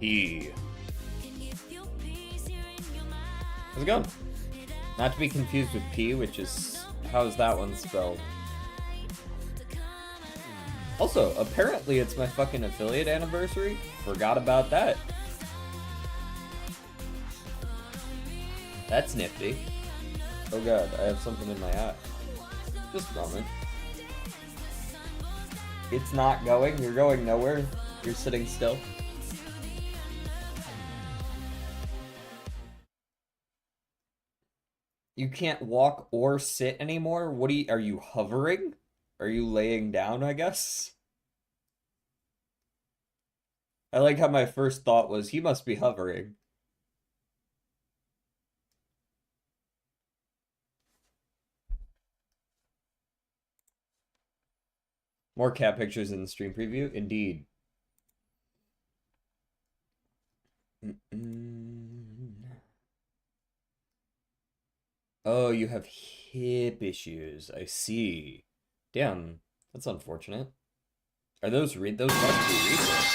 P. How's it going? Not to be confused with P, which is... How's that one spelled? Also, apparently it's my fucking affiliate anniversary. Forgot about that. That's nifty. Oh god, I have something in my eye. Just a moment. It's not going. You're going nowhere. You're sitting still. You can't walk or sit anymore? What are you hovering? Are you laying down, I guess? I like how my first thought was, he must be hovering. More cat pictures in the stream preview? Indeed. Oh, you have hip issues. I see. Damn, that's unfortunate. Are those those must be recent.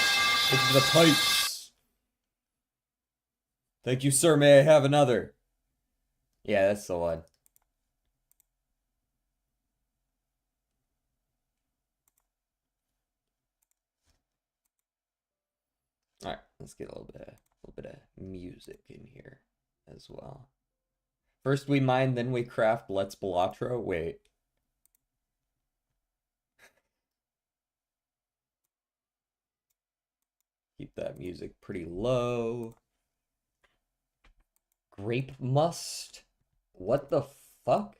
It's the pipes. Thank you, sir. May I have another? Yeah, that's the one. All right, let's get a little bit of music in here as well. First we mine, then we craft. Let's Balatro. Wait. Keep that music pretty low. Grape must? What the fuck?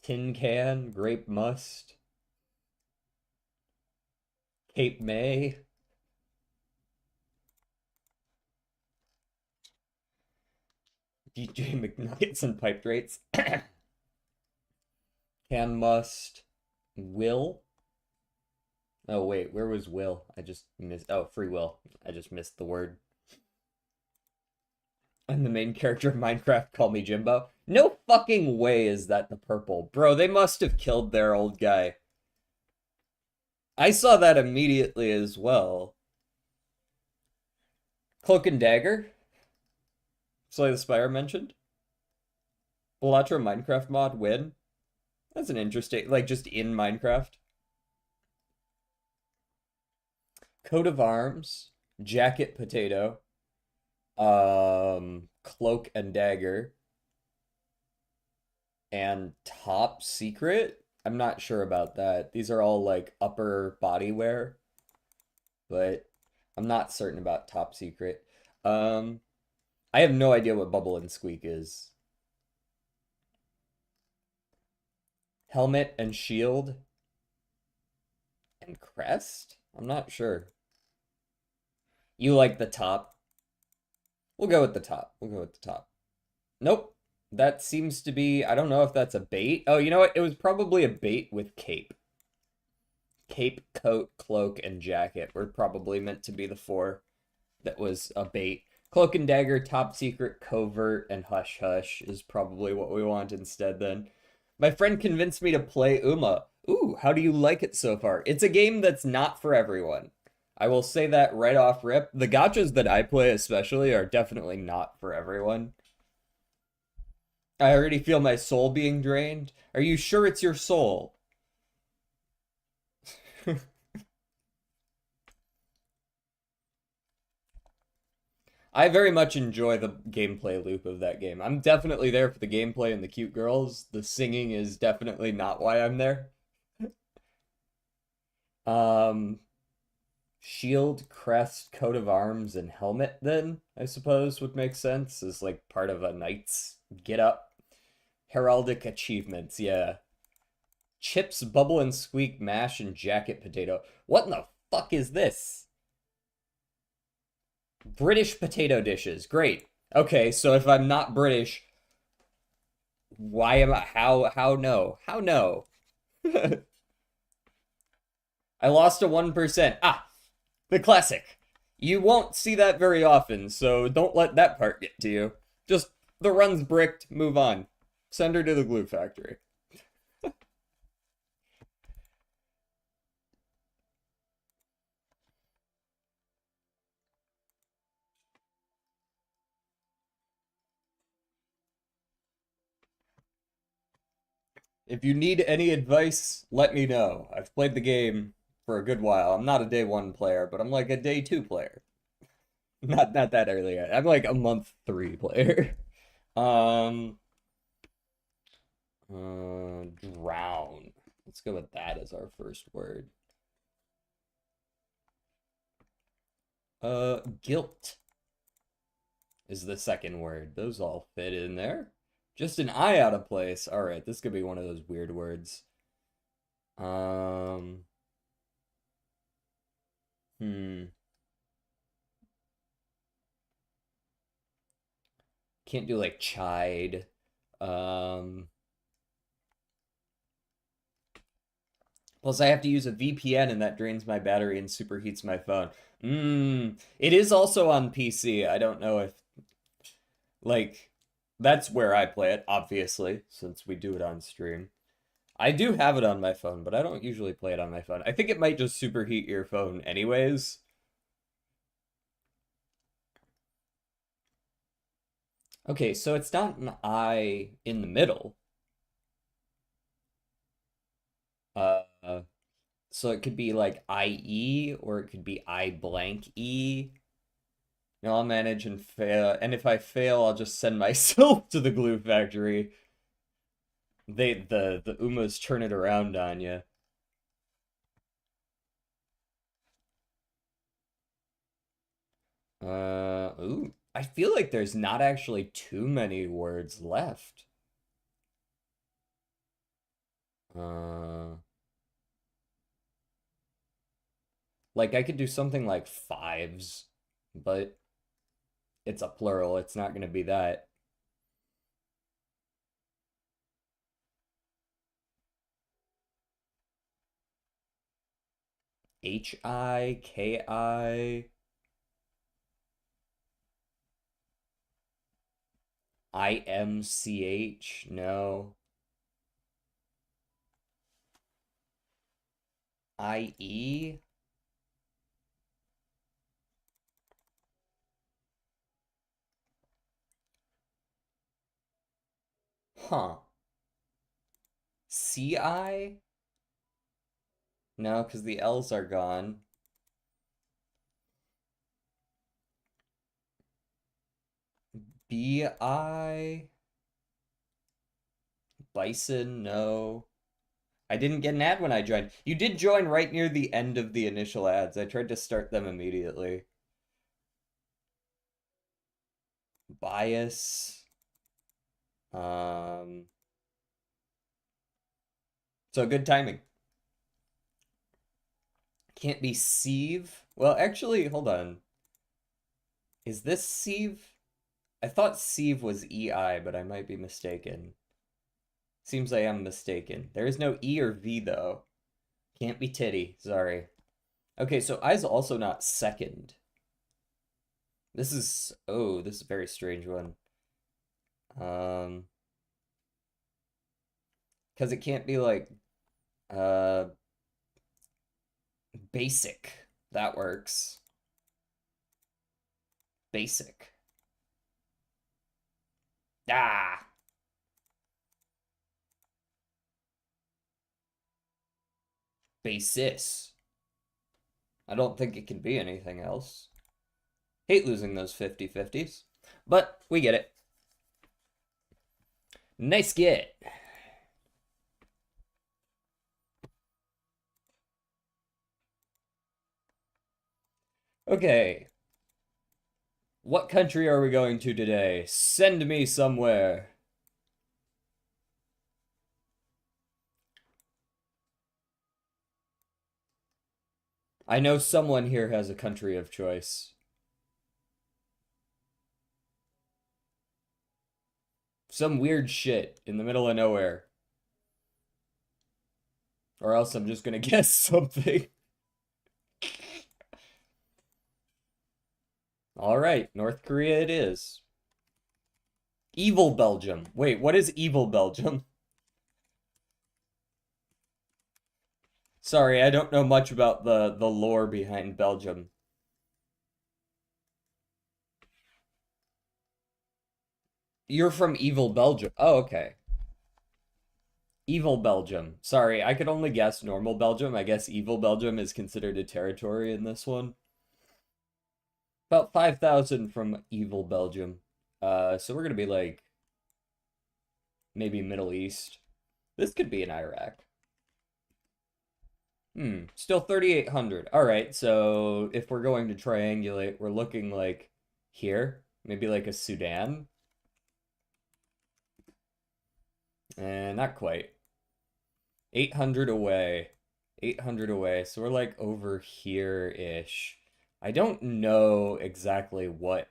Tin can, grape must. Cape May. DJ McNuggets and pipe rates. Can must. Will. Oh wait, where was Will? I just missed. Oh, free will. I just missed the word. I'm the main character of Minecraft. Call me Jimbo. No fucking way is that the purple. Bro, they must have killed their old guy. I saw that immediately as well. Cloak and Dagger. Slay the Spire mentioned. Balatro Minecraft mod win. That's an interesting, like just in Minecraft. Coat of Arms, Jacket Potato, Cloak and Dagger, and Top Secret. I'm not sure about that. These are all like upper body wear, but I'm not certain about Top Secret. I have no idea what Bubble and Squeak is. Helmet and Shield and Crest? I'm not sure. You like the top? We'll go with the top. We'll go with the top. Nope. That seems to be... I don't know if that's a bait. Oh, you know what? It was probably a bait with cape. Cape, coat, cloak, and jacket were probably meant to be the four that was a bait. Cloak and Dagger, Top Secret, Covert, and Hush Hush is probably what we want instead then. My friend convinced me to play Uma. Ooh, how do you like it so far? It's a game that's not for everyone. I will say that right off rip. The gachas that I play especially are definitely not for everyone. I already feel my soul being drained. Are you sure it's your soul? I very much enjoy the gameplay loop of that game. I'm definitely there for the gameplay and the cute girls. The singing is definitely not why I'm there. Shield, crest, coat of arms, and helmet then, I suppose, would make sense as like part of a knight's get up. Heraldic achievements, yeah. Chips, Bubble and Squeak, Mash, and Jacket Potato. What in the fuck is this? British potato dishes. Great. Okay, so if I'm not British, why am I... How no? How no? I lost a 1%. Ah! The classic. You won't see that very often, so don't let that part get to you. Just, the run's bricked, move on. Send her to the glue factory. If you need any advice, let me know. I've played the game for a good while. I'm not a day one player, but I'm like a day two player. Not that early yet. I'm like a month three player. Um, drown. Let's go with that as our first word. Guilt is the second word. Those all fit in there. Just an I out of place. All right, this could be one of those weird words. Um, hmm. Can't do like chide. Um, Plus I have to use a VPN and that drains my battery and superheats my phone. It is also on PC. I don't know if like that's where I play it, obviously, since we do it on stream. I do have it on my phone, but I don't usually play it on my phone. I think it might just superheat your phone anyways. Okay, so it's not an I in the middle. Uh, so it could be like IE or it could be I blank E. No, I'll manage and fail. And if I fail, I'll just send myself to the glue factory. The Umas turn it around on you. Ooh. I feel like there's not actually too many words left. Uh, like I could do something like fives, but it's a plural. It's not gonna be that. HIKI IMCH. No. IE. Huh. CI? No, because the L's are gone. BI? Bison? No. I didn't get an ad when I joined. You did join right near the end of the initial ads. I tried to start them immediately. Bias. Um, so good timing. Can't be sieve. Well, actually, hold on. Is this sieve? I thought sieve was EI, but I might be mistaken. Seems I am mistaken. There is no E or V though. Can't be titty. Sorry. Okay, so I's also not second. This is a very strange one. Um, because it can't be like uh basic. That works. Basic. Ah, basis. I don't think it can be anything else. Hate losing those 50-50s, but we get it. Nice get. Okay, what country are we going to today? Send me somewhere. I know someone here has a country of choice. Some weird shit in the middle of nowhere. Or else I'm just gonna guess something. All right, North Korea it is. Evil Belgium. Wait, what is Evil Belgium? Sorry, I don't know much about the lore behind Belgium. You're from Evil Belgium. Oh, okay. Evil Belgium. Sorry, I could only guess normal Belgium. I guess Evil Belgium is considered a territory in this one. About 5,000 from Evil Belgium. So we're gonna be like maybe Middle East. This could be in Iraq. Still 3,800. All right, so if we're going to triangulate, we're looking like here, maybe like a Sudan. Not quite. 800 away. 800 away. So we're like over here-ish. I don't know exactly what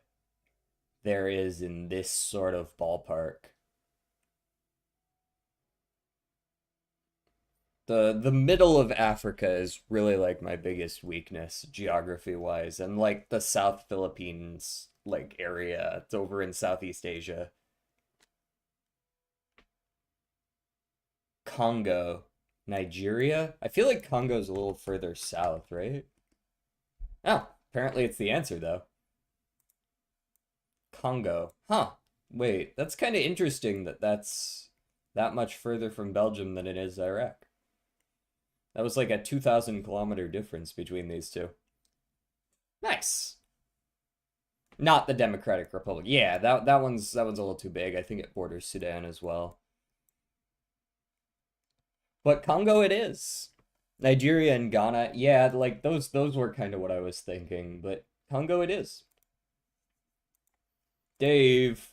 there is in this sort of ballpark. The middle of Africa is really like my biggest weakness geography wise, and like the South Philippines like area. It's over in Southeast Asia. Congo, Nigeria. I feel like Congo's a little further south, right? Oh, apparently it's the answer though. Congo. Huh. Wait, that's kind of interesting that that's that much further from Belgium than it is Iraq. That was like a 2,000 kilometer difference between these two. Nice. Not the Democratic Republic. Yeah, that one's a little too big. I think it borders Sudan as well. But Congo it is. Nigeria and Ghana, yeah, like those were kind of what I was thinking, but Congo it is. Dave.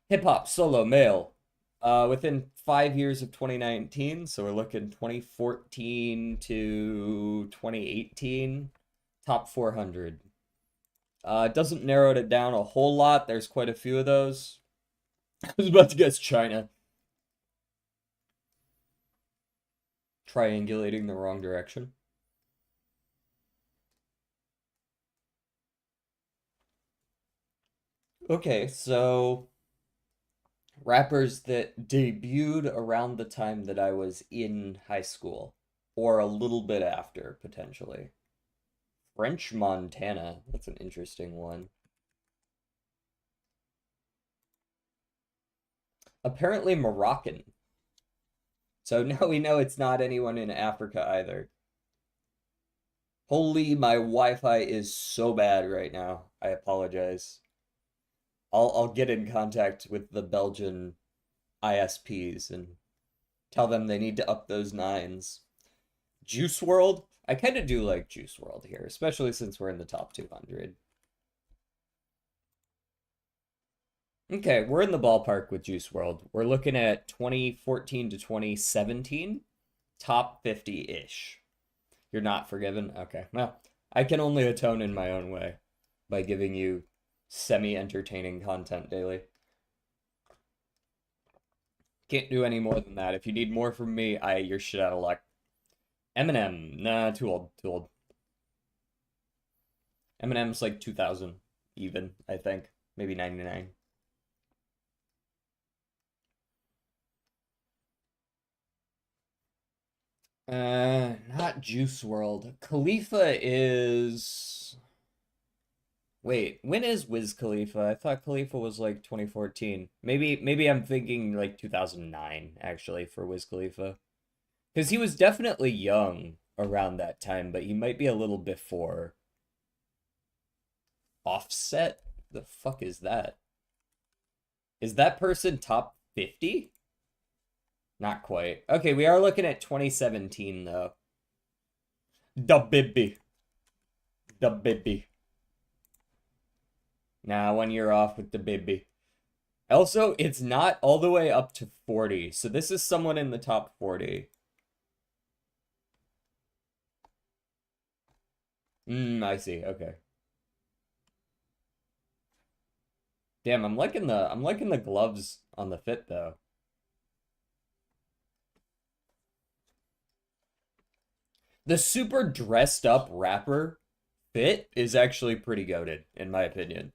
Hip hop solo male. Within 5 years of 2019, so we're looking 2014 to 2018, top 400. It doesn't narrow it down a whole lot. There's quite a few of those. I was about to guess China. Triangulating the wrong direction. Okay, so rappers that debuted around the time that I was in high school, or a little bit after, potentially. French Montana, that's an interesting one. Apparently Moroccan. So now we know it's not anyone in Africa either. Holy, my Wi-Fi is so bad right now. I apologize. I'll get in contact with the Belgian ISPs and tell them they need to up those nines. Juice World? I kind of do like Juice World here, especially since we're in the top 200. Okay, we're in the ballpark with Juice World. We're looking at 2014 to 2017, top 50-ish. You're not forgiven? Okay, well, I can only atone in my own way by giving you semi-entertaining content daily. Can't do any more than that. If you need more from me, you're shit out of luck. Eminem, nah, too old, too old. Eminem's like 2000 even, I think. Maybe 99. Not Juice World. Khalifa is. Wait, when is Wiz Khalifa? I thought Khalifa was like 2014. Maybe I'm thinking like 2009 actually for Wiz Khalifa. Because he was definitely young around that time, but he might be a little before. Offset? The fuck is that? Is that person top 50? Not quite. Okay, we are looking at 2017 though. The Bibby. The Bibby. Nah, 1 year off with the Bibby. Also, it's not all the way up to 40, so this is someone in the top 40. I see. Okay. Damn, I'm liking the gloves on the fit though. The super dressed up rapper fit is actually pretty goated, in my opinion.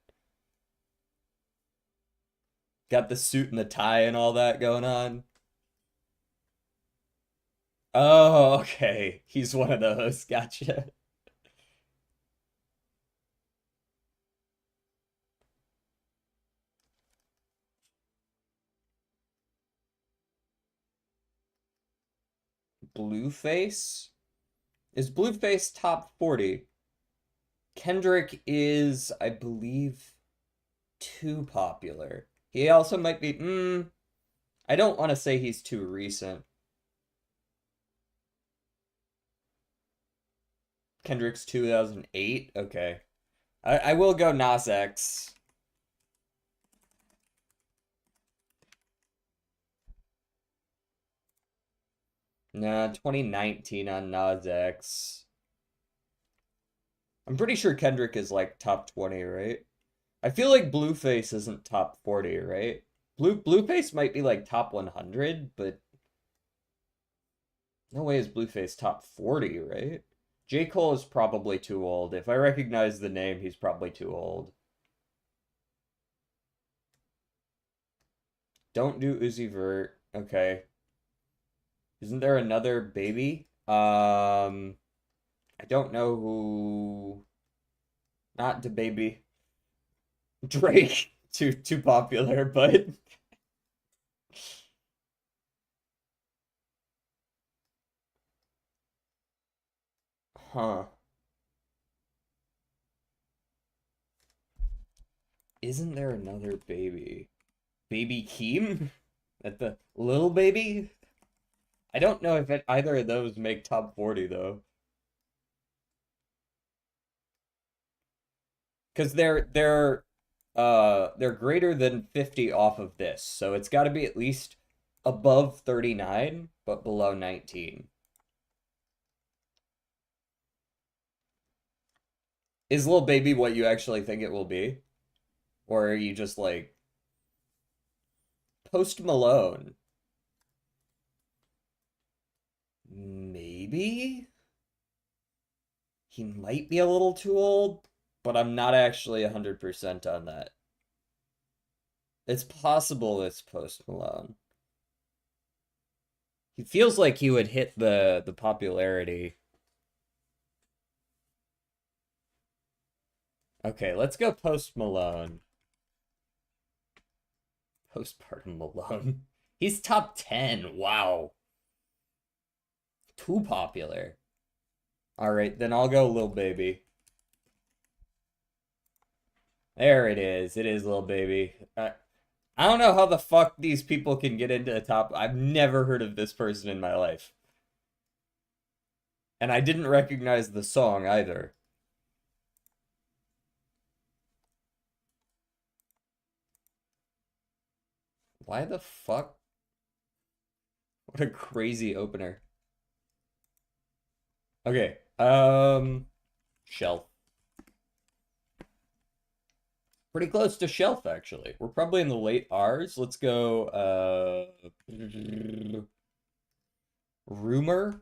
Got the suit and the tie and all that going on. Oh, okay. He's one of those. Gotcha. Blueface? Is Blueface top 40? Kendrick is, I believe, too popular. He also might be, I don't want to say he's too recent. Kendrick's 2008? Okay. I will go Nas X. Nah, 2019 on Nas X. I'm pretty sure Kendrick is like top 20, right? I feel like Blueface isn't top 40, right? Blueface might be like top 100, but no way is Blueface top 40, right? J. Cole is probably too old. If I recognize the name, he's probably too old. Don't do Uzi Vert. Okay. Isn't there another baby? I don't know who. Not the baby. Drake. Too popular, but huh. Isn't there another baby? Baby Keem? At the little baby? I don't know if either of those make top 40 though. Because they're greater than 50 off of this. So it's got to be at least above 39 but below 19. Is Lil Baby what you actually think it will be? Or are you just like Post Malone? Maybe he might be a little too old, but I'm not actually 100% on that. It's possible it's Post Malone. He feels like he would hit the popularity. Okay, let's go Post Malone. Postpartum Malone. He's top 10. Wow. Too popular. All right, then I'll go Lil Baby. There it is. It is Lil Baby. I don't know how the fuck these people can get into the top. I've never heard of this person in my life. And I didn't recognize the song either. Why the fuck? What a crazy opener. Okay. Shelf. Pretty close to shelf, actually. We're probably in the late R's. Let's go, rumor.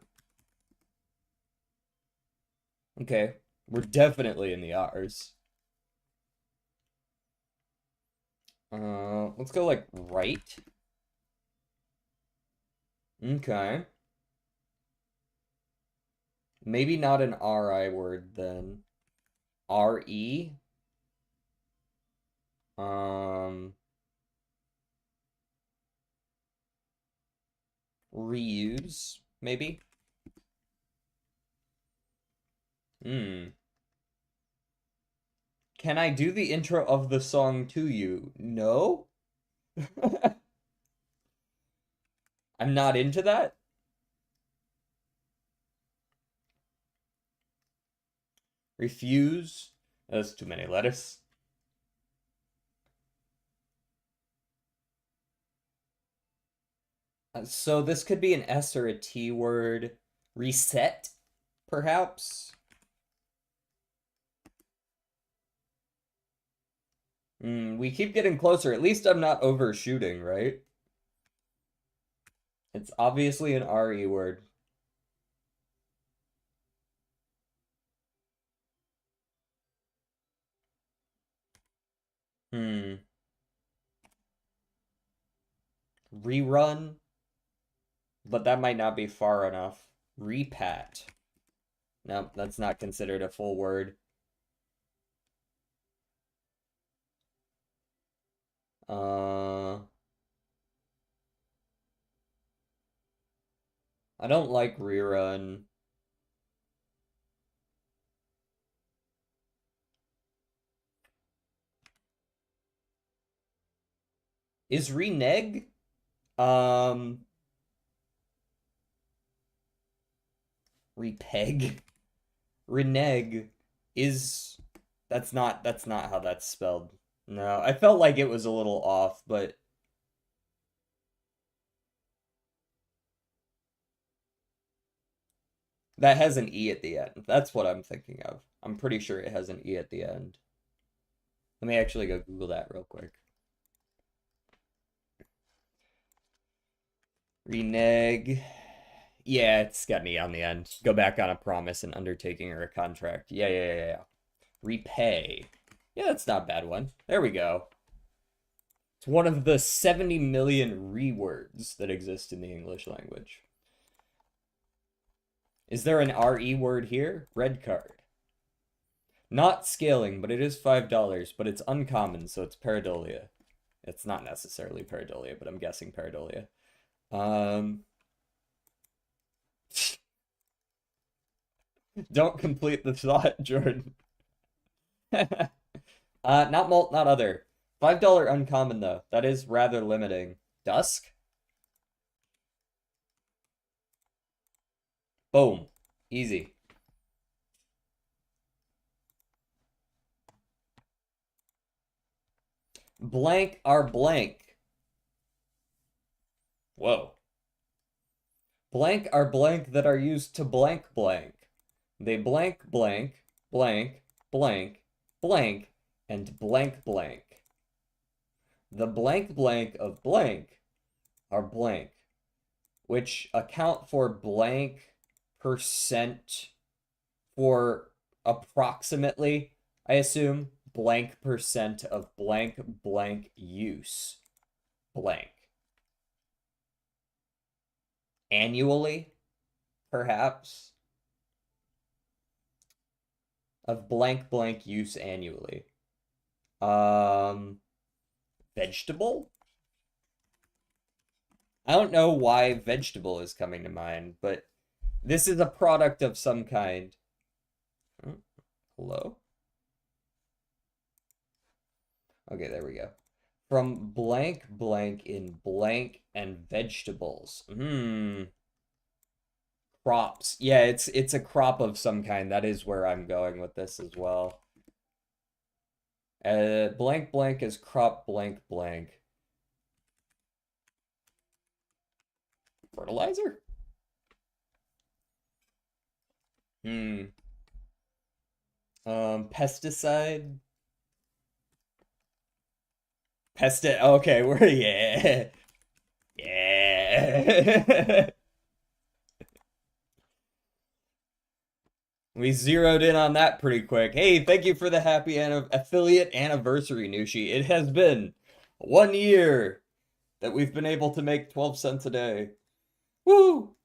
Okay. We're definitely in the R's. Let's go like right. Okay. Maybe not an RI word then. RE. Um, reuse, maybe. Hmm. Can I do the intro of the song to you? No? I'm not into that. Refuse. That's too many letters. So this could be an S or a T word. Reset, perhaps? We keep getting closer. At least I'm not overshooting, right? It's obviously an RE word. Hmm. Rerun, but that might not be far enough. Repat. No, that's not considered a full word. Uh, I don't like rerun. Is renege? Um, repeg? Renege is that's not how that's spelled. No, I felt like it was a little off, but that has an E at the end. That's what I'm thinking of. I'm pretty sure it has an E at the end. Let me actually go Google that real quick. Renege. Yeah, it's got an E on the end. Go back on a promise, an undertaking, or a contract. Yeah. Repay. Yeah, that's not a bad one. There we go. It's one of the 70 million rewords that exist in the English language. Is there an RE word here? Red card. Not scaling, but it is $5, but it's uncommon, so it's pareidolia. It's not necessarily pareidolia, but I'm guessing pareidolia. Don't complete the thought, Jordan. Not malt, not other. $5 uncommon though. That is rather limiting. Dusk? Boom. Easy. Blank are blank. Whoa. Blank are blank that are used to blank blank. They blank blank, blank, blank, blank, and blank blank. The blank blank of blank are blank, which account for blank percent for approximately, I assume, blank percent of blank blank use. Blank. Annually, perhaps, of blank blank use annually. Vegetable? I don't know why vegetable is coming to mind, but this is a product of some kind. Oh, hello? Okay, there we go. From blank blank in blank and vegetables. Crops. Yeah, it's a crop of some kind. That is where I'm going with this as well. Blank blank is crop blank blank. Fertilizer? Hmm. Pesticide? Okay, we're yeah. Yeah. We zeroed in on that pretty quick. Hey, thank you for the happy affiliate anniversary, Nushi. It has been 1 year that we've been able to make 12 cents a day. Woo!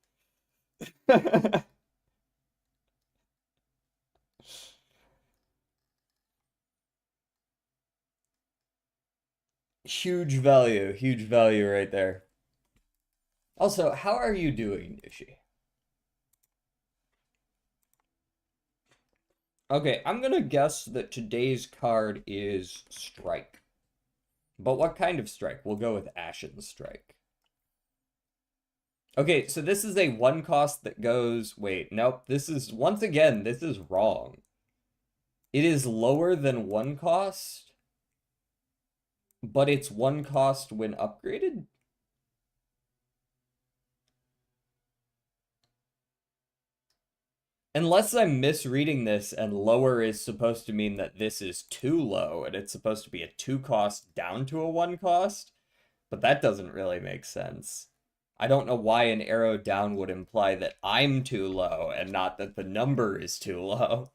huge value right there. Also, how are you doing, Nushi? Okay, I'm gonna guess that today's card is Strike. But what kind of strike? We'll go with Ashen Strike. Okay, so this is a one cost that goes. Wait, nope. This is, once again, this is wrong. It is lower than one cost, but it's one cost when upgraded? Unless I'm misreading this and lower is supposed to mean that this is too low and it's supposed to be a two cost down to a one cost, but that doesn't really make sense. I don't know why an arrow down would imply that I'm too low and not that the number is too low.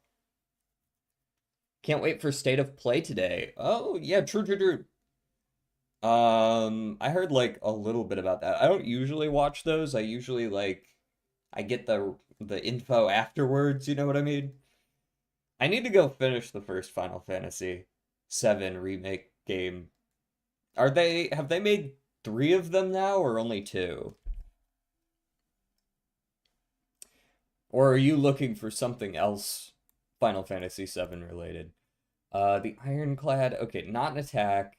Can't wait for State of Play today. Oh, yeah, true. I heard like a little bit about that. I don't usually watch those. I usually like I get the info afterwards, you know what I mean? I need to go finish the first Final Fantasy VII remake game. Have they made three of them now or only two? Or are you looking for something else Final Fantasy VII related? The Ironclad, okay, not an attack,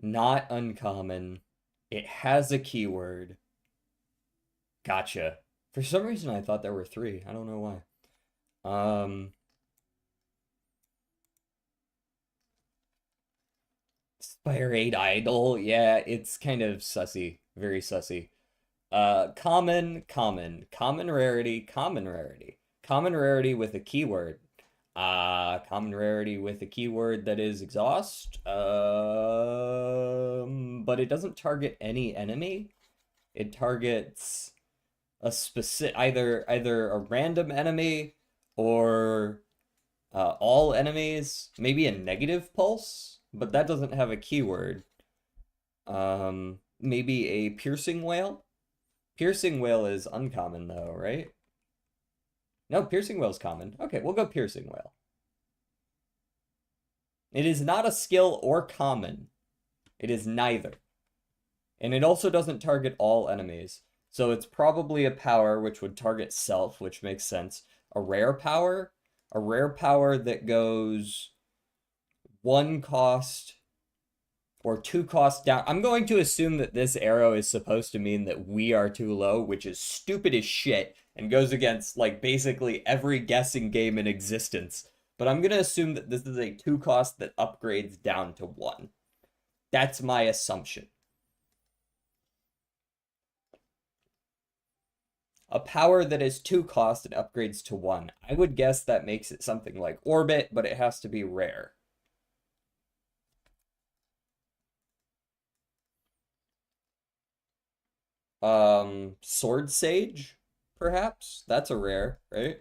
not uncommon. It has a keyword. Gotcha. For some reason, I thought there were three. I don't know why. Spire 8 Idol. Yeah, it's kind of sussy. Very sussy. Common rarity, common rarity. Common rarity with a keyword. Common rarity with a keyword that is exhaust. But it doesn't target any enemy. It targets a specific either a random enemy or all enemies. Maybe a negative pulse, but that doesn't have a keyword. Maybe a piercing wail. Piercing wail is uncommon though, right? No, piercing wail is common. Okay, we'll go piercing wail. It is not a skill or common. It is neither. And it also doesn't target all enemies. So it's probably a power which would target self, which makes sense. A rare power that goes one cost or two costs down. I'm going to assume that this arrow is supposed to mean that we are too low, which is stupid as shit and goes against like basically every guessing game in existence. But I'm going to assume that this is a two cost that upgrades down to one. That's my assumption. A power that is two cost and upgrades to one. I would guess that makes it something like Orbit, but it has to be rare. Sword Sage, perhaps? That's a rare, right?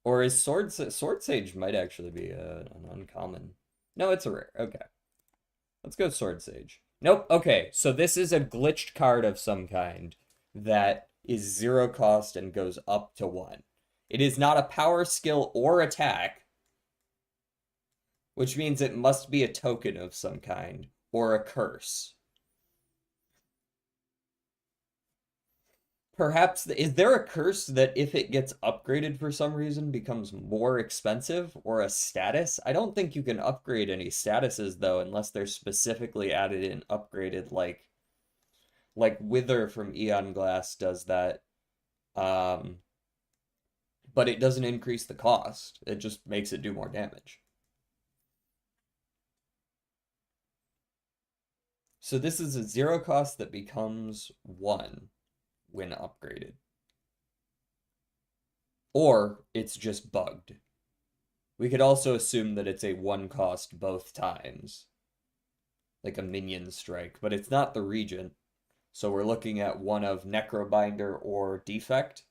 Or is Sword Sage might actually be an uncommon. No, it's a rare. Okay. Let's go Sword Sage. Nope. Okay, so this is a glitched card of some kind that is zero cost and goes up to one. It is not a power, skill, or attack, which means it must be a token of some kind or a curse. Perhaps, is there a curse that if it gets upgraded for some reason becomes more expensive or a status? I don't think you can upgrade any statuses though unless they're specifically added in upgraded like Wither from Eon Glass does that. Um, but it doesn't increase the cost. It just makes it do more damage. So this is a zero cost that becomes one when upgraded. Or it's just bugged. We could also assume that it's a one cost both times, like a minion strike, but it's not the Regent. So we're looking at one of Necrobinder or Defect,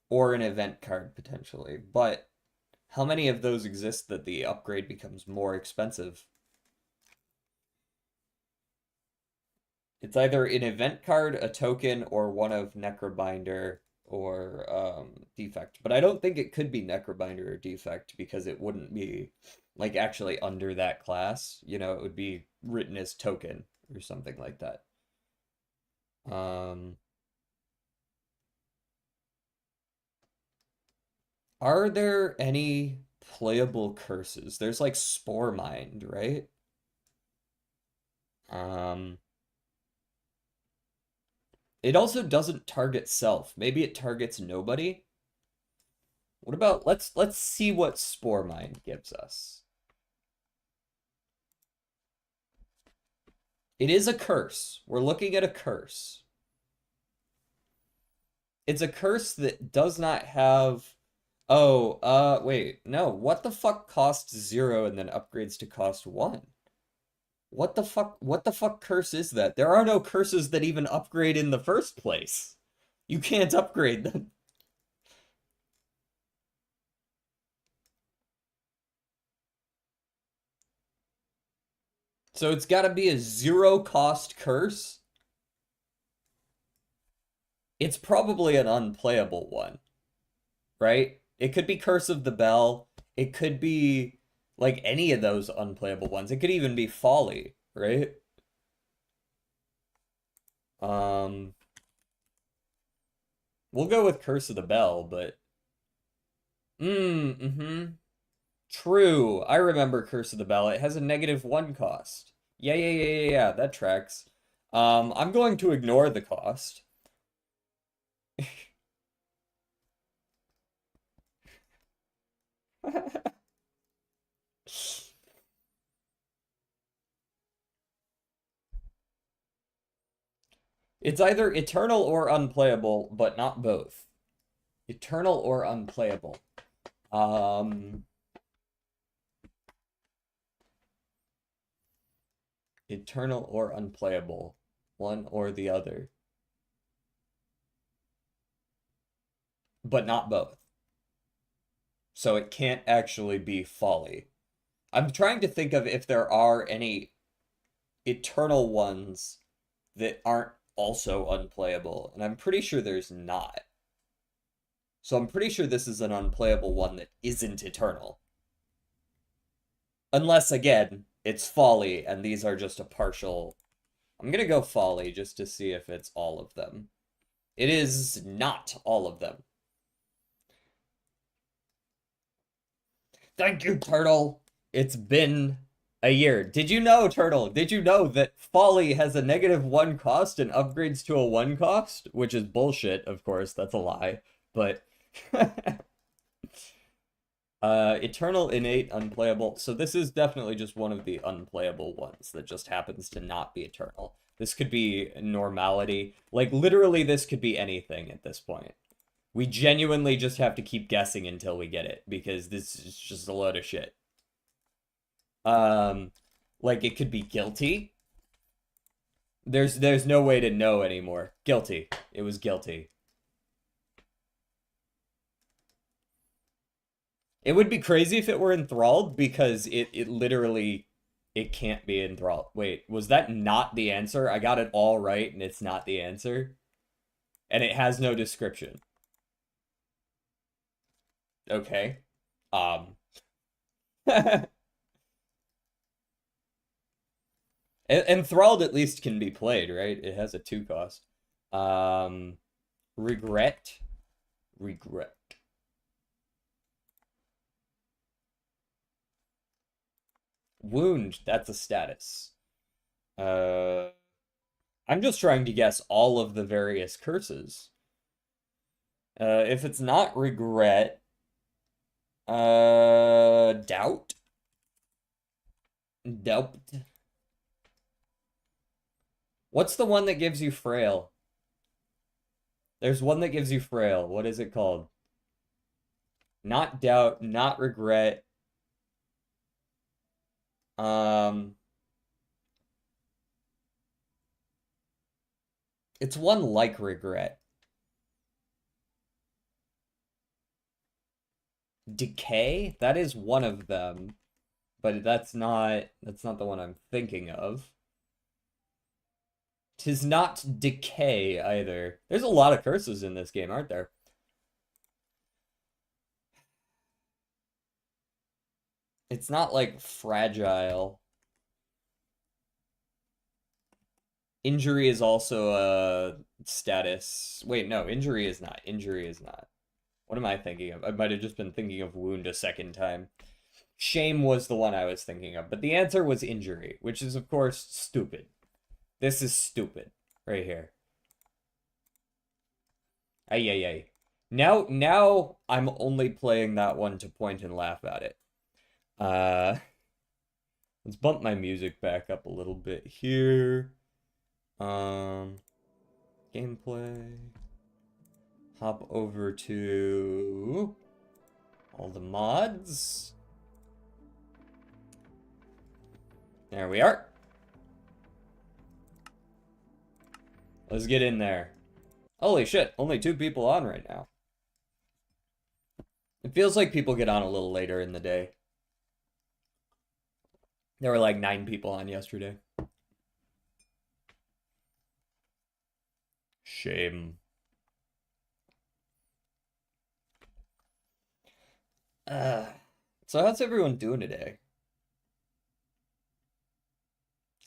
or an event card potentially. But how many of those exist that the upgrade becomes more expensive? It's either an event card, a token, or one of Necrobinder or Defect. But I don't think it could be Necrobinder or Defect because it wouldn't be like actually under that class. You know, it would be written as token or something like that. Um, are there any playable curses? There's like Spore Mind, right? Um, it also doesn't target self. Maybe it targets nobody. What about let's see what Spore Mind gives us. It is a curse. We're looking at a curse. It's a curse that does not have. Oh, wait, no. What the fuck costs zero and then upgrades to cost one? What the fuck? What the fuck curse is that? There are no curses that even upgrade in the first place. You can't upgrade them. So it's got to be a zero cost curse. It's probably an unplayable one, right? It could be Curse of the Bell. It could be like any of those unplayable ones. It could even be Folly, right? Um, We'll go with Curse of the Bell, but true. I remember Curse of the Bell. It has a -1 cost. Yeah. That tracks. I'm going to ignore the cost. It's either eternal or unplayable, but not both. Eternal or unplayable. Eternal or unplayable. One or the other. But not both. So it can't actually be folly. I'm trying to think of if there are any eternal ones that aren't also unplayable, and I'm pretty sure there's not. So I'm pretty sure this is an unplayable one that isn't eternal. Unless, again, it's folly, and these are just a partial... I'm gonna go folly just to see if it's all of them. It is not all of them. Thank you, Turtle! It's been a year. Did you know, Turtle? Did you know that Folly has a -1 cost and upgrades to a 1 cost? Which is bullshit, of course. That's a lie. But Eternal, Innate, Unplayable. So this is definitely just one of the unplayable ones that just happens to not be Eternal. This could be Normality. Like, literally, this could be anything at this point. We genuinely just have to keep guessing until we get it, because this is just a load of shit. Like, it could be Guilty. There's no way to know anymore. Guilty. It was Guilty. It would be crazy if it were Enthralled, because it literally, it can't be Enthralled. Wait, was that not the answer? I got it all right, and it's not the answer? And it has no description. Okay. Enthralled at least can be played, right? It has a 2 cost. Regret. Regret. Wound, that's a status. I'm just trying to guess all of the various curses. If it's not regret, doubt. Doubt. What's the one that gives you frail? There's one that gives you frail. What is it called? Not doubt, not regret. It's one like regret. Decay? That is one of them, but that's not the one I'm thinking of. 'Tis not decay either. There's a lot of curses in this game, aren't there? It's not like fragile. Injury is also a status. Wait, no, injury is not. Injury is not. What am I thinking of? I might have just been thinking of wound a second time. Shame was the one I was thinking of, but the answer was injury, which is, of course, stupid. This is stupid right here. Ay, ay, ay. Now I'm only playing that one to point and laugh at it. Let's bump my music back up a little bit here. Gameplay. Hop over to all the mods. There we are. Let's get in there. Holy shit, only 2 people on right now. It feels like people get on a little later in the day. There were like 9 people on yesterday. Shame. So how's everyone doing today?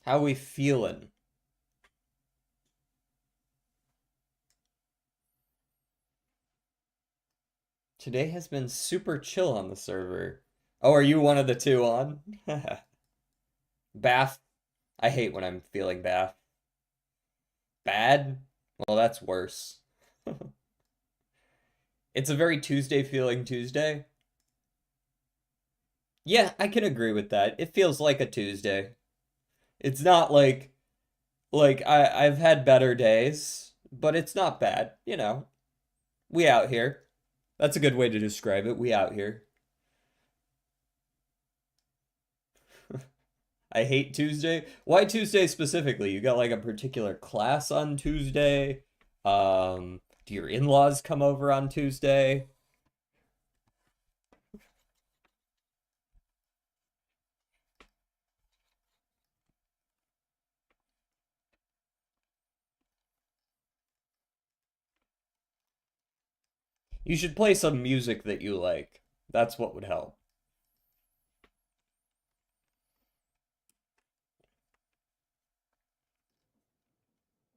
How we feeling? Today has been super chill on the server. Oh, are you one of the two on? Bath. I hate when I'm feeling bath. Bad? Well, that's worse. It's a very Tuesday feeling Tuesday. Yeah, I can agree with that. It feels like a Tuesday. It's not like I've had better days, but it's not bad, you know. We out here. That's a good way to describe it. We out here. I hate Tuesday. Why Tuesday specifically? You got like a particular class on Tuesday? Do your in-laws come over on Tuesday? You should play some music that you like. That's what would help.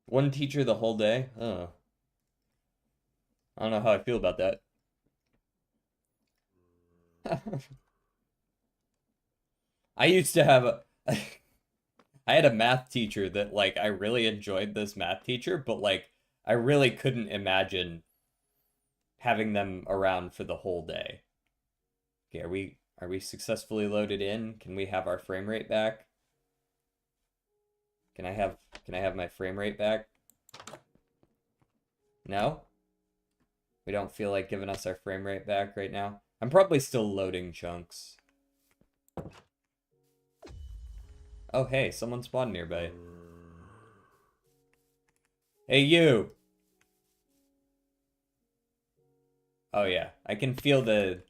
One teacher the whole day? Oh, I don't know how I feel about that. I used to have a I had a math teacher that like I really enjoyed this math teacher, but like I really couldn't imagine having them around for the whole day. Okay, are we successfully loaded in? Can we have our frame rate back? Can I have my frame rate back? No? We don't feel like giving us our frame rate back right now. I'm probably still loading chunks. Oh, hey, someone spawned nearby. Hey, you! Oh yeah, I can feel the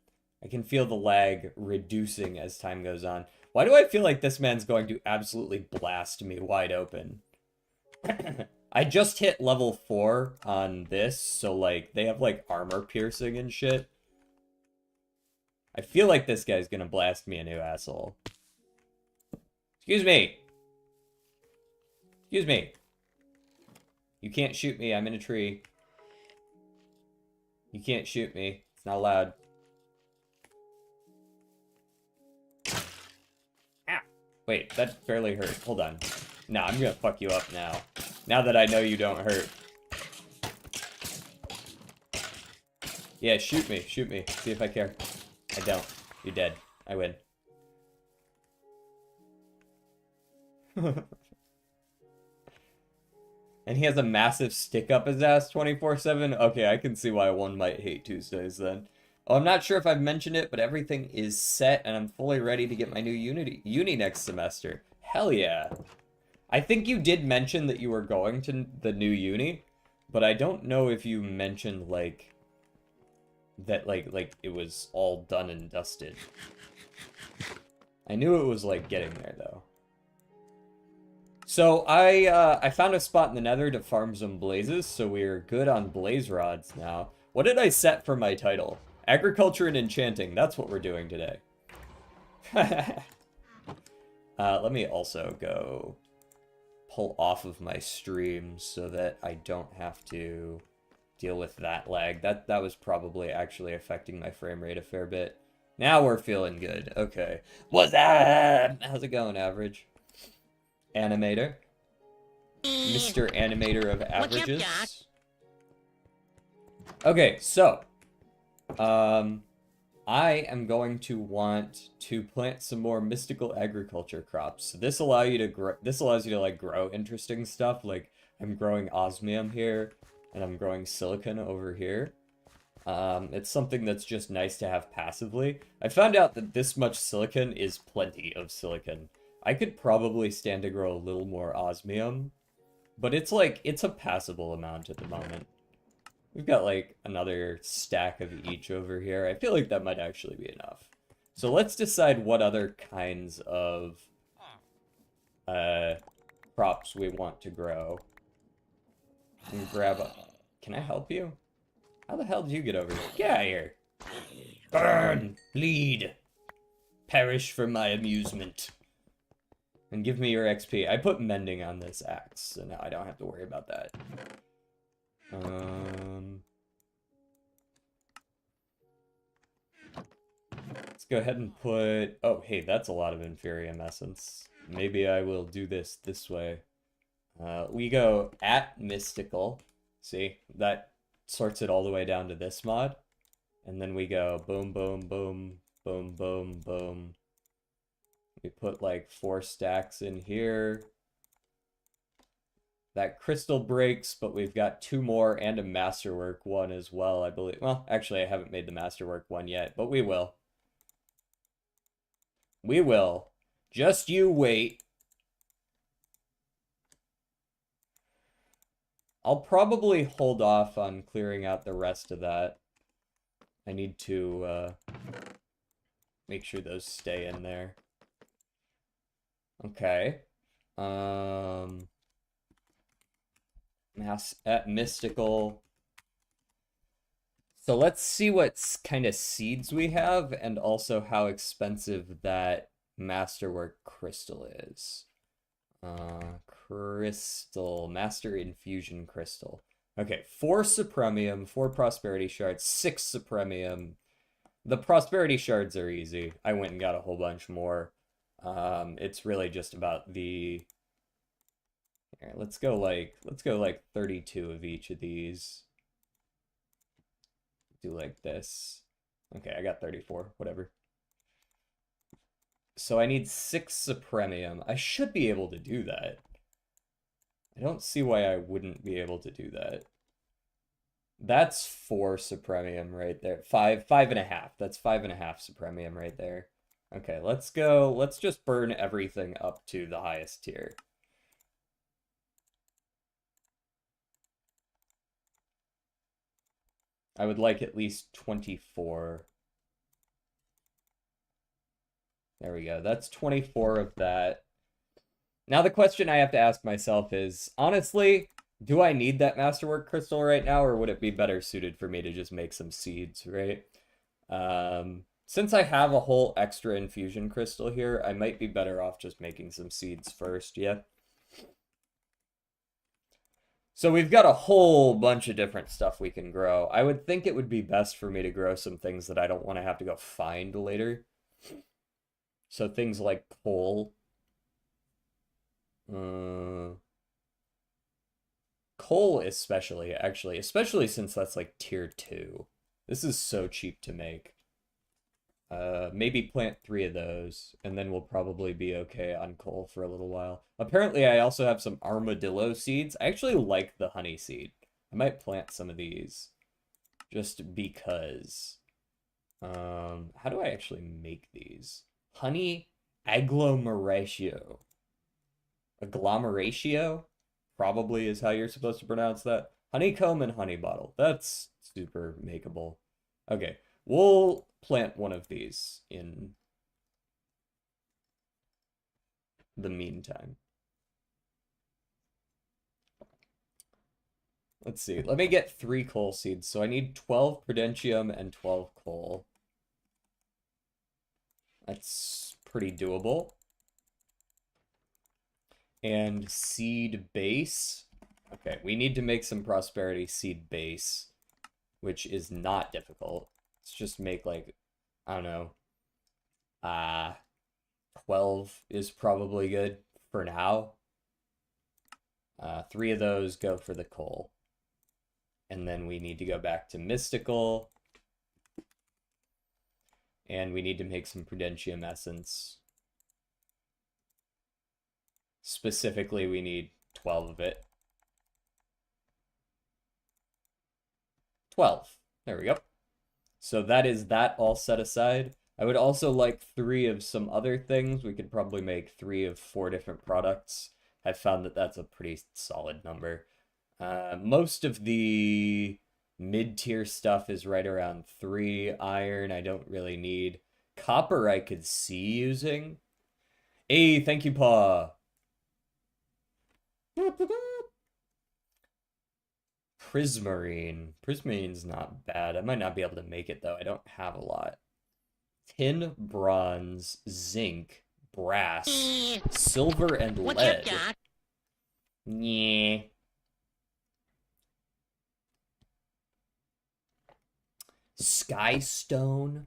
lag reducing as time goes on. Why do I feel like this man's going to absolutely blast me wide open? I just hit level 4 on this, so like they have like armor piercing and shit. I feel like this guy's gonna blast me a new asshole. Excuse me. Excuse me. You can't shoot me. I'm in a tree. You can't shoot me. It's not allowed. Ah. Wait, that barely hurt. Hold on. Nah, I'm gonna fuck you up now. Now that I know you don't hurt. Yeah, shoot me. Shoot me. See if I care. I don't. You're dead. I win. And he has a massive stick up his ass 24/7. Okay, I can see why one might hate Tuesdays then. Oh, I'm not sure if I've mentioned it, but everything is set and I'm fully ready to get my new uni next semester. Hell yeah. I think you did mention that you were going to the new uni, but I don't know if you mentioned like that like it was all done and dusted. I knew it was like getting there though. So I found a spot in the nether to farm some blazes, so we're good on blaze rods now. What did I set for my title? Agriculture and enchanting, that's what we're doing today. Let me also go pull off of my stream so that I don't have to deal with that lag. That was probably actually affecting my frame rate a fair bit. Now we're feeling good. Okay. What's up? How's it going, Average? Animator. Mr. Animator of Averages. Okay, so I am going to want to plant some more mystical agriculture crops. So this allows you to like grow interesting stuff. Like I'm growing osmium here, and I'm growing silicon over here. It's something that's just nice to have passively. I found out that this much silicon is plenty of silicon. I could probably stand to grow a little more osmium, but it's a passable amount at the moment. We've got like another stack of each over here. I feel like that might actually be enough. So let's decide what other kinds of crops we want to grow. And grab a... Can I help you? How the hell did you get over here? Get out of here! Burn! Bleed! Perish for my amusement. And give me your XP. I put mending on this axe, so now I don't have to worry about that. Let's go ahead and put... Oh, hey, that's a lot of Inferium Essence. Maybe I will do this way. We go at Mystical. See? That sorts it all the way down to this mod. And then we go boom, boom, boom, boom, boom, boom. We put like 4 stacks in here. That crystal breaks, but we've got 2 more and a Masterwork one as well, I believe. Well, actually, I haven't made the Masterwork one yet, but we will. We will. Just you wait. I'll probably hold off on clearing out the rest of that. I need to make sure those stay in there. Okay. Mass at Mystical. So let's see what kind of seeds we have and also how expensive that Masterwork crystal is. Crystal, Master Infusion Crystal. Okay, 4 Supremium, 4 Prosperity Shards, 6 Supremium. The Prosperity Shards are easy. I went and got a whole bunch more. It's really just about the... Here, let's go like 32 of each of these. Do like this. Okay, I got 34, whatever. So I need 6 Supremium. I should be able to do that. I don't see why I wouldn't be able to do that. That's 4 Supremium right there. 5.5. That's 5.5 Supremium right there. Okay, let's go. Let's just burn everything up to the highest tier. I would like at least 24. There we go. That's 24 of that. Now the question I have to ask myself is, honestly, do I need that Masterwork crystal right now, or would it be better suited for me to just make some seeds, right? Since I have a whole extra infusion crystal here, I might be better off just making some seeds first, yeah? So we've got a whole bunch of different stuff we can grow. I would think it would be best for me to grow some things that I don't want to have to go find later. So things like coal. Coal especially, actually. Especially since that's like tier 2. This is so cheap to make. Maybe plant 3 of those, and then we'll probably be okay on coal for a little while. Apparently, I also have some armadillo seeds. I actually like the honey seed. I might plant some of these, just because. How do I actually make these? Honey agglomeratio. Agglomeratio? Probably is how you're supposed to pronounce that. Honeycomb and honey bottle. That's super makeable. Okay, we'll plant one of these in the meantime. Let's see. Let me get 3 coal seeds. So I need 12 prudentium and 12 coal. That's pretty doable. And seed base. Okay, we need to make some prosperity seed base, which is not difficult. Let's just make like, I don't know, 12 is probably good for now. 3 of those go for the coal. And then we need to go back to mystical. And we need to make some prudentium essence. Specifically, we need 12 of it. 12. There we go. So that is that all set aside. I would also like 3 of some other things. We could probably make 3 of 4 different products. I've found that that's a pretty solid number. Most of the mid-tier stuff is right around 3. Iron, I don't really need. Copper, I could see using. Hey, thank you, Paw. Prismarine. Prismarine's not bad. I might not be able to make it, though. I don't have a lot. Tin, bronze, zinc, brass, silver, and lead. Yeah. Skystone.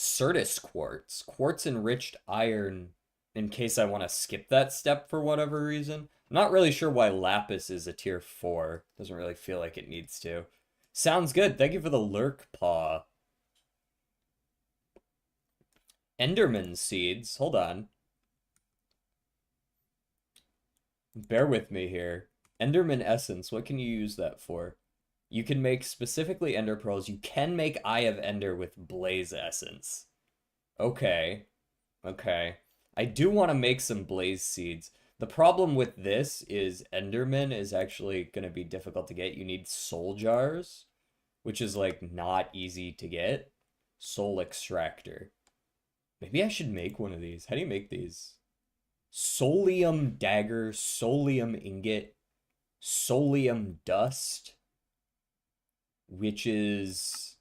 Certus quartz. Quartz enriched iron in case I want to skip that step for whatever reason. I'm not really sure why lapis is a tier 4. Doesn't really feel like it needs to. Sounds good. Thank you for the lurk paw. Enderman seeds. Hold on. Bear with me here. Enderman essence. What can you use that for? You can make specifically ender pearls. You can make Eye of Ender with blaze essence. Okay. Okay. I do want to make some blaze seeds. The problem with this is Enderman is actually going to be difficult to get. You need soul jars, which is like not easy to get. Soul extractor. Maybe I should make one of these. How do you make these? Solium dagger, solium ingot, solium dust, which is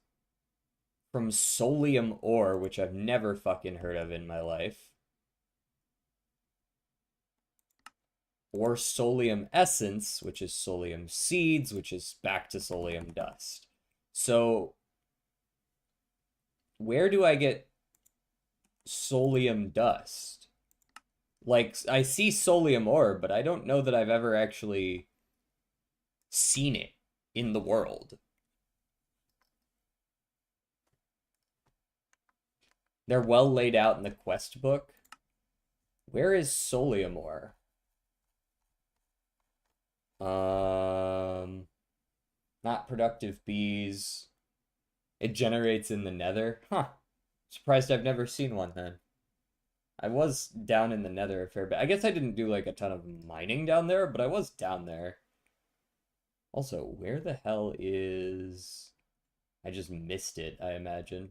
from solium ore, which I've never fucking heard of in my life. Or solium essence, which is solium seeds, which is back to solium dust. So, where do I get solium dust? Like, I see solium ore, but I don't know that I've ever actually seen it in the world. They're well laid out in the quest book. Where is solium ore? Not productive bees. It generates in the nether. Huh. Surprised I've never seen one then. I was down in the nether a fair bit. I guess I didn't do like a ton of mining down there, but I was down there. Also, where the hell is... I just missed it, I imagine.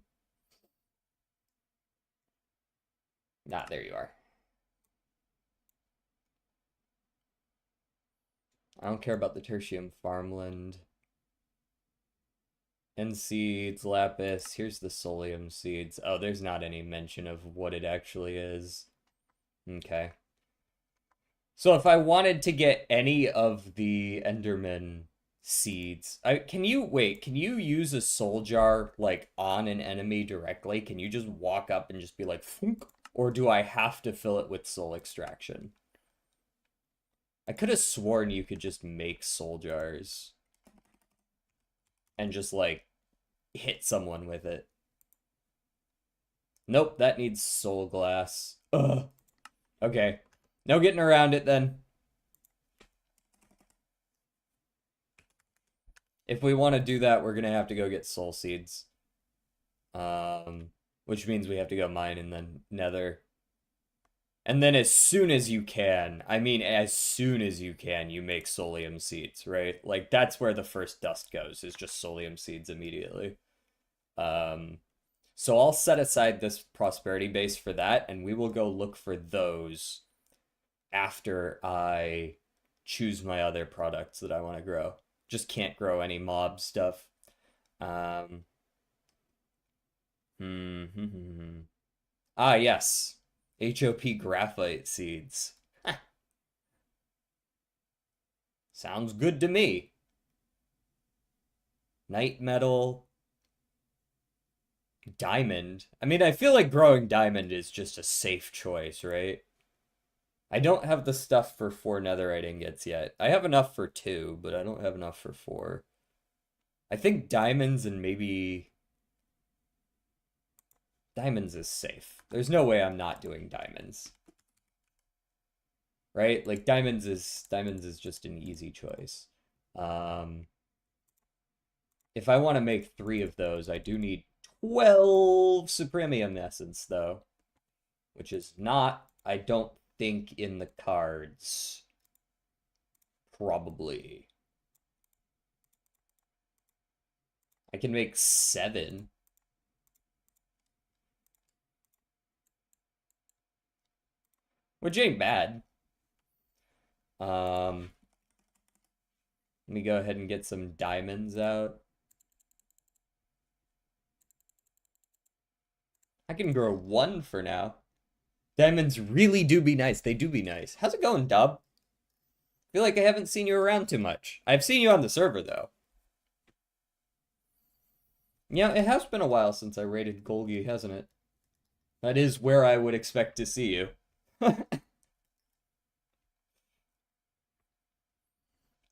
Ah, there you are. I don't care about the tertium farmland. End seeds, lapis. Here's the solium seeds. Oh, there's not any mention of what it actually is. Okay. So if I wanted to get any of the Enderman seeds, can you use a soul jar like on an enemy directly? Can you just walk up and just be like, Funk? Or do I have to fill it with soul extraction? I could have sworn you could just make soul jars and just like hit someone with it. Nope, that needs soul glass. Ugh. Okay. No getting around it then. If we want to do that, we're gonna have to go get soul seeds. Which means we have to go mine in the nether. And then as soon as you can, I mean as soon as you can, you make solium seeds, right? Like that's where the first dust goes, is just solium seeds immediately. So I'll set aside this prosperity base for that, and we will go look for those after I choose my other products that I want to grow. Just can't grow any mob stuff. Ah, yes. HOP graphite seeds. Sounds good to me. Night metal. Diamond. I mean, I feel like growing diamond is just a safe choice, right? I don't have the stuff for 4 netherite ingots yet. I have enough for 2, but I don't have enough for 4. I think diamonds and maybe... Diamonds is safe. There's no way I'm not doing diamonds. Right? Like diamonds is just an easy choice. If I want to make 3 of those, I do need 12 supremium essence though, which is not, I don't think, in the cards. Probably. I can make 7. Which ain't bad. Let me go ahead and get some diamonds out. I can grow 1 for now. Diamonds really do be nice. They do be nice. How's it going, Dub? I feel like I haven't seen you around too much. I've seen you on the server, though. Yeah, it has been a while since I raided Golgi, hasn't it? That is where I would expect to see you.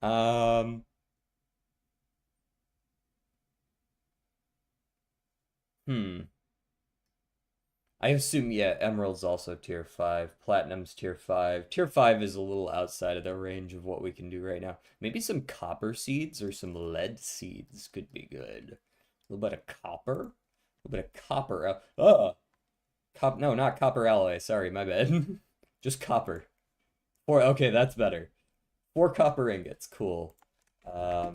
Um, hmm. I assume, yeah, Emerald's also tier 5. Platinum's tier 5. Tier 5 is a little outside of the range of what we can do right now. Maybe some copper seeds or some lead seeds could be good. A little bit of copper. A little bit of copper. No, not copper alloy. Sorry, my bad. Just copper. Okay, that's better. 4 copper ingots. Cool.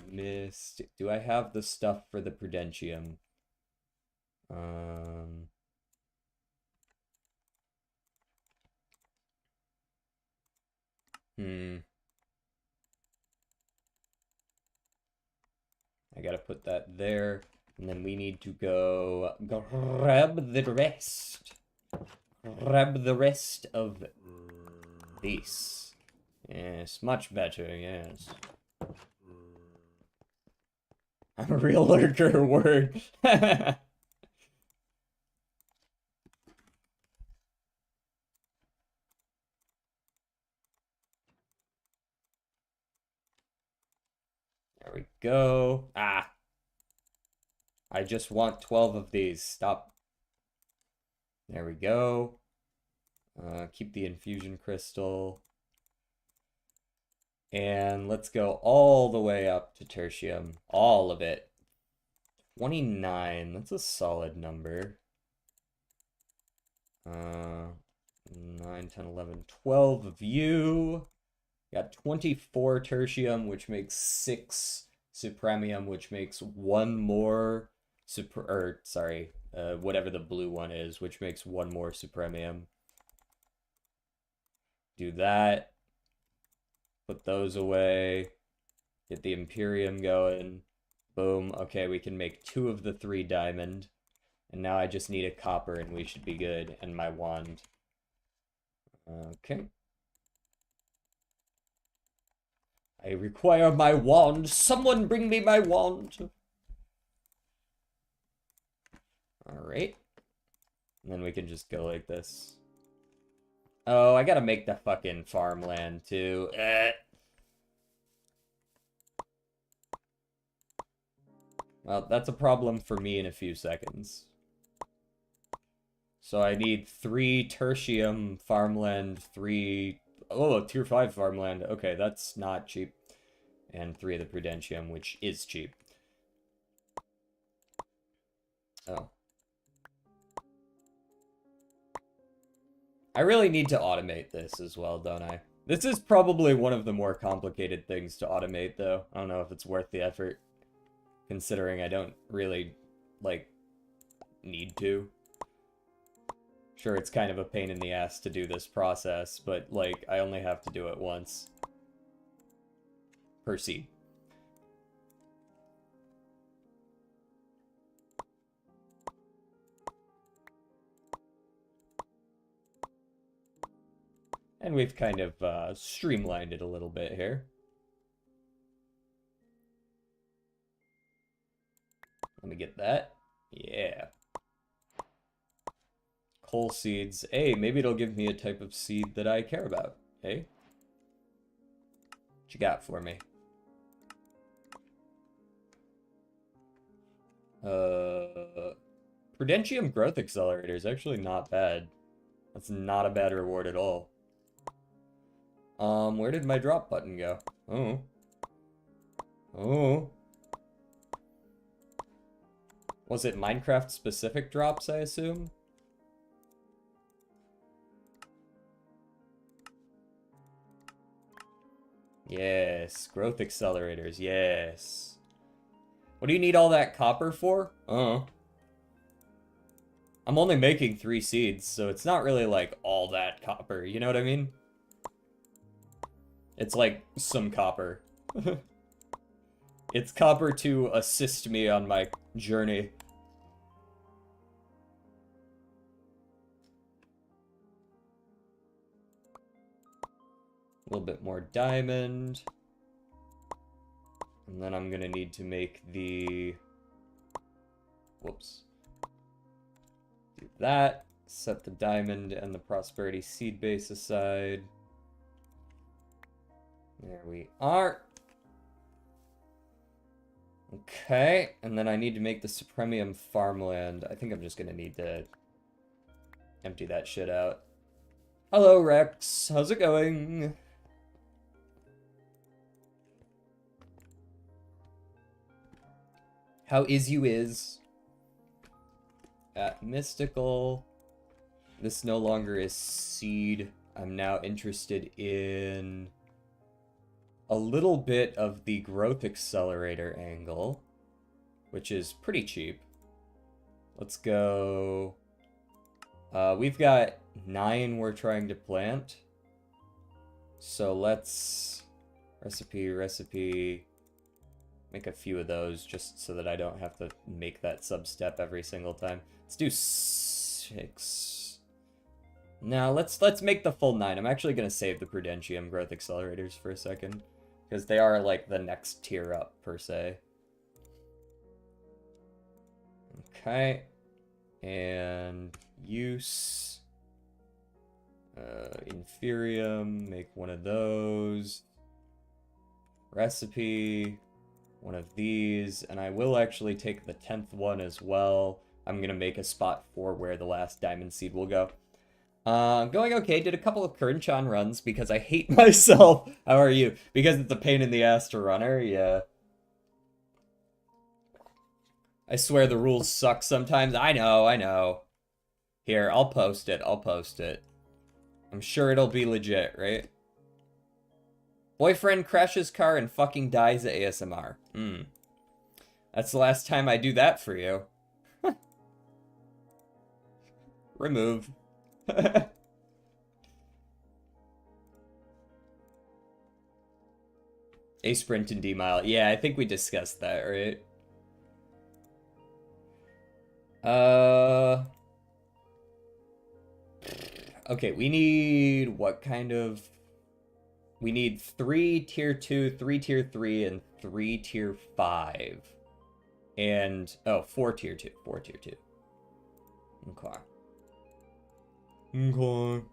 Mist. Do I have the stuff for the Prudentium? Um... Hmm. I gotta put that there. And then we need to go grab the rest. Grab the rest of this. Yes, much better, yes. I'm a real lurker, word. There we go. Ah, I just want 12 of these. Stop. There we go. Keep the infusion crystal. And let's go all the way up to tertium. All of it. 29. That's a solid number. 9, 10, 11, 12 of you. Got 24 tertium, which makes 6 supremium, which makes 1 more whatever the blue one is, which makes 1 more supremium. Do that. Put those away. Get the Imperium going. Boom. Okay, we can make 2 of the 3 diamond. And now I just need a copper and we should be good. And my wand. Okay. I require my wand. Someone bring me my wand. Alright. And then we can just go like this. Oh, I gotta make the fucking farmland too. Well, that's a problem for me in a few seconds. So I need 3 tertium farmland, 3... Oh, tier 5 farmland. Okay, that's not cheap. And 3 of the Prudentium, which is cheap. Oh. I really need to automate this as well, don't I? This is probably one of the more complicated things to automate, though. I don't know if it's worth the effort, considering I don't really, like, need to. Sure, it's kind of a pain in the ass to do this process, but, like, I only have to do it once per seed. And we've kind of streamlined it a little bit here. Let me get that. Yeah. Coal seeds. Hey, maybe it'll give me a type of seed that I care about. Hey? What you got for me? Prudentium Growth Accelerator is actually not bad. That's not a bad reward at all. Where did my drop button go? Oh. Oh. Was it Minecraft specific drops, I assume? Yes, growth accelerators, yes. What do you need all that copper for? I'm only making 3 seeds, so it's not really like all that copper, you know what I mean? It's like some copper. It's copper to assist me on my journey. A little bit more diamond. And then I'm gonna need to make the... Whoops. Do that. Set the diamond and the prosperity seed base aside. There we are. Okay, and then I need to make the Supremium farmland. I think I'm just gonna need to empty that shit out. Hello, Rex. How's it going? How is you is? At Mystical. This no longer is seed. I'm now interested in a little bit of the growth accelerator angle, which is pretty cheap. Let's go. We've got 9 we're trying to plant. So let's recipe, make a few of those just so that I don't have to make that sub-step every single time. Let's do 6. Now let's make the full 9. I'm actually gonna save the Prudentium growth accelerators for a second, because they are like the next tier up per se. Okay, and use Inferium, make one of those. Recipe, one of these, and I will actually take the 10th one as well. I'm gonna make a spot for where the last diamond seed will go. Going okay. Did a couple of Kernchon runs because I hate myself. How are you? Because it's a pain in the ass to run her, yeah. I swear the rules suck sometimes. I know. Here, I'll post it. I'm sure it'll be legit, right? Boyfriend crashes car and fucking dies at ASMR. That's the last time I do that for you. Remove. A sprint and D mile. Yeah, I think we discussed that, right? Okay, we need what kind of... We need 3 tier 2, 3 tier 3, and 3 tier 5. And, oh, 4 tier 2, 4 tier 2. Okay. Okay.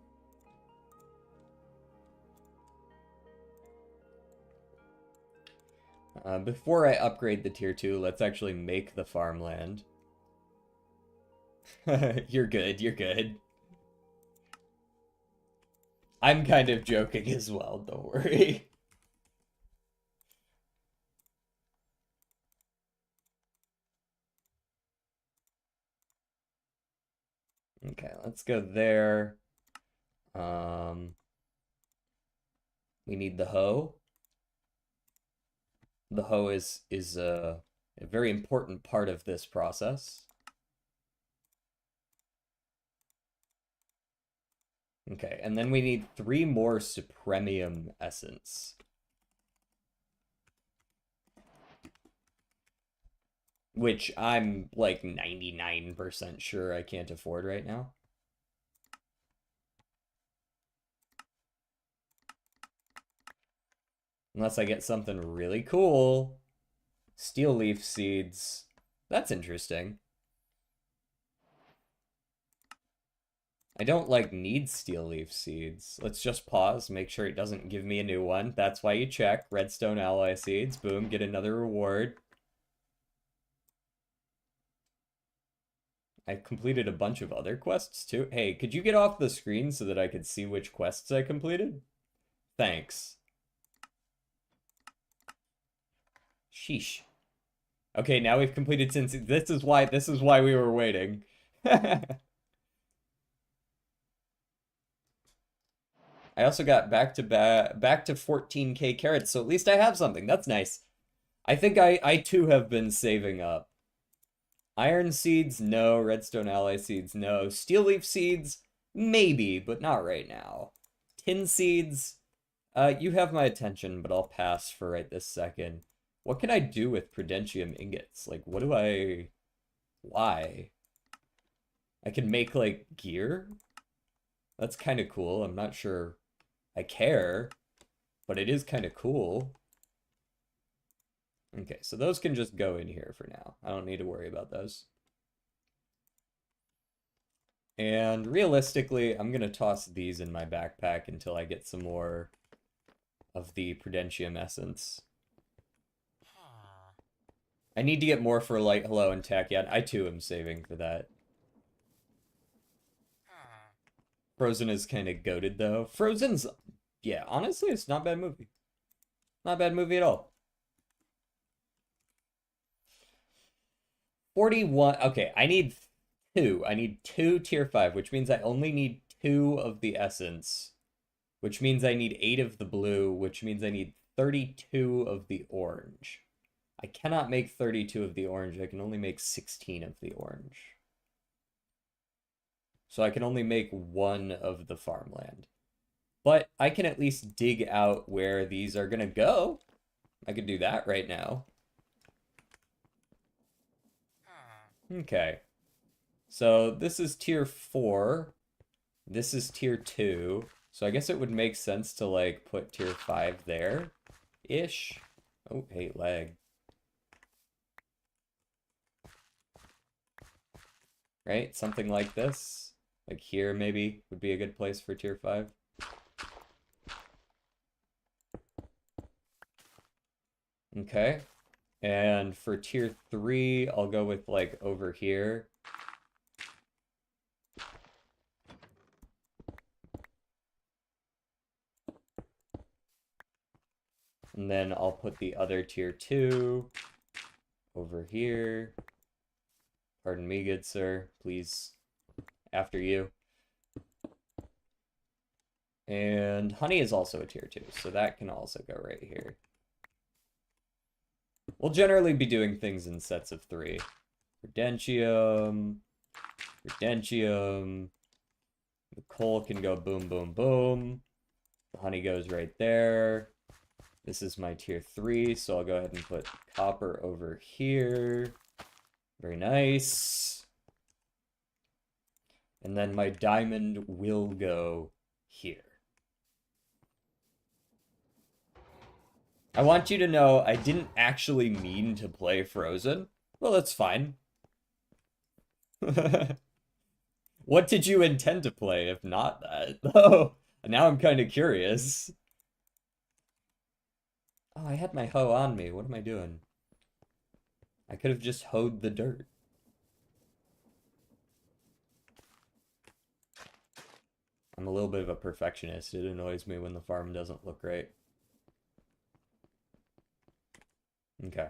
Before I upgrade the tier 2, let's actually make the farmland. You're good. I'm kind of joking as well, don't worry. Okay, let's go there. We need the hoe. The hoe is a very important part of this process. Okay, and then we need 3 more Supremium Essence. Which I'm like 99% sure I can't afford right now. Unless I get something really cool. Steel leaf seeds. That's interesting. I don't like need steel leaf seeds. Let's just pause, make sure it doesn't give me a new one. That's why you check. Redstone alloy seeds. Boom, get another reward. I completed a bunch of other quests too. Hey, could you get off the screen so that I could see which quests I completed? Thanks. Sheesh. Okay, now we've completed since this is why we were waiting. I also got back to 14k carrots, so at least I have something. That's nice. I think I too have been saving up. Iron seeds, no. Redstone alloy seeds, no. Steel leaf seeds, maybe, but not right now. Tin seeds, you have my attention, but I'll pass for right this second. What can I do with Prudentium ingots? Like, what do I... Why? I can make, like, gear? That's kind of cool. I'm not sure I care, but it is kind of cool. Okay, so those can just go in here for now. I don't need to worry about those. And realistically, I'm gonna toss these in my backpack until I get some more of the Prudentium essence. I need to get more for Light Hello and Tachyon. I too am saving for that. Frozen is kind of goated though. Frozen's, yeah, honestly, it's not a bad movie. Not a bad movie at all. 41. Okay, I need two. I need two tier 5, which means I only need 2 of the essence, which means I need 8 of the blue, which means I need 32 of the orange. I cannot make 32 of the orange. I can only make 16 of the orange. So I can only make 1 of the farmland. But I can at least dig out where these are going to go. I could do that right now. Okay. So this is tier 4. This is tier 2. So I guess it would make sense to like put tier 5 there-ish. Oh, hey, lag. Right? Something like this. Like here maybe would be a good place for tier 5. Okay. And for tier 3, I'll go with like over here. And then I'll put the other tier 2 over here. Pardon me, good sir. Please, after you. And honey is also a tier 2, so that can also go right here. We'll generally be doing things in sets of 3. Prudentium. Prudentium. The coal can go boom, boom, boom. The honey goes right there. This is my tier 3, so I'll go ahead and put copper over here. Very nice. And then my diamond will go here. I want you to know I didn't actually mean to play Frozen. Well, that's fine. What did you intend to play if not that? Oh, now I'm kind of curious. Oh, I had my hoe on me. What am I doing? I could have just hoed the dirt. I'm a little bit of a perfectionist. It annoys me when the farm doesn't look right. Okay.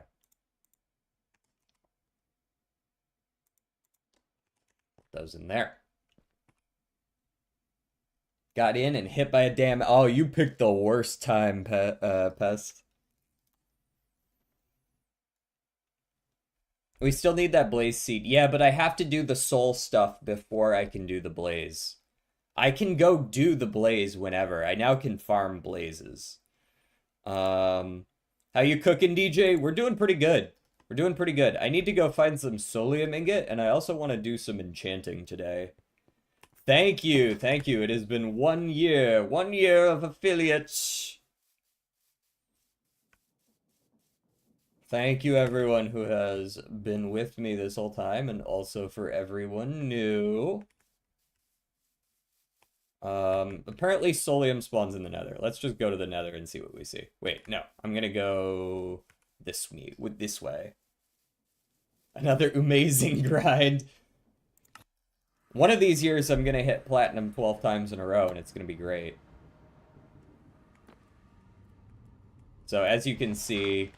Those in there. Got in and hit by a damn... Oh, you picked the worst time, Pest. We still need that blaze seed. Yeah, but I have to do the soul stuff before I can do the blaze. I can go do the blaze whenever. I now can farm blazes. How you cooking, DJ? We're doing pretty good. We're doing pretty good. I need to go find some Solium ingot, and I also want to do some enchanting today. Thank you, thank you. It has been 1 year. 1 year of affiliates. Thank you, everyone who has been with me this whole time, and also for everyone new. Apparently Solium spawns in the nether. Let's just go to the nether and see what we see. Wait, no. I'm gonna go this way. Another amazing grind. One of these years I'm gonna hit platinum 12 times in a row, and it's gonna be great. So as you can see,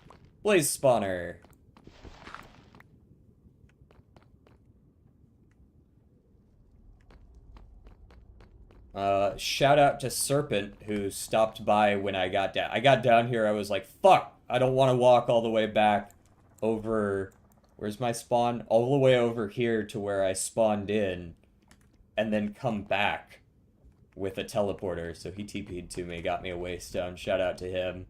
Blaze Spawner. Shout out to Serpent, who stopped by when I got down. I got down here, I was like, fuck, I don't want to walk all the way back over... Where's my spawn? All the way over here to where I spawned in, and then come back with a teleporter. So he TP'd to me, got me a waystone. Shout out to him.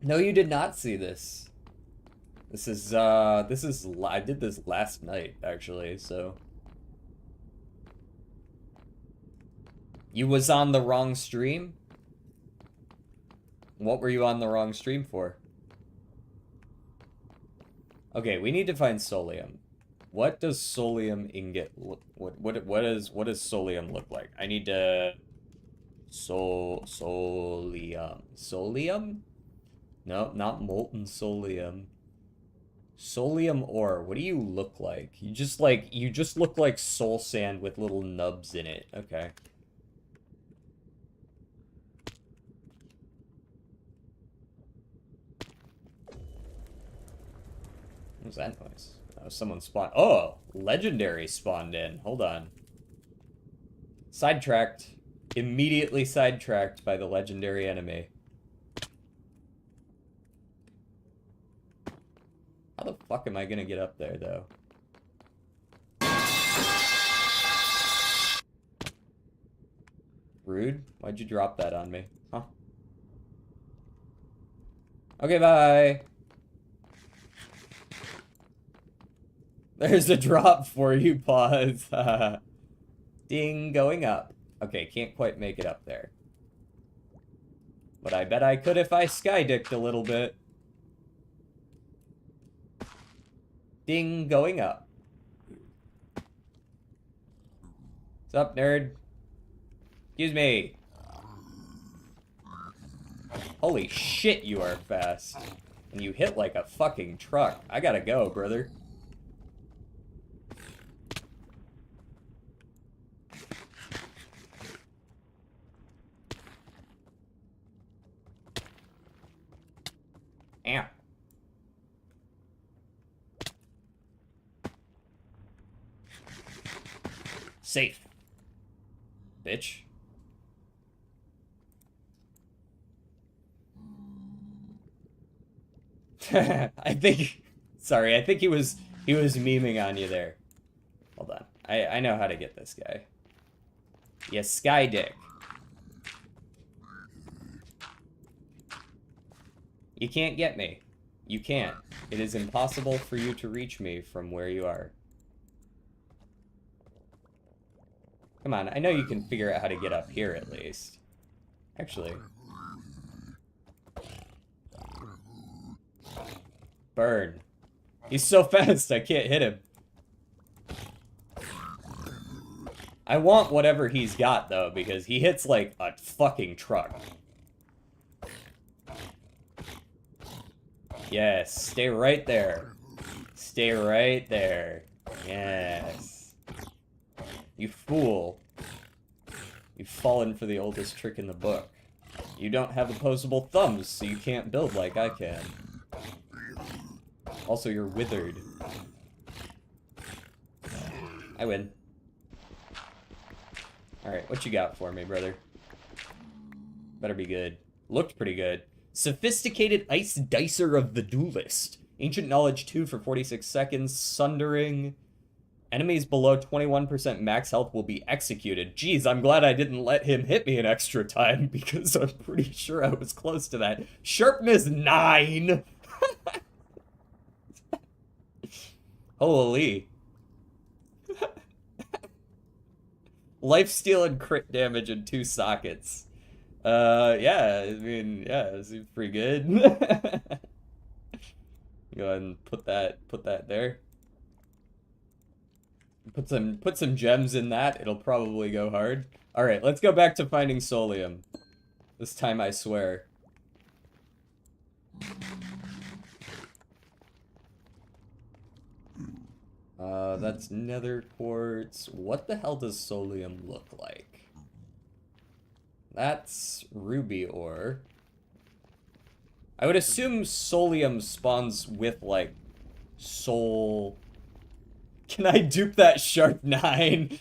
No, you did not see this. This is, I did this last night, actually, so. You was on the wrong stream? What were you on the wrong stream for? Okay, we need to find solium. What does solium ingot look? What does solium look like? I need to solium. No, not molten solium. Solium ore. What do you look like? You just look like soul sand with little nubs in it. Okay. What was that noise? Oh, someone spawned. Oh, legendary spawned in. Hold on. Sidetracked. Immediately sidetracked by the legendary enemy. How the fuck am I gonna get up there, though? Rude. Why'd you drop that on me? Huh? Okay, bye. There's a drop for you, pause. Ding, going up. Okay, can't quite make it up there. But I bet I could if I skydicked a little bit. Ding, going up. What's up, nerd? Excuse me. Holy shit, you are fast. And you hit like a fucking truck. I gotta go, brother. Ow. Safe. Bitch. I think... Sorry, I think he was memeing on you there. Hold on. I know how to get this guy. You sky dick. You can't get me. You can't. It is impossible for you to reach me from where you are. Come on, I know you can figure out how to get up here at least. Actually. Burn. He's so fast, I can't hit him. I want whatever he's got, though, because he hits like a fucking truck. Yes, stay right there. Stay right there. Yes. You fool. You've fallen for the oldest trick in the book. You don't have opposable thumbs, so you can't build like I can. Also, you're withered. I win. Alright, what you got for me, brother? Better be good. Looked pretty good. Sophisticated Ice Dicer of the Duelist. Ancient Knowledge 2 for 46 seconds. Sundering. Enemies below 21% max health will be executed. Jeez, I'm glad I didn't let him hit me an extra time, because I'm pretty sure I was close to that. Sharpness 9! Holy. Lifesteal and crit damage in 2 sockets. Yeah, I mean, yeah, it seems pretty good. Go ahead and put that there. Put some gems in that, it'll probably go hard. Alright, let's go back to finding solium. This time I swear. That's nether quartz. What the hell does solium look like? That's ruby ore. I would assume solium spawns with, like, soul... Can I dupe that sharp 9?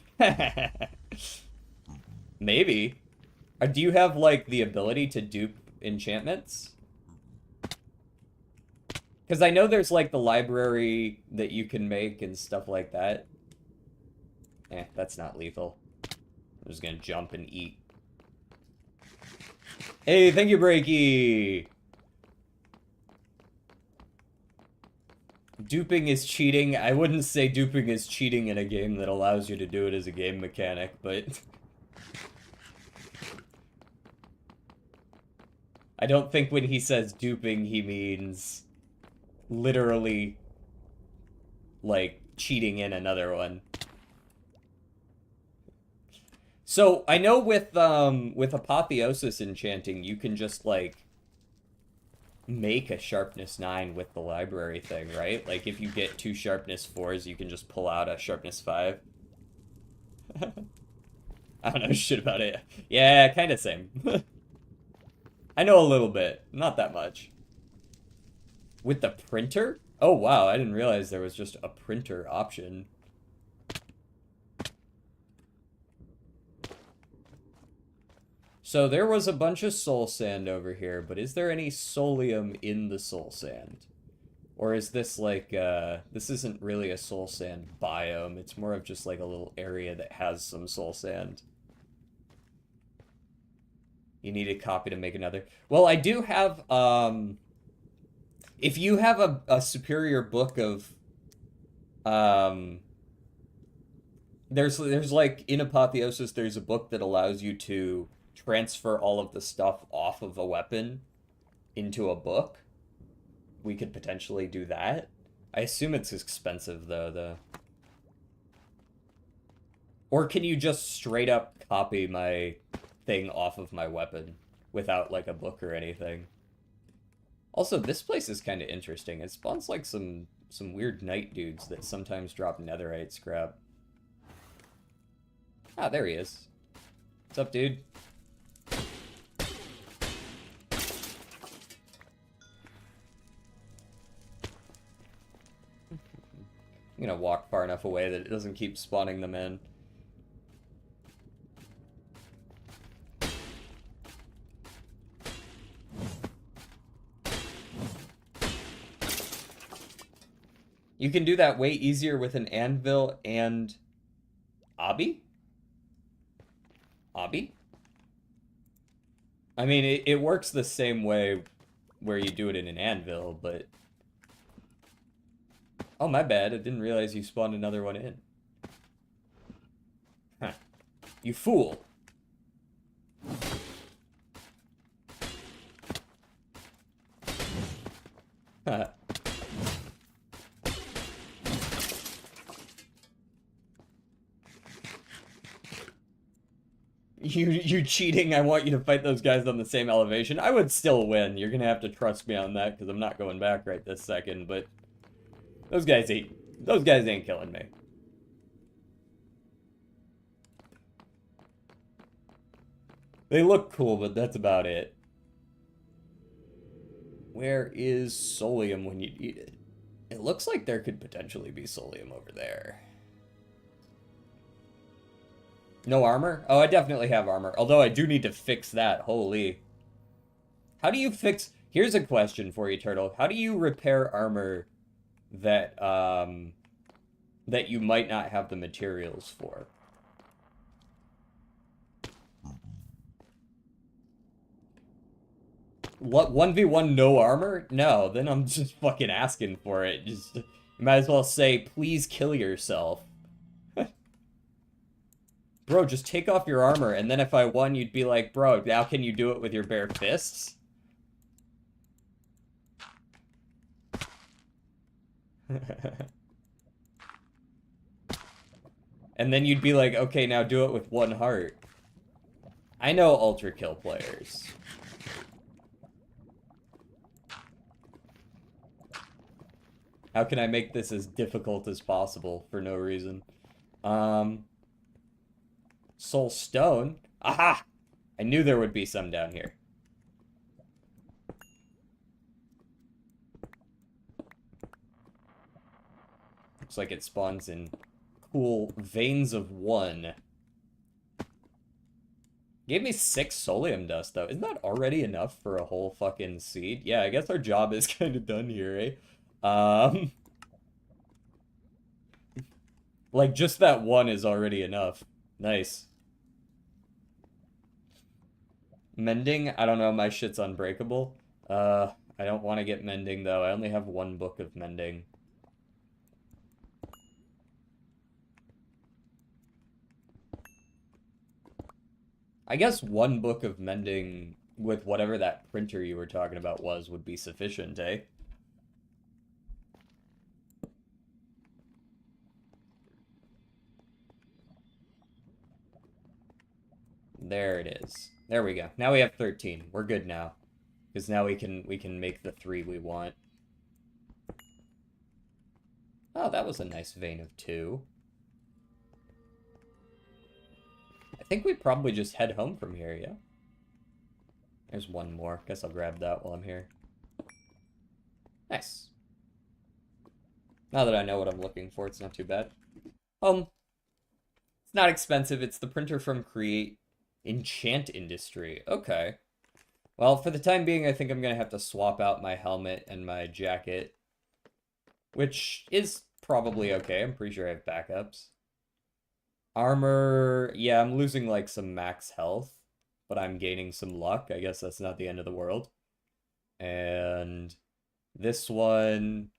Maybe. Do you have, like, the ability to dupe enchantments? Because I know there's, like, the library that you can make and stuff like that. That's not lethal. I'm just gonna jump and eat. Hey, thank you, Breaky! Duping is cheating. I wouldn't say duping is cheating in a game that allows you to do it as a game mechanic, but... I don't think when he says duping, he means... literally like, cheating in another one. So, I know with Apotheosis Enchanting, you can just, like, make a Sharpness 9 with the library thing, right? Like, if you get 2 Sharpness 4s, you can just pull out a Sharpness 5. I don't know shit about it. Yeah, kind of same. I know a little bit. Not that much. With the printer? Oh, wow. I didn't realize there was just a printer option. So there was a bunch of soul sand over here, but is there any soulium in the soul sand? Or is this like, this isn't really a soul sand biome. It's more of just like a little area that has some soul sand. You need a copy to make another. Well, I do have, if you have a superior book of, there's like, in Apotheosis, there's a book that allows you to transfer all of the stuff off of a weapon into a book. We could potentially do that. I assume it's expensive, though. Or can you just straight up copy my thing off of my weapon without, like, a book or anything? Also, this place is kind of interesting. It spawns, like, some weird night dudes that sometimes drop netherite scrap. Ah, there he is. What's up, dude? I'm gonna walk far enough away that it doesn't keep spawning them in. You can do that way easier with an anvil and obby? Obby? I mean, it works the same way where you do it in an anvil, but... Oh, my bad. I didn't realize you spawned another one in. Huh. You fool. Huh. You cheating. I want you to fight those guys on the same elevation. I would still win. You're gonna have to trust me on that, because I'm not going back right this second, but... Those guys ain't killing me. They look cool, but that's about it. Where is Solium when you need it? It looks like there could potentially be Solium over there. No armor? Oh, I definitely have armor. Although I do need to fix that. Holy. How do you fix... Here's a question for you, Turtle. How do you repair armor that, that you might not have the materials for? What, 1v1 no armor? No, then I'm just fucking asking for it. Just, you might as well say, please kill yourself. Bro, just take off your armor, and then if I won, you'd be like, bro, now can you do it with your bare fists? And then you'd be like, okay, now do it with one heart. I know Ultra Kill players. How can I make this as difficult as possible for no reason? Soul Stone? Aha! I knew there would be some down here. Looks like it spawns in cool veins of 1. Gave me 6 Solium dust, though. Isn't that already enough for a whole fucking seed? Yeah, I guess our job is kind of done here, eh? Like, just that 1 is already enough. Nice. Mending? I don't know, my shit's unbreakable. I don't want to get mending, though. I only have 1 book of mending. I guess 1 book of mending with whatever that printer you were talking about would be sufficient, eh? There it is. There we go. Now we have 13. We're good now. Because now we can make the 3 we want. Oh, that was a nice vein of 2. I think we probably just head home from here, yeah? There's one more. Guess I'll grab that while I'm here. Nice. Now that I know what I'm looking for, it's not too bad. It's not expensive. It's the printer from Create Enchant Industry. Okay. Well, for the time being, I think I'm going to have to swap out my helmet and my jacket. Which is probably okay. I'm pretty sure I have backups. Armor, yeah, I'm losing like some max health, but I'm gaining some luck. I guess that's not the end of the world. And this one,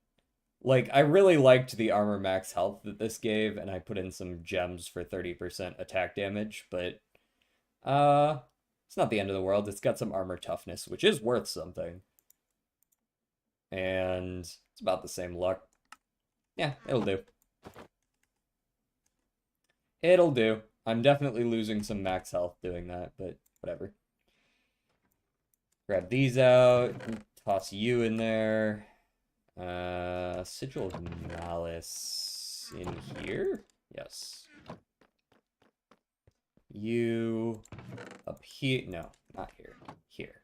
like, I really liked the armor max health that this gave, and I put in some gems for 30% attack damage, but it's not the end of the world. It's got some armor toughness, which is worth something. And it's about the same luck. Yeah, it'll do. It'll do. I'm definitely losing some max health doing that, but whatever. Grab these out. Toss you in there. Sigil of Malice in here? Yes. You up here. No, not here. Here.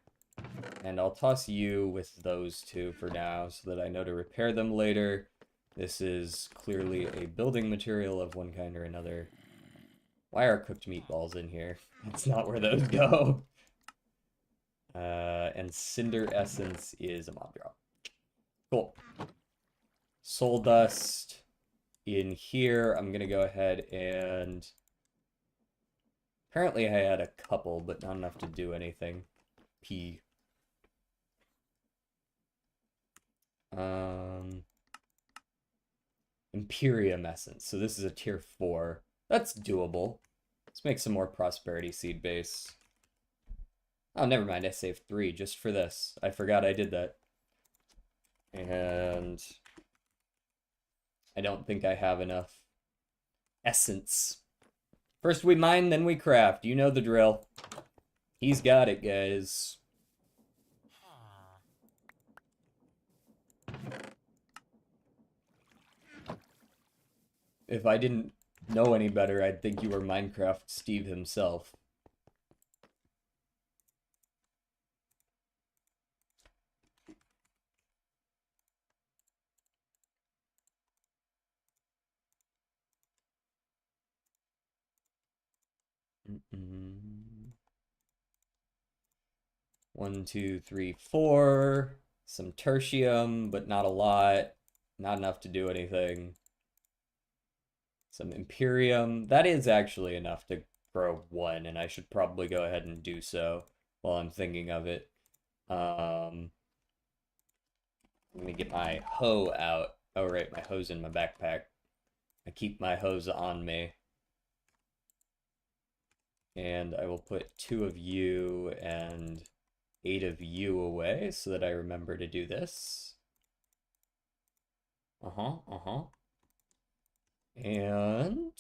And I'll toss you with those two for now so that I know to repair them later. This is clearly a building material of one kind or another. Why are cooked meatballs in here? That's not where those go. And Cinder Essence is a mob drop. Cool. Soul Dust in here. I'm going to go ahead and... Apparently I had a couple, but not enough to do anything. P. Imperium Essence. So this is a tier 4. That's doable. Let's make some more Prosperity Seed Base. Oh, never mind. I saved 3 just for this. I forgot I did that. And I don't think I have enough essence. First we mine, then we craft. You know the drill. He's got it, guys. If I didn't know any better, I'd think you were Minecraft Steve himself. One, two, three, 4. Some tertium, but not a lot. Not enough to do anything. Some Imperium. That is actually enough to grow 1, and I should probably go ahead and do so while I'm thinking of it. Let me get my hoe out. Oh, right, my hoe's in my backpack. I keep my hose on me. And I will put 2 of you and 8 of you away so that I remember to do this. And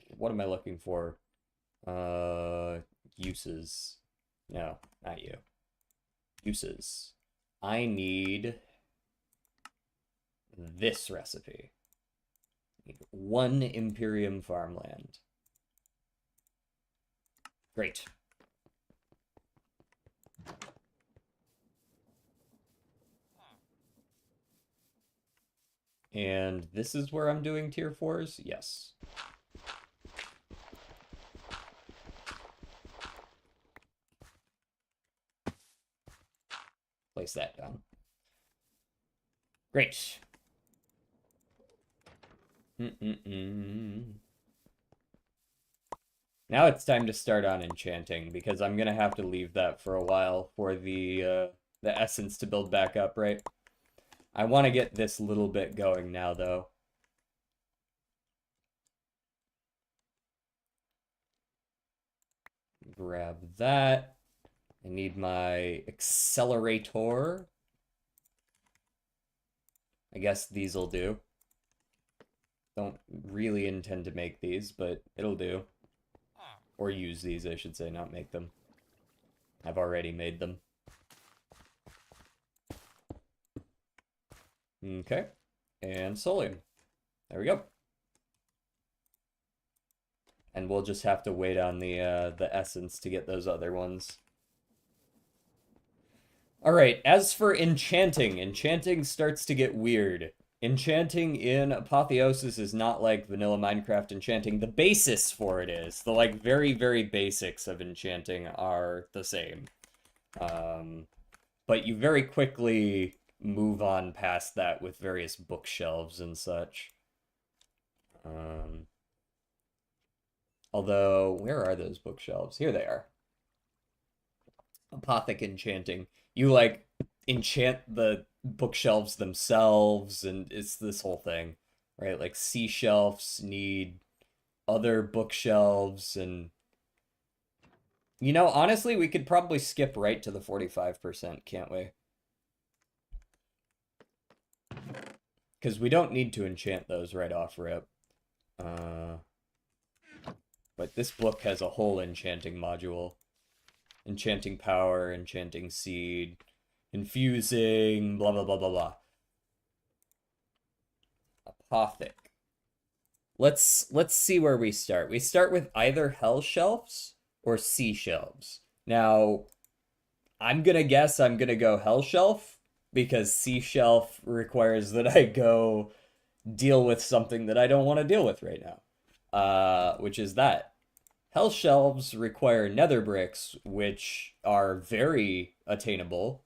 what am I looking for? Uses. No, not you. Uses. I need this recipe. I need 1 Imperium farmland. Great. And this is where I'm doing tier 4s? Yes. Place that down. Great. Now it's time to start on Enchanting, because I'm gonna have to leave that for a while for the essence to build back up, right? I want to get this little bit going now, though. Grab that. I need my accelerator. I guess these'll do. Don't really intend to make these, but it'll do. Or use these, I should say, not make them. I've already made them. Okay. And Solium. There we go. And we'll just have to wait on the essence to get those other ones. Alright, as for enchanting, enchanting starts to get weird. Enchanting in Apotheosis is not like vanilla Minecraft enchanting. The basis for it is. The, like, very, very basics of enchanting are the same. But you very quickly move on past that with various bookshelves and such. Although, where are those bookshelves? Here they are. Apothic enchanting. You, like, enchant the bookshelves themselves, and it's this whole thing, right? Like, sea shelves need other bookshelves, and... You know, honestly, we could probably skip right to the 45%, can't we? Because we don't need to enchant those right off rip. But this book has a whole enchanting module. Enchanting power, enchanting seed, infusing, blah, blah, blah, blah, blah. Apothic. Let's see where we start. We start with either hell shelves or sea shelves. Now, I'm gonna guess I'm gonna go hell shelf because sea shelf requires that I go deal with something that I don't want to deal with right now. Which is that. Hell shelves require nether bricks, which are very attainable.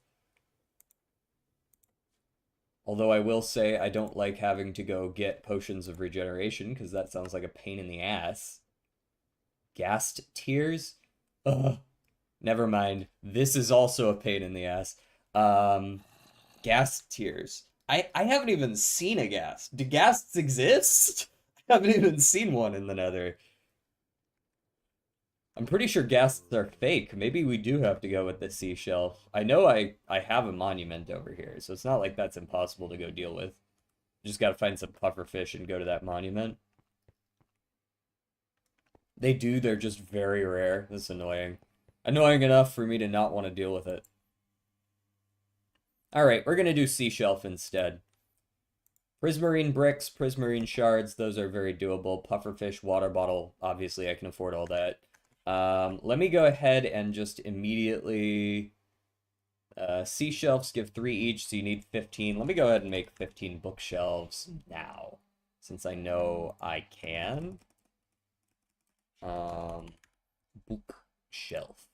Although I will say I don't like having to go get potions of regeneration, because that sounds like a pain in the ass. Ghast tears? Ugh. Never mind. This is also a pain in the ass. Ghast tears. I haven't even seen a ghast. Do ghasts exist? I haven't even seen one in the nether. I'm pretty sure ghasts are fake. Maybe we do have to go with the sea shelf. I know I have a monument over here, so it's not like that's impossible to go deal with. Just gotta find some pufferfish and go to that monument. They do, they're just very rare. That's annoying. Annoying enough for me to not want to deal with it. Alright, we're gonna do sea shelf instead. Prismarine bricks, prismarine shards, those are very doable. Pufferfish, water bottle, obviously I can afford all that. Let me go ahead and just immediately... sea shelves give 3 each, so you need 15. Let me go ahead and make 15 bookshelves now, since I know I can. Bookshelf.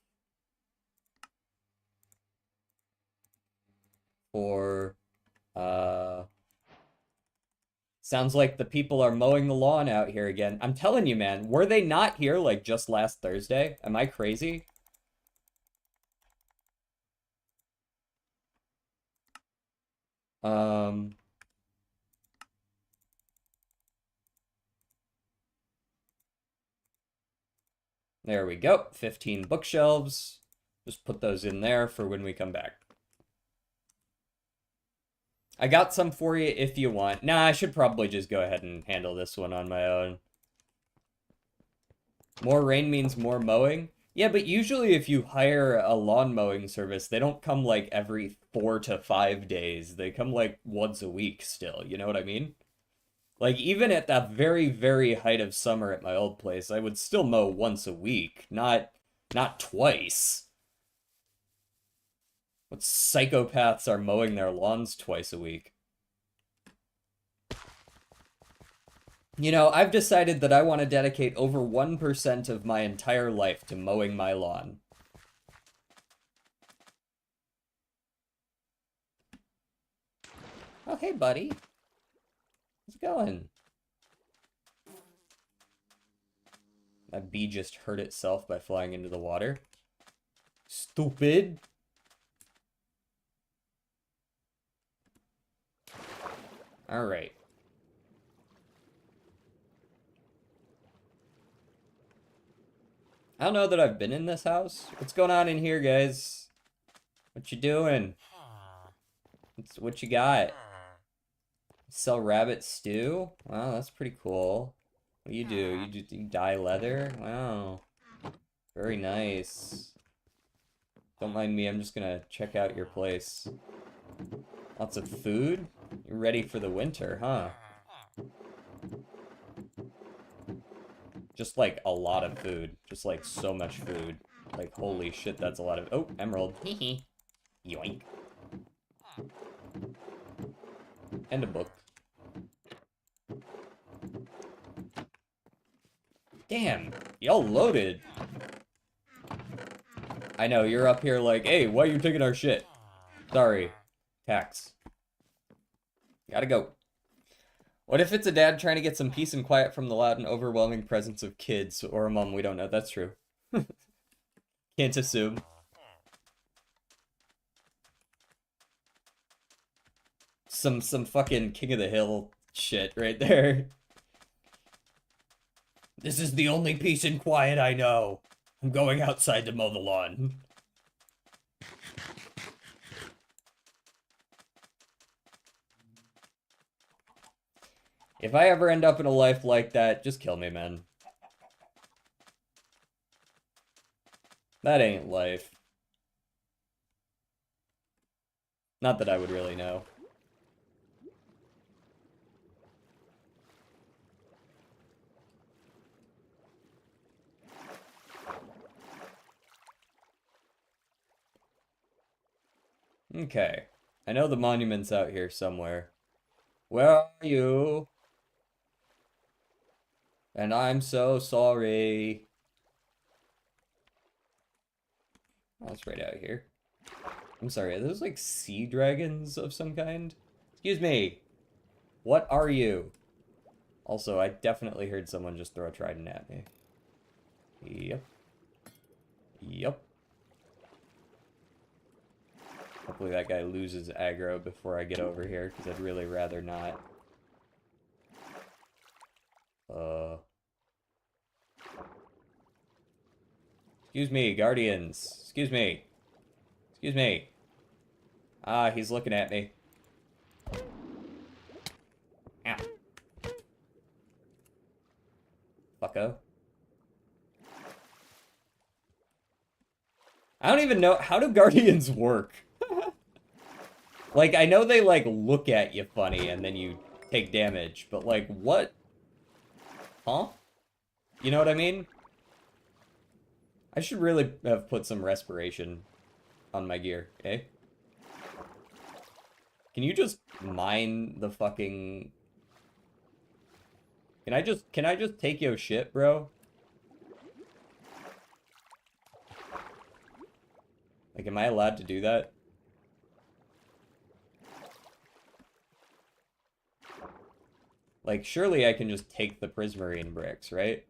For, sounds like the people are mowing the lawn out here again. I'm telling you, man, were they not here, like, just last Thursday? Am I crazy? There we go. 15 bookshelves. Just put those in there for when we come back. I got some for you if you want. Nah, I should probably just go ahead and handle this one on my own. More rain means more mowing? Yeah, but usually if you hire a lawn mowing service, they don't come like every 4 to 5 days. They come like once a week still, you know what I mean? Like, even at that very, very height of summer at my old place, I would still mow once a week, not twice. What psychopaths are mowing their lawns twice a week? You know, I've decided that I want to dedicate over 1% of my entire life to mowing my lawn. Oh, hey, buddy. How's it going? That bee just hurt itself by flying into the water. Stupid. Alright. I don't know that I've been in this house. What's going on in here, guys? What you doing? What you got? Sell rabbit stew? Wow, that's pretty cool. What do? You dye leather? Wow. Very nice. Don't mind me, I'm just gonna check out your place. Lots of food? You're ready for the winter, huh? Just like a lot of food. Just like so much food. Like holy shit, that's a lot of— oh, emerald. Hehe. Yoink. And a book. Damn, y'all loaded. I know, you're up here like, hey, why are you taking our shit? Sorry. Tax. Gotta go. What if it's a dad trying to get some peace and quiet from the loud and overwhelming presence of kids? Or a mom, we don't know. That's true. Can't assume. Some fucking King of the Hill shit right there. This is the only peace and quiet I know. I'm going outside to mow the lawn. If I ever end up in a life like that, just kill me, man. That ain't life. Not that I would really know. Okay. I know the monument's out here somewhere. Where are you? And I'm so sorry. Oh, it's right out here. I'm sorry, are those like sea dragons of some kind? Excuse me. What are you? Also, I definitely heard someone just throw a trident at me. Yep. Yep. Hopefully that guy loses aggro before I get over here, because I'd really rather not. Excuse me, guardians. Excuse me. Excuse me. Ah, he's looking at me. Ow. Fucko. I don't even know, how do guardians work? Like, I know they, like, look at you funny and then you take damage, but, like, what? Huh? You know what I mean? I should really have put some respiration on my gear, eh? Can you just mine the fucking... Can I just take your shit, bro? Like, am I allowed to do that? Like, surely I can just take the prismarine bricks, right?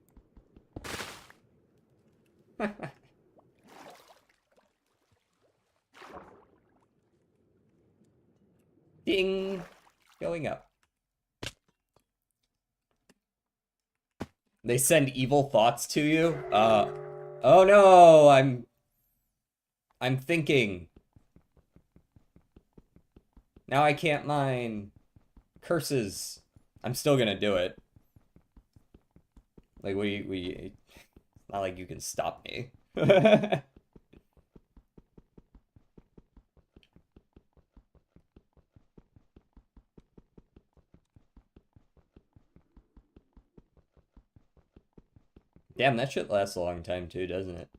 Ding! Going up. They send evil thoughts to you? Oh no, I'm thinking. Now I can't mine. Curses. I'm still gonna do it. Like, it's not like you can stop me. Damn, that shit lasts a long time too, doesn't it?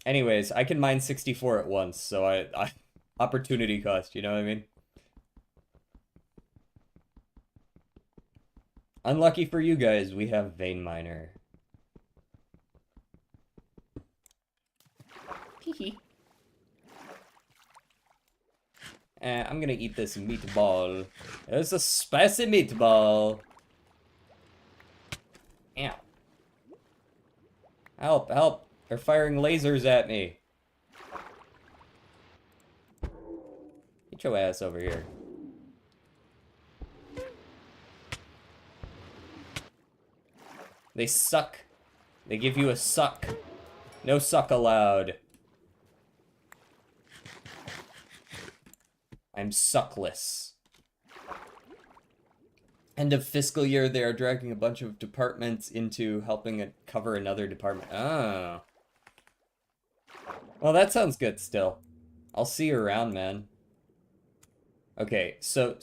Anyways, I can mine 64 at once, so I opportunity cost, you know what I mean? Unlucky for you guys, we have Vein Miner. Hee I'm gonna eat this meatball. It's a spicy meatball. Ow. Help, help. They're firing lasers at me. Get your ass over here. They suck. They give you a suck. No suck allowed. I'm suckless. End of fiscal year, they are dragging a bunch of departments into helping it cover another department. Oh. Well, that sounds good still. I'll see you around, man. Okay, so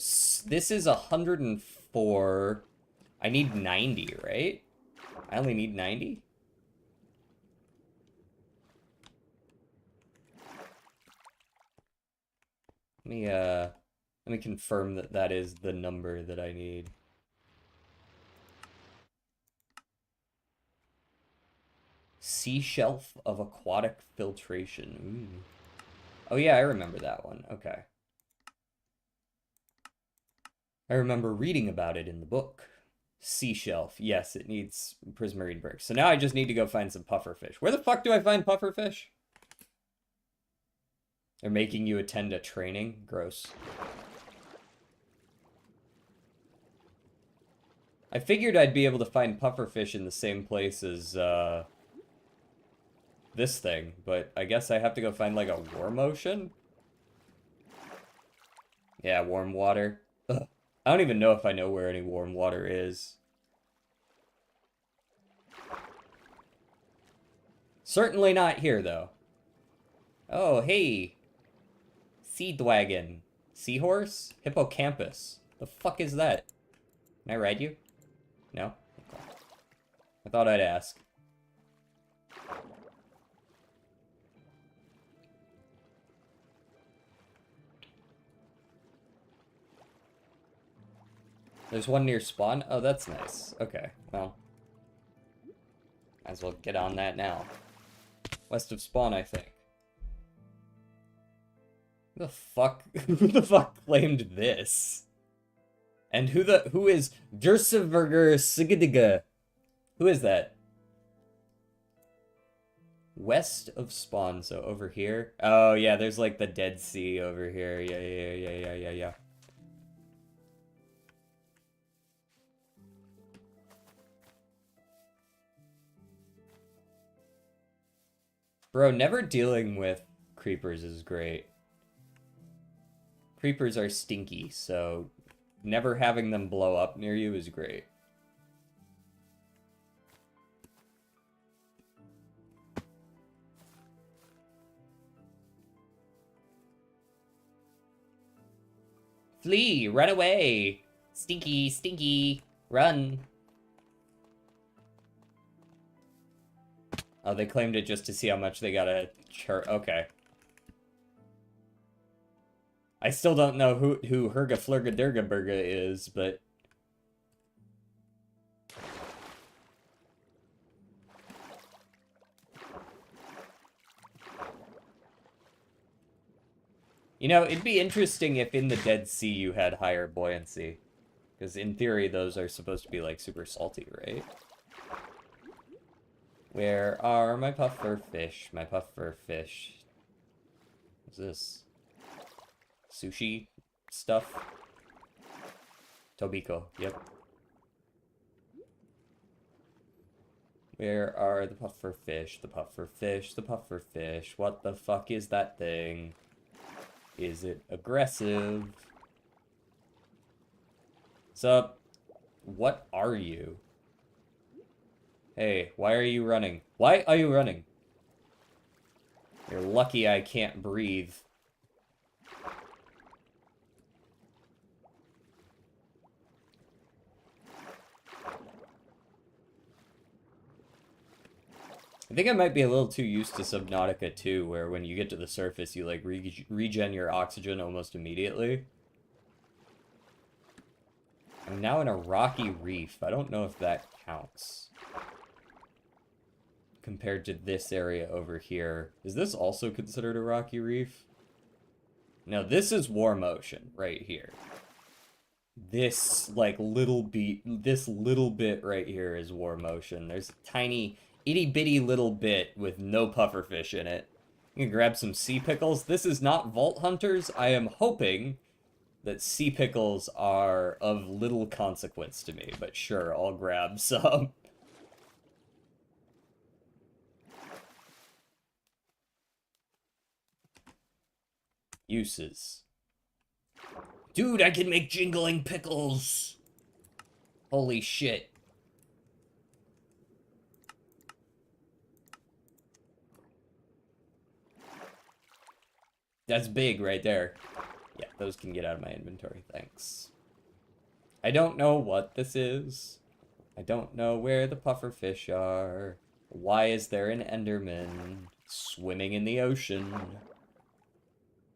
this is 104. I need 90, right? I only need 90? Let me confirm that that is the number that I need. Sea shelf of aquatic filtration. Ooh. Oh yeah, I remember that one. Okay. I remember reading about it in the book. Sea shelf. Yes, it needs prismarine bricks. So now I just need to go find some pufferfish. Where the fuck do I find pufferfish? They're making you attend a training? Gross. I figured I'd be able to find pufferfish in the same place as, this thing, but I guess I have to go find, like, a warm ocean? Yeah, warm water. Ugh. I don't even know if I know where any warm water is. Certainly not here, though. Oh, hey. Seed wagon. Seahorse? Hippocampus. The fuck is that? Can I ride you? No? Okay. I thought I'd ask. There's one near spawn? Oh, that's nice. Okay, well. Might as well get on that now. West of spawn, I think. Who the fuck? Who the fuck claimed this? And who is Durseverger Sigediga? Who is that? West of spawn, so over here. Oh yeah, there's like the Dead Sea over here. Yeah. Bro, never dealing with creepers is great. Creepers are stinky, so never having them blow up near you is great. Flee! Run away! Stinky, stinky! Run! Oh, they claimed it just to see how much they gotta chart. Okay. I still don't know who Herga Flurga Durga Burga is, but... You know, it'd be interesting if in the Dead Sea you had higher buoyancy. Because in theory, those are supposed to be, like, super salty, right? Where are my puffer fish? My puffer fish. What's this? Sushi stuff? Tobiko, yep. Where are the puffer fish? The puffer fish, the puffer fish. What the fuck is that thing? Is it aggressive? Sup? What are you? Hey, why are you running? Why are you running? You're lucky I can't breathe. I think I might be a little too used to Subnautica too, where when you get to the surface, you like regen your oxygen almost immediately. I'm now in a rocky reef. I don't know if that counts. Compared to this area over here. Is this also considered a rocky reef? No, this is warm ocean right here. This like little bit right here is warm ocean. There's a tiny itty bitty little bit with no pufferfish in it. You can grab some sea pickles. This is not Vault Hunters. I am hoping that sea pickles are of little consequence to me, but sure, I'll grab some. Uses. Dude, I can make jingling pickles! Holy shit. That's big right there. Yeah, those can get out of my inventory, thanks. I don't know what this is. I don't know where the pufferfish are. Why is there an Enderman swimming in the ocean?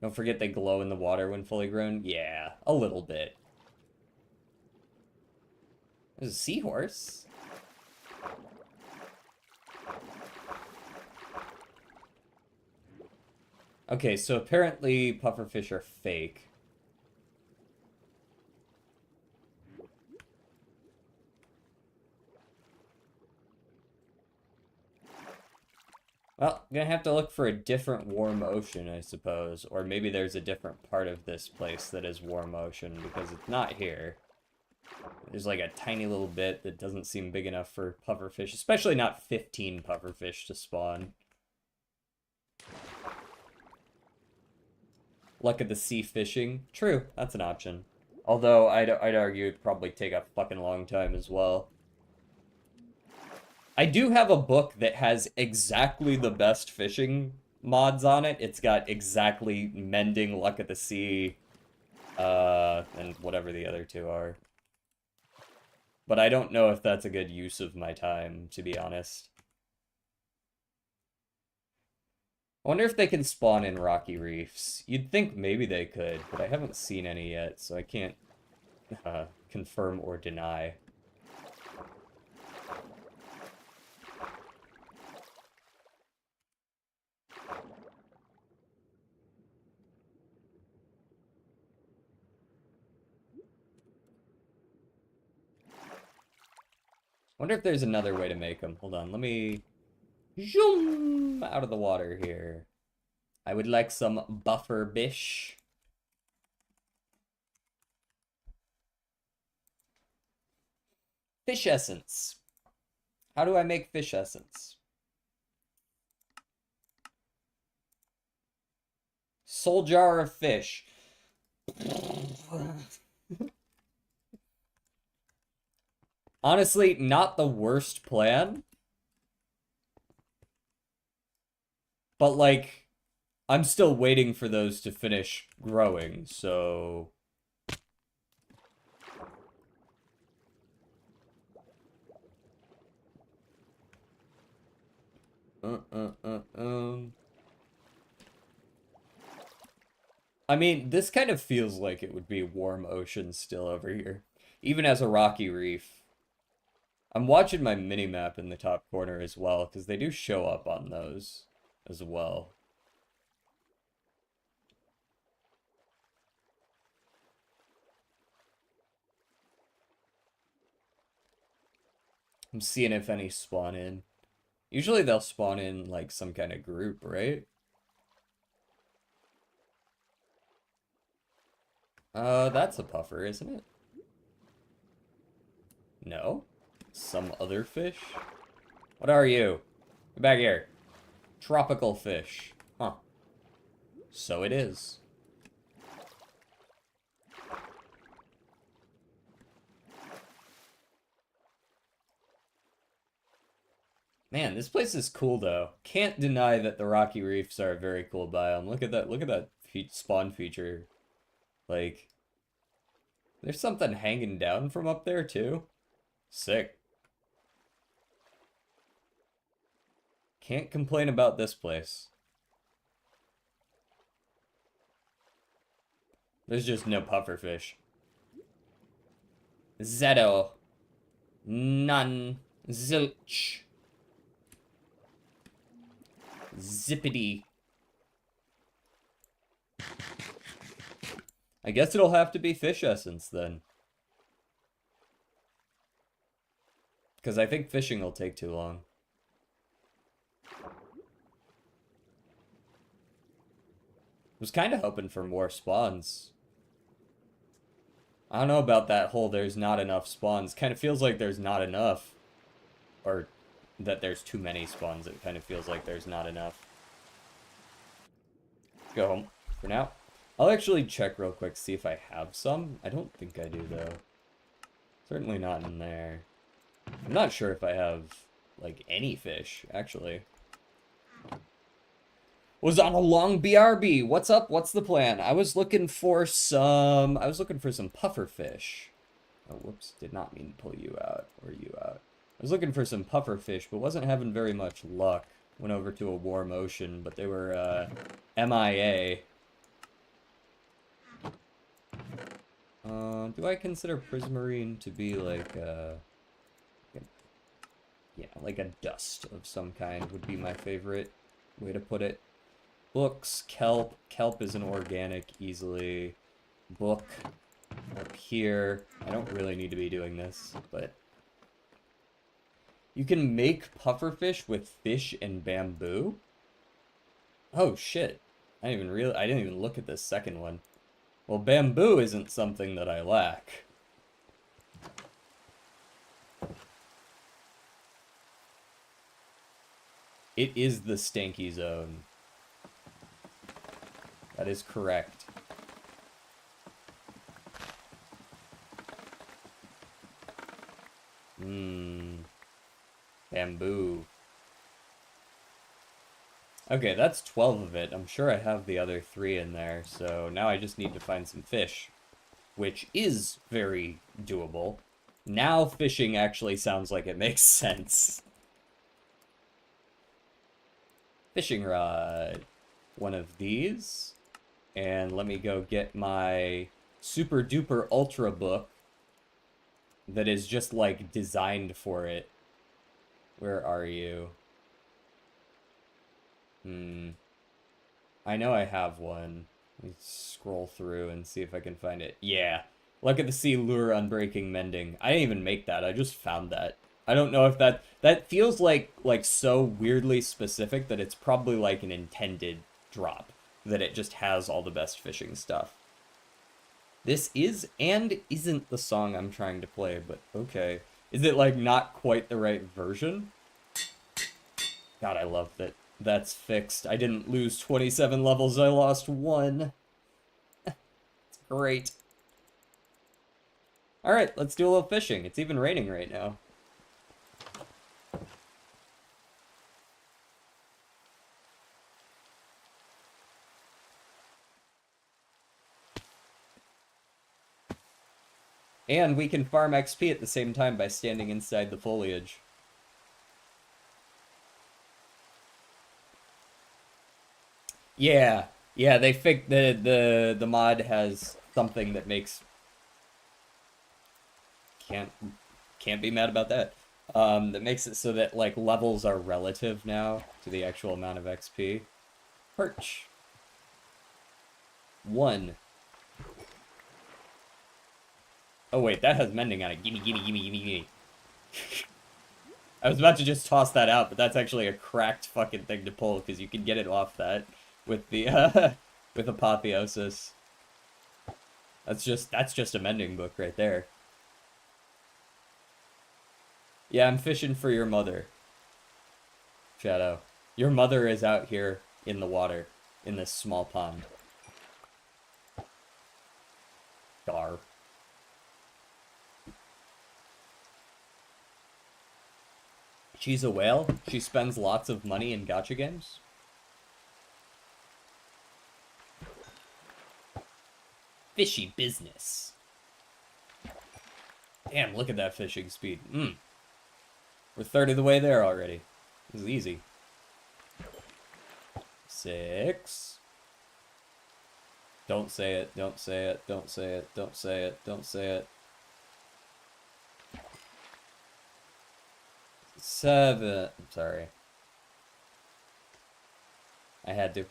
Don't forget they glow in the water when fully grown. Yeah, a little bit. There's a seahorse. Okay, so apparently pufferfish are fake. Well, I'm gonna have to look for a different warm ocean, I suppose. Or maybe there's a different part of this place that is warm ocean, because it's not here. There's like a tiny little bit that doesn't seem big enough for pufferfish, especially not 15 pufferfish to spawn. Luck of the sea fishing. True, that's an option. Although I'd argue it'd probably take a fucking long time as well. I do have a book that has exactly the best fishing mods on it. It's got exactly mending, luck at the sea, and whatever the other two are. But I don't know if that's a good use of my time, to be honest. I wonder if they can spawn in rocky reefs. You'd think maybe they could, but I haven't seen any yet, so I can't confirm or deny. Wonder if there's another way to make them. Hold on, let me zoom out of the water here. I would like some buffer bish. Fish essence. How do I make fish essence? Soul jar of fish. Honestly, not the worst plan. But, like, I'm still waiting for those to finish growing, so... I mean, this kind of feels like it would be warm ocean still over here. Even as a rocky reef. I'm watching my mini-map in the top corner as well, because they do show up on those as well. I'm seeing if any spawn in. Usually they'll spawn in, like, some kind of group, right? That's a puffer, isn't it? No? Some other fish? What are you? Get back here. Tropical fish. Huh. So it is. Man, this place is cool though. Can't deny that the rocky reefs are a very cool biome. Look at that spawn feature. Like, there's something hanging down from up there too. Sick. Can't complain about this place. There's just no pufferfish. Zero. None. Zilch. Zippity. I guess it'll have to be fish essence then. Because I think fishing will take too long. Was kind of hoping for more spawns. I don't know about that whole there's not enough spawns. Kind of feels like there's not enough. Or that there's too many spawns. It kind of feels like there's not enough. Go home for now. I'll actually check real quick, see if I have some. I don't think I do, though. Certainly not in there. I'm not sure if I have, like, any fish, actually. Was on a long BRB. What's up? What's the plan? I was looking for some puffer fish. Oh, whoops. Did not mean to pull you out or you out. I was looking for some puffer fish, but wasn't having very much luck. Went over to a warm ocean, but they were, MIA. Do I consider prismarine to be like, yeah, like a dust of some kind would be my favorite way to put it. Books, kelp. Kelp is an organic easily. Book up here. I don't really need to be doing this, but you can make pufferfish with fish and bamboo. Oh shit. I didn't even look at this second one. Well, bamboo isn't something that I lack. It is the stanky zone. That is correct. Bamboo. Okay, that's 12 of it. I'm sure I have the other 3 in there, so now I just need to find some fish, which is very doable. Now fishing actually sounds like it makes sense. Fishing rod. One of these. And let me go get my super duper ultra book that is just like designed for it. Where are you? I know I have one. Let me scroll through and see if I can find it. Yeah. Look at the sea lure unbreaking mending. I didn't even make that. I just found that. I don't know if that feels like so weirdly specific that it's probably like an intended drop, that it just has all the best fishing stuff. This is and isn't the song I'm trying to play, but okay. Is it like not quite the right version? God, I love that that's fixed. I didn't lose 27 levels, I lost 1. It's great. Alright, let's do a little fishing. It's even raining right now. And we can farm XP at the same time by standing inside the foliage. Yeah, yeah, they fixed the mod has something that makes can't be mad about that. That makes it so that like levels are relative now to the actual amount of XP. Perch. 1. Oh wait, that has mending on it. Gimme, gimme, gimme, gimme, gimme. I was about to just toss that out, but that's actually a cracked fucking thing to pull because you can get it off that with the with apotheosis. That's just a mending book right there. Yeah, I'm fishing for your mother. Shadow. Your mother is out here in the water in this small pond. Dar. She's a whale. She spends lots of money in gacha games. Fishy business. Damn, look at that fishing speed. We're 1/3 of the way there already. This is easy. 6. Don't say it, don't say it, don't say it, don't say it, don't say it. 7. I'm sorry. I had to.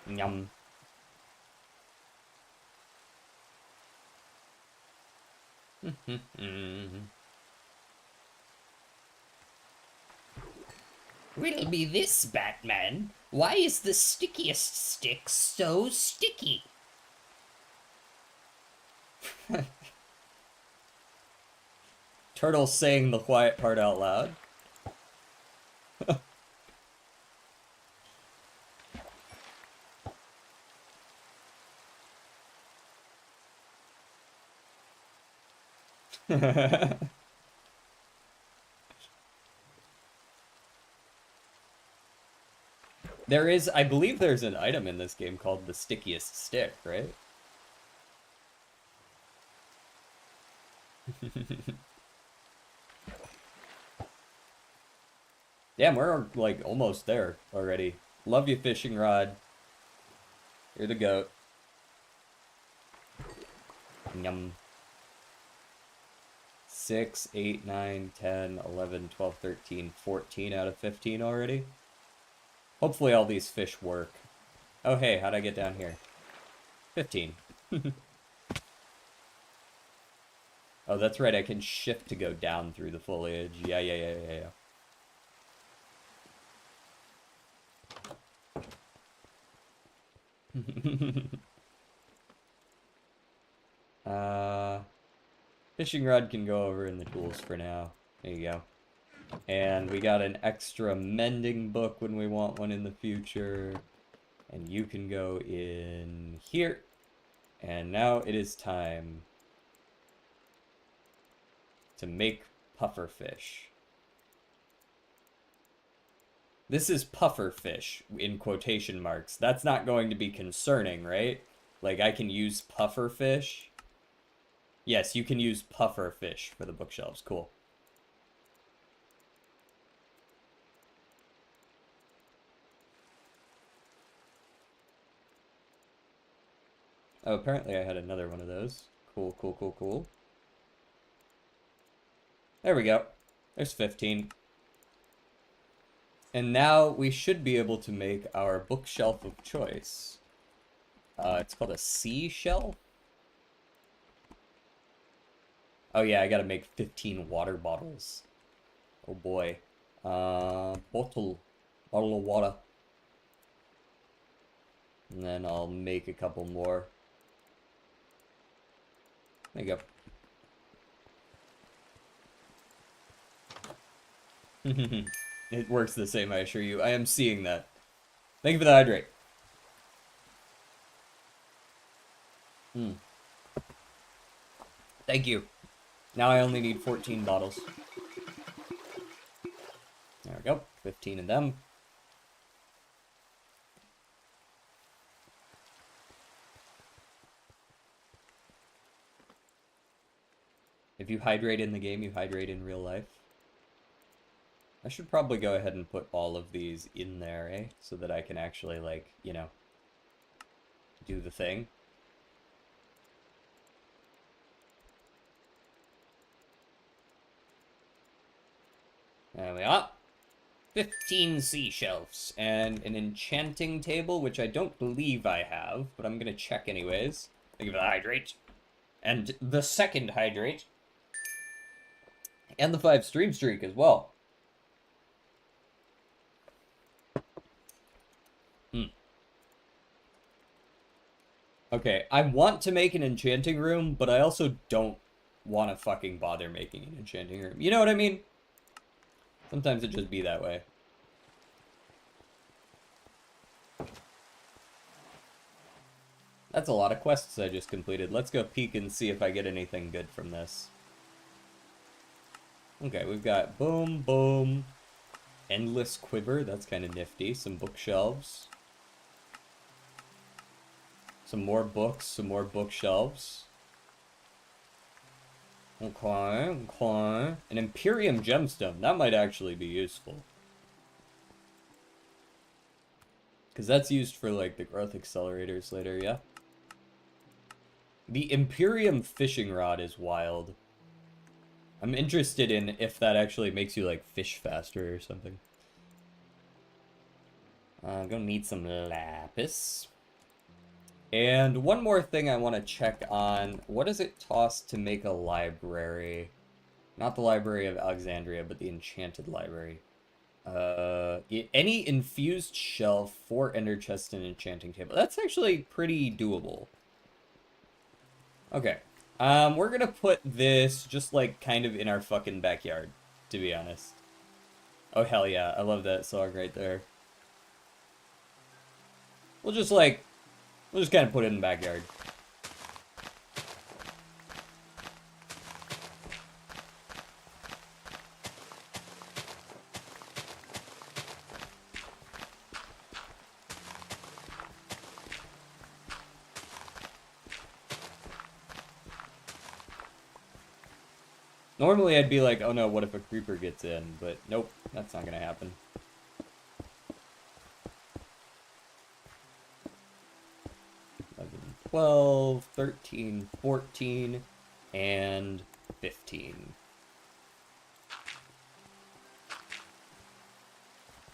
Yum. Riddle me this, Batman. Why is the stickiest stick so sticky? Turtle saying the quiet part out loud. There is, I believe there's an item in this game called the stickiest stick, right? Damn, we're like almost there already. Love you, fishing rod. You're the goat. Yum. 6, 8, 9, 10, 11, 12, 13, 14 out of 15 already. Hopefully all these fish work. Oh, hey, how'd I get down here? 15. Oh, that's right, I can shift to go down through the foliage. Yeah. Fishing rod can go over in the tools for now. There you go. And we got an extra mending book when we want one in the future. And you can go in here. And now it is time to make puffer fish. This is puffer fish in quotation marks. That's not going to be concerning, right? Like I can use puffer fish. Yes, you can use puffer fish for the bookshelves. Cool. Oh, apparently I had another one of those. Cool. There we go. There's 15. And now we should be able to make our bookshelf of choice. It's called a sea shelf. Oh yeah, I gotta make 15 water bottles. Oh boy. Bottle of water. And then I'll make a couple more. There you go. It works the same, I assure you. I am seeing that. Thank you for the hydrate. Thank you. Now I only need 14 bottles. There we go. 15 of them. If you hydrate in the game, you hydrate in real life. I should probably go ahead and put all of these in there, eh? So that I can actually, like, you know, do the thing. There we are. 15 seashelves. And an enchanting table, which I don't believe I have, but I'm gonna check anyways. Thank you for the hydrate. And the second hydrate. And the 5 stream streak as well. Okay, I want to make an enchanting room, but I also don't want to fucking bother making an enchanting room. You know what I mean? Sometimes it just be that way. That's a lot of quests I just completed. Let's go peek and see if I get anything good from this. Okay, we've got boom. Endless quiver, that's kind of nifty. Some bookshelves. Some more books, some more bookshelves. Okay. An Imperium gemstone, that might actually be useful. Because that's used for, like, the growth accelerators later, yeah? The Imperium fishing rod is wild. I'm interested in if that actually makes you, like, fish faster or something. I'm gonna need some lapis. And one more thing I want to check on. What does it cost to make a library? Not the Library of Alexandria, but the Enchanted Library. Any infused shelf, 4 ender chests, and enchanting table. That's actually pretty doable. Okay. We're gonna put this just, like, kind of in our fucking backyard, to be honest. Oh, hell yeah. I love that song right there. We'll just kind of put it in the backyard. Normally I'd be like, oh no, what if a creeper gets in? But nope, that's not gonna happen. 11, 12, 13, 14, and 15.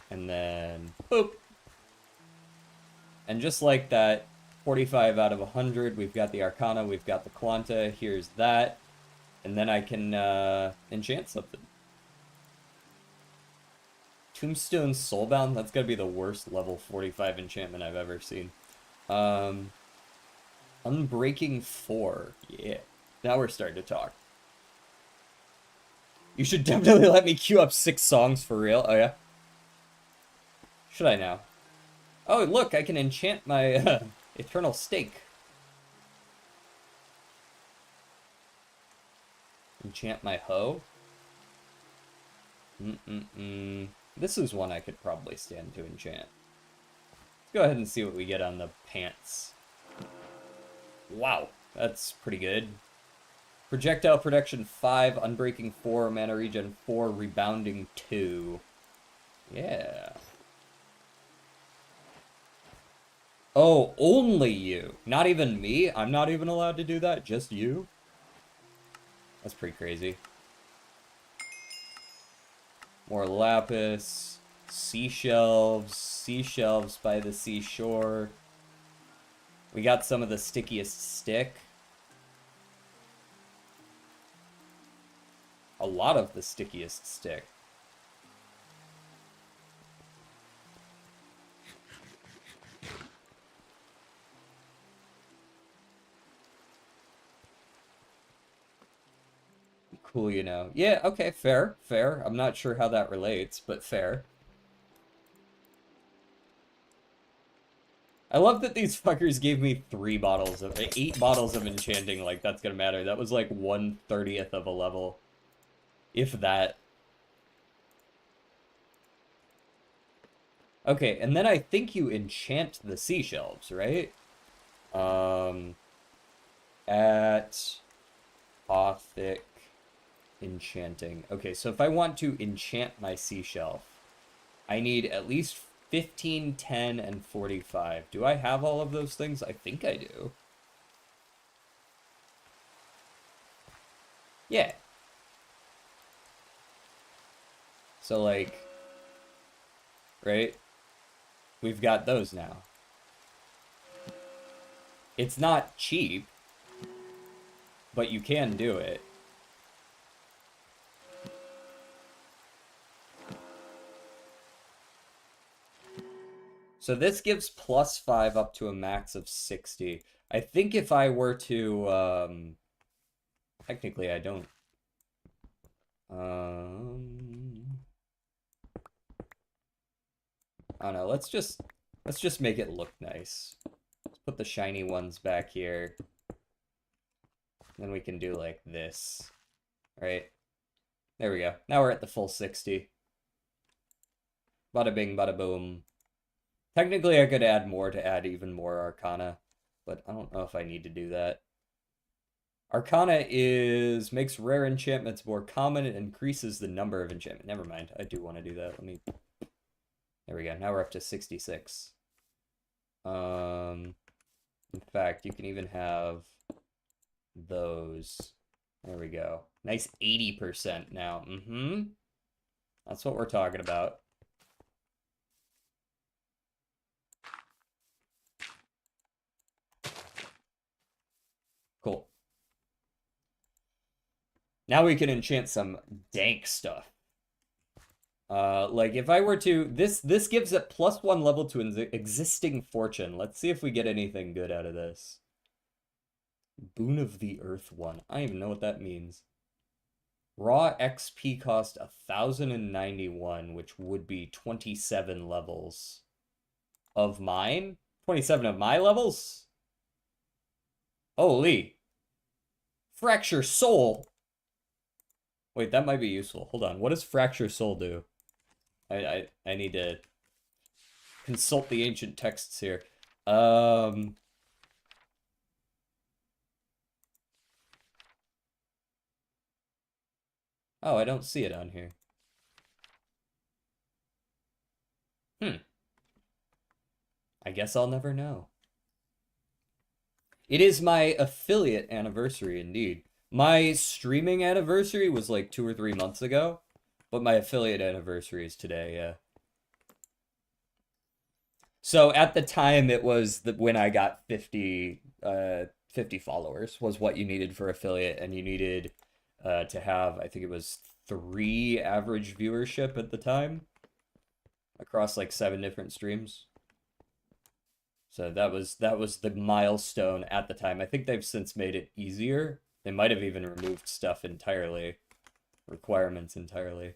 And then, boop. And just like that, 45 out of 100, we've got the Arcana, we've got the Quanta, here's that. And then I can enchant something. Tombstone Soulbound, that's gotta be the worst level 45 enchantment I've ever seen. Unbreaking 4, yeah. Now we're starting to talk. You should definitely let me queue up 6 songs for real. Oh yeah? Should I now? Oh, look, I can enchant my Eternal Stake. Enchant my hoe? This is one I could probably stand to enchant. Let's go ahead and see what we get on the pants. Wow, that's pretty good. Projectile Protection 5, Unbreaking 4, Mana Regen 4, Rebounding 2. Yeah. Oh, only you. Not even me? I'm not even allowed to do that? Just you? That's pretty crazy. More lapis. Seashelves. Seashelves by the seashore. We got some of the stickiest stick. A lot of the stickiest stick. Cool, you know. Yeah, okay, fair, fair. I'm not sure how that relates, but fair. I love that these fuckers gave me 8 bottles of enchanting, like that's gonna matter. That was like 1/30th of a level. If that. Okay, and then I think you enchant the seashelves, right? At Othic Enchanting. Okay, so if I want to enchant my seashelf, I need at least 15, 10, and 45. Do I have all of those things? I think I do. Yeah. So, like, right? We've got those now. It's not cheap, but you can do it. So this gives +5 up to a max of 60. I think if I were to, technically I don't. I don't know, let's just make it look nice. Let's put the shiny ones back here. Then we can do like this. Right? There we go. Now we're at the full 60. Bada bing, bada boom. Technically, I could add more to add even more Arcana, but I don't know if I need to do that. Arcana makes rare enchantments more common and increases the number of enchantments. Never mind, I do want to do that. There we go. Now we're up to 66. In fact, you can even have those. There we go. Nice 80% now. That's what we're talking about. Cool. Now we can enchant some dank stuff. Like if I were to, this gives it +1 level to existing fortune. Let's see if we get anything good out of this. Boon of the Earth 1. I don't even know what that means. Raw XP cost 1,091, which would be 27 levels of mine. 27 of my levels? Holy. Fracture Soul. Wait, that might be useful. Hold on. What does Fracture Soul do? I need to consult the ancient texts here. Oh, I don't see it on here. Hmm. I guess I'll never know. It is my affiliate anniversary, indeed. My streaming anniversary was like 2 or 3 months ago, but my affiliate anniversary is today, yeah. So at the time, it was when I got 50 followers was what you needed for affiliate, and you needed to have, I think it was 3 average viewership at the time across like 7 different streams. So that was the milestone at the time. I think they've since made it easier. They might have even removed stuff entirely, requirements entirely.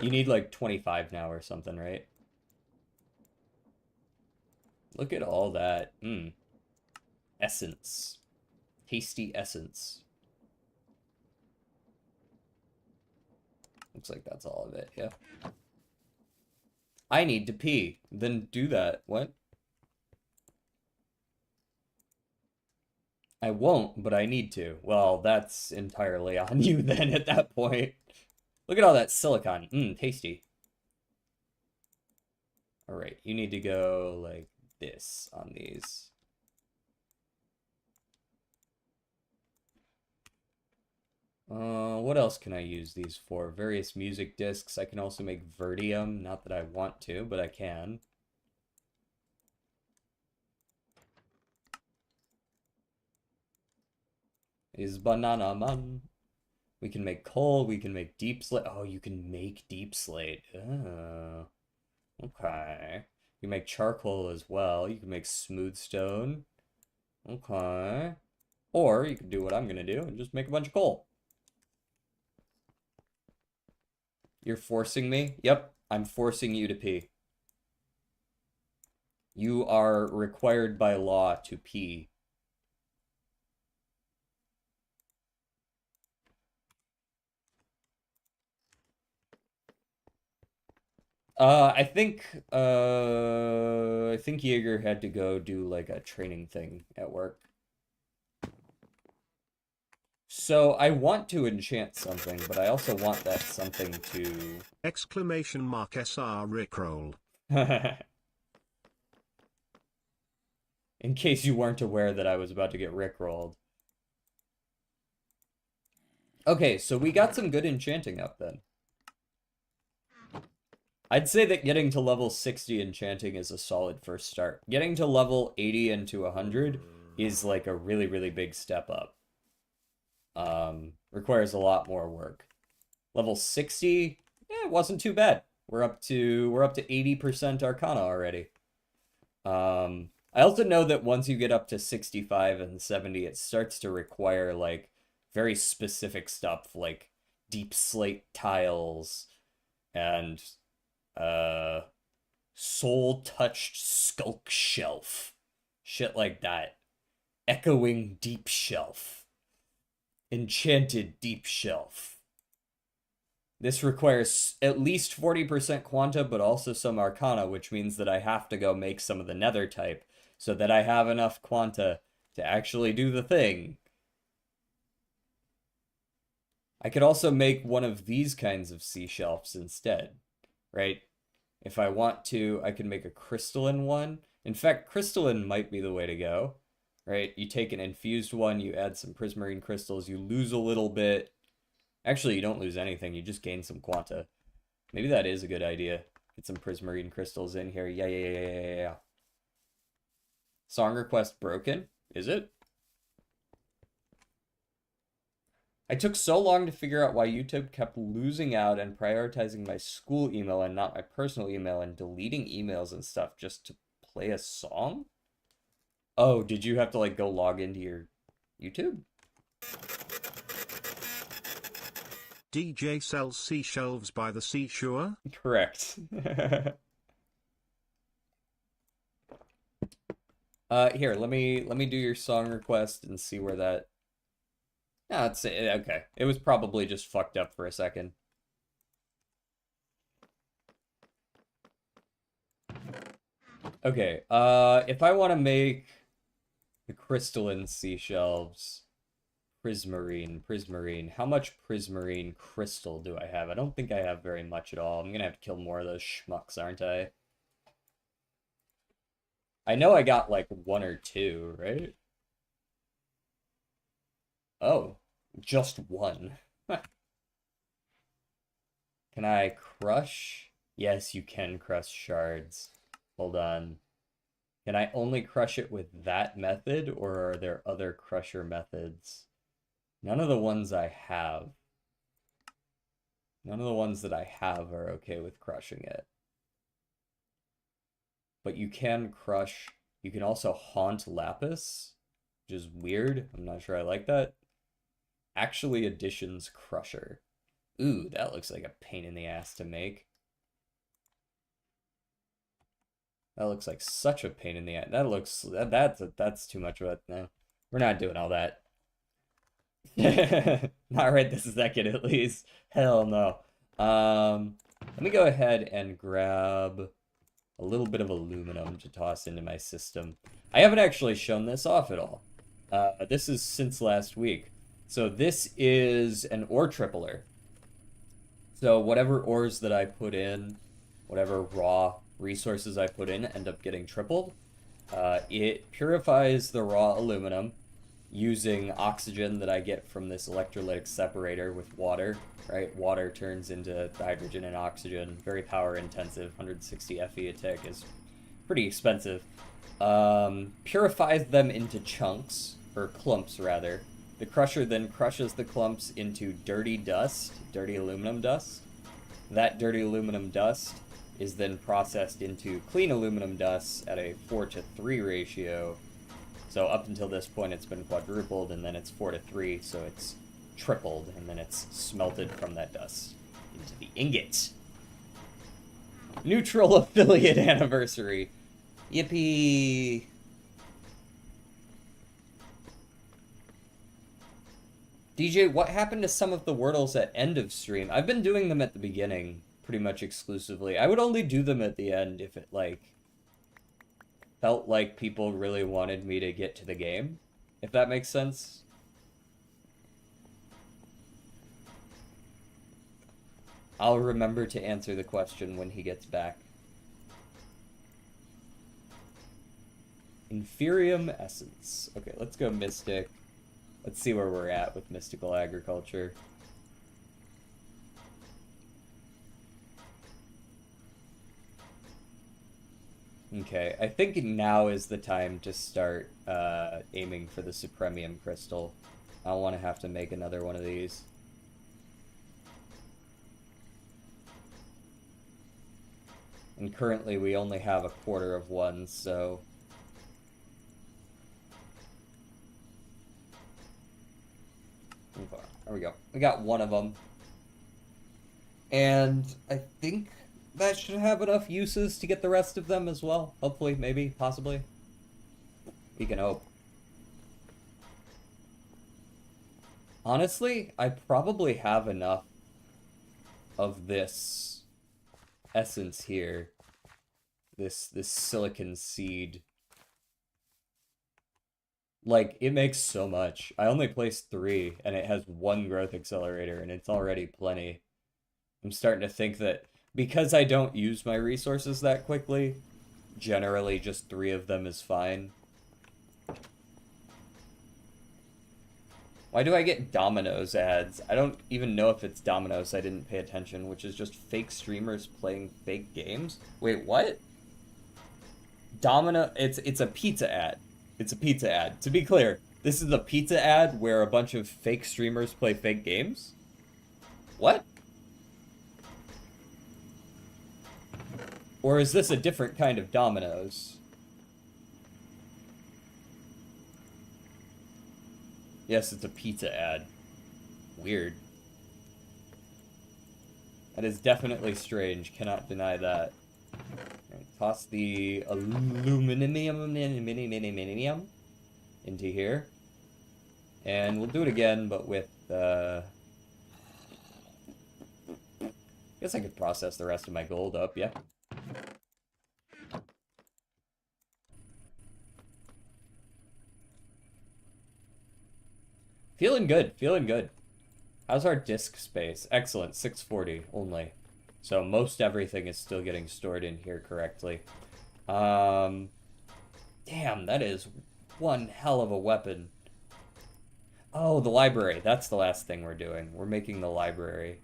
You need like 25 now or something, right? Look at all that. Essence. Tasty essence. Looks like that's all of it, yeah. I need to pee. Then do that. What? I won't, but I need to. Well, that's entirely on you then at that point. Look at all that silicon. Tasty. All right, you need to go like this on these. What else can I use these for? Various music discs. I can also make vertium. Not that I want to, but I can. Is banana man. We can make coal. We can make deep slate. Oh, you can make deep slate. Oh, okay. You can make charcoal as well. You can make smooth stone. Okay. Or you can do what I'm gonna do and just make a bunch of coal. You're forcing me? Yep, I'm forcing you to pee. You are required by law to pee. I think Jaeger had to go do like a training thing at work. So I want to enchant something, but I also want that something to Exclamation mark SR Rickroll. in case you weren't aware that I was about to get rickrolled. Okay, so we got some good enchanting up then. I'd say that getting to level 60 enchanting is a solid first start. Getting to level 80 and to 100 is like a really, really big step up. Requires a lot more work. Level 60, it wasn't too bad. We're up to 80% Arcana already. I also know that once you get up to 65 and 70, it starts to require like very specific stuff like deep slate tiles and uh soul touched skulk shelf. Shit like that. Echoing deep shelf. Enchanted deep shelf. This requires at least 40% quanta, but also some arcana, which means that I have to go make some of the nether type so that I have enough quanta to actually do the thing. I could also make one of these kinds of sea shelves instead, right? If I want to, I can make a crystalline one. In fact, crystalline might be the way to go, right? You take an infused one, you add some prismarine crystals, you lose a little bit. Actually, you don't lose anything, you just gain some quanta. Maybe that is a good idea. Get some prismarine crystals in here. Yeah. Song request broken? Is it? I took so long to figure out why YouTube kept losing out and prioritizing my school email and not my personal email and deleting emails and stuff just to play a song? Oh, did you have to like go log into your YouTube? DJ sells seashelves by the seashore. Correct. Here, let me do your song request and see where that. No, it's okay. It was probably just fucked up for a second. Okay, if I want to make The crystalline seashells. Prismarine. How much prismarine crystal do I have? I don't think I have very much at all. I'm gonna have to kill more of those schmucks, aren't I? I know I got like one or two, right? Oh, just one. Can I crush? Yes, you can crush shards. Hold on. Can I only crush it with that method, or are there other crusher methods? None of the ones I have. None of the ones that I have are okay with crushing it. But you can crush. You can also haunt lapis, which is weird. I'm not sure I like that. Actually, additions crusher. Ooh, that looks like a pain in the ass to make. That looks like such a pain in the ass. That looks that's too much of it. No, we're not doing all that. Not right this second, at least. Hell no. Let me go ahead and grab a little bit of aluminum to toss into my system. I haven't actually shown this off at all. This is since last week. So this is an ore tripler. So whatever ores that I put in, whatever raw resources I put in, end up getting tripled. It purifies the raw aluminum using oxygen that I get from this electrolytic separator with water, right? Water turns into hydrogen and oxygen. Very power intensive. 160 Fe a tick is pretty expensive. Purifies them into chunks, or clumps rather. The crusher then crushes the clumps into dirty dust, dirty aluminum dust. That dirty aluminum dust is then processed into clean aluminum dust at a 4:3 ratio. So up until this point, it's been quadrupled, and then it's 4:3, so it's tripled, and then it's smelted from that dust into the ingot. Neutral affiliate anniversary. Yippee! DJ, what happened to some of the Wordles at end of stream? I've been doing them at the beginning, pretty much exclusively. I would only do them at the end if it, like, felt like people really wanted me to get to the game, if that makes sense. I'll remember to answer the question when he gets back. Inferium Essence. Okay, let's go Mystic. Let's see where we're at with Mystical Agriculture. Okay, I think now is the time to start aiming for the Supremium Crystal. I don't want to have to make another one of these. And currently we only have a quarter of one, so... There we go. We got one of them. And I think that should have enough uses to get the rest of them as well. Hopefully, maybe, possibly. We can hope. Honestly, I probably have enough of this essence here. This silicon seed. Like, it makes so much. I only placed 3, and it has 1 growth accelerator, and it's already plenty. I'm starting to think that because I don't use my resources that quickly, generally just 3 of them is fine. Why do I get Domino's ads? I don't even know if it's Domino's. I didn't pay attention, which is just fake streamers playing fake games. Wait, what? It's a pizza ad. It's a pizza ad. To be clear, this is a pizza ad where a bunch of fake streamers play fake games? What? Or is this a different kind of Domino's? Yes, it's a pizza ad. Weird. That is definitely strange. Cannot deny that. Right, toss the aluminum into here. And we'll do it again, but with, I guess I could process the rest of my gold up, yeah. Feeling good, feeling good. How's our disk space? Excellent, 640 only. So most everything is still getting stored in here correctly. Damn, that is one hell of a weapon. Oh, the library. That's the last thing we're doing. We're making the library.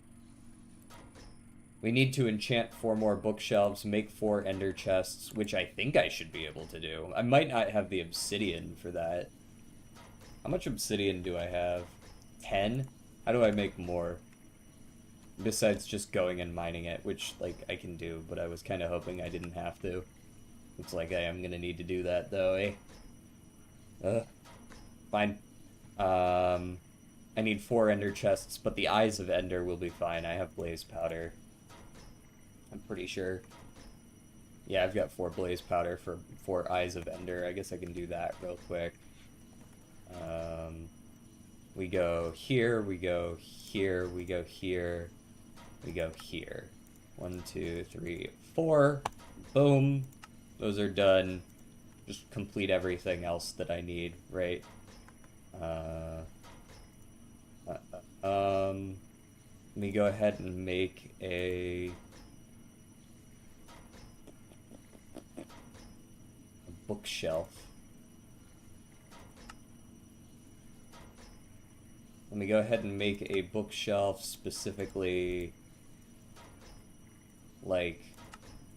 We need to enchant 4 more bookshelves, make 4 ender chests, which I think I should be able to do. I might not have the obsidian for that. How much obsidian do I have? 10? How do I make more? Besides just going and mining it, which, like, I can do, but I was kind of hoping I didn't have to. Looks like I am gonna need to do that, though, eh? Fine. I need 4 ender chests, but the eyes of ender will be fine. I have blaze powder. I'm pretty sure. Yeah, I've got 4 blaze powder for 4 eyes of ender. I guess I can do that real quick. We go here, we go here, we go here, we go here. 1, 2, 3, 4. Boom. Those are done. Just complete everything else that I need, right? Let me go ahead and make a bookshelf. Let me go ahead and make a bookshelf specifically like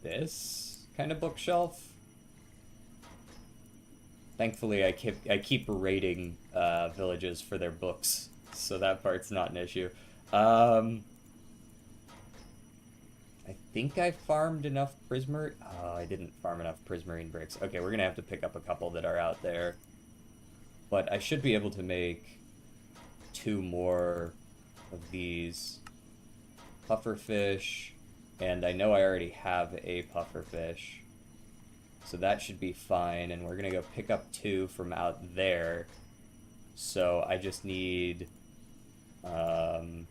this kind of bookshelf. Thankfully, I keep raiding villages for their books, so that part's not an issue. I think I farmed enough prismarine. Oh, I didn't farm enough prismarine bricks. Okay, we're gonna have to pick up a couple that are out there. But I should be able to make 2 more of these pufferfish, and I know I already have a pufferfish, so that should be fine. And we're gonna go pick up 2 from out there. So I just need some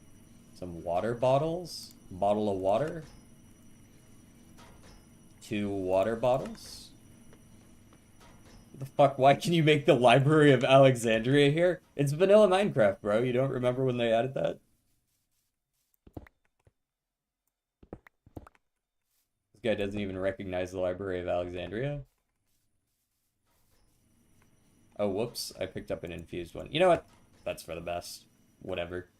water bottles, bottle of water, 2 water bottles. The fuck? Why can you make the Library of Alexandria here? It's vanilla Minecraft, bro. You don't remember when they added that? This guy doesn't even recognize the Library of Alexandria. Oh, whoops. I picked up an infused one. You know what? That's for the best. Whatever.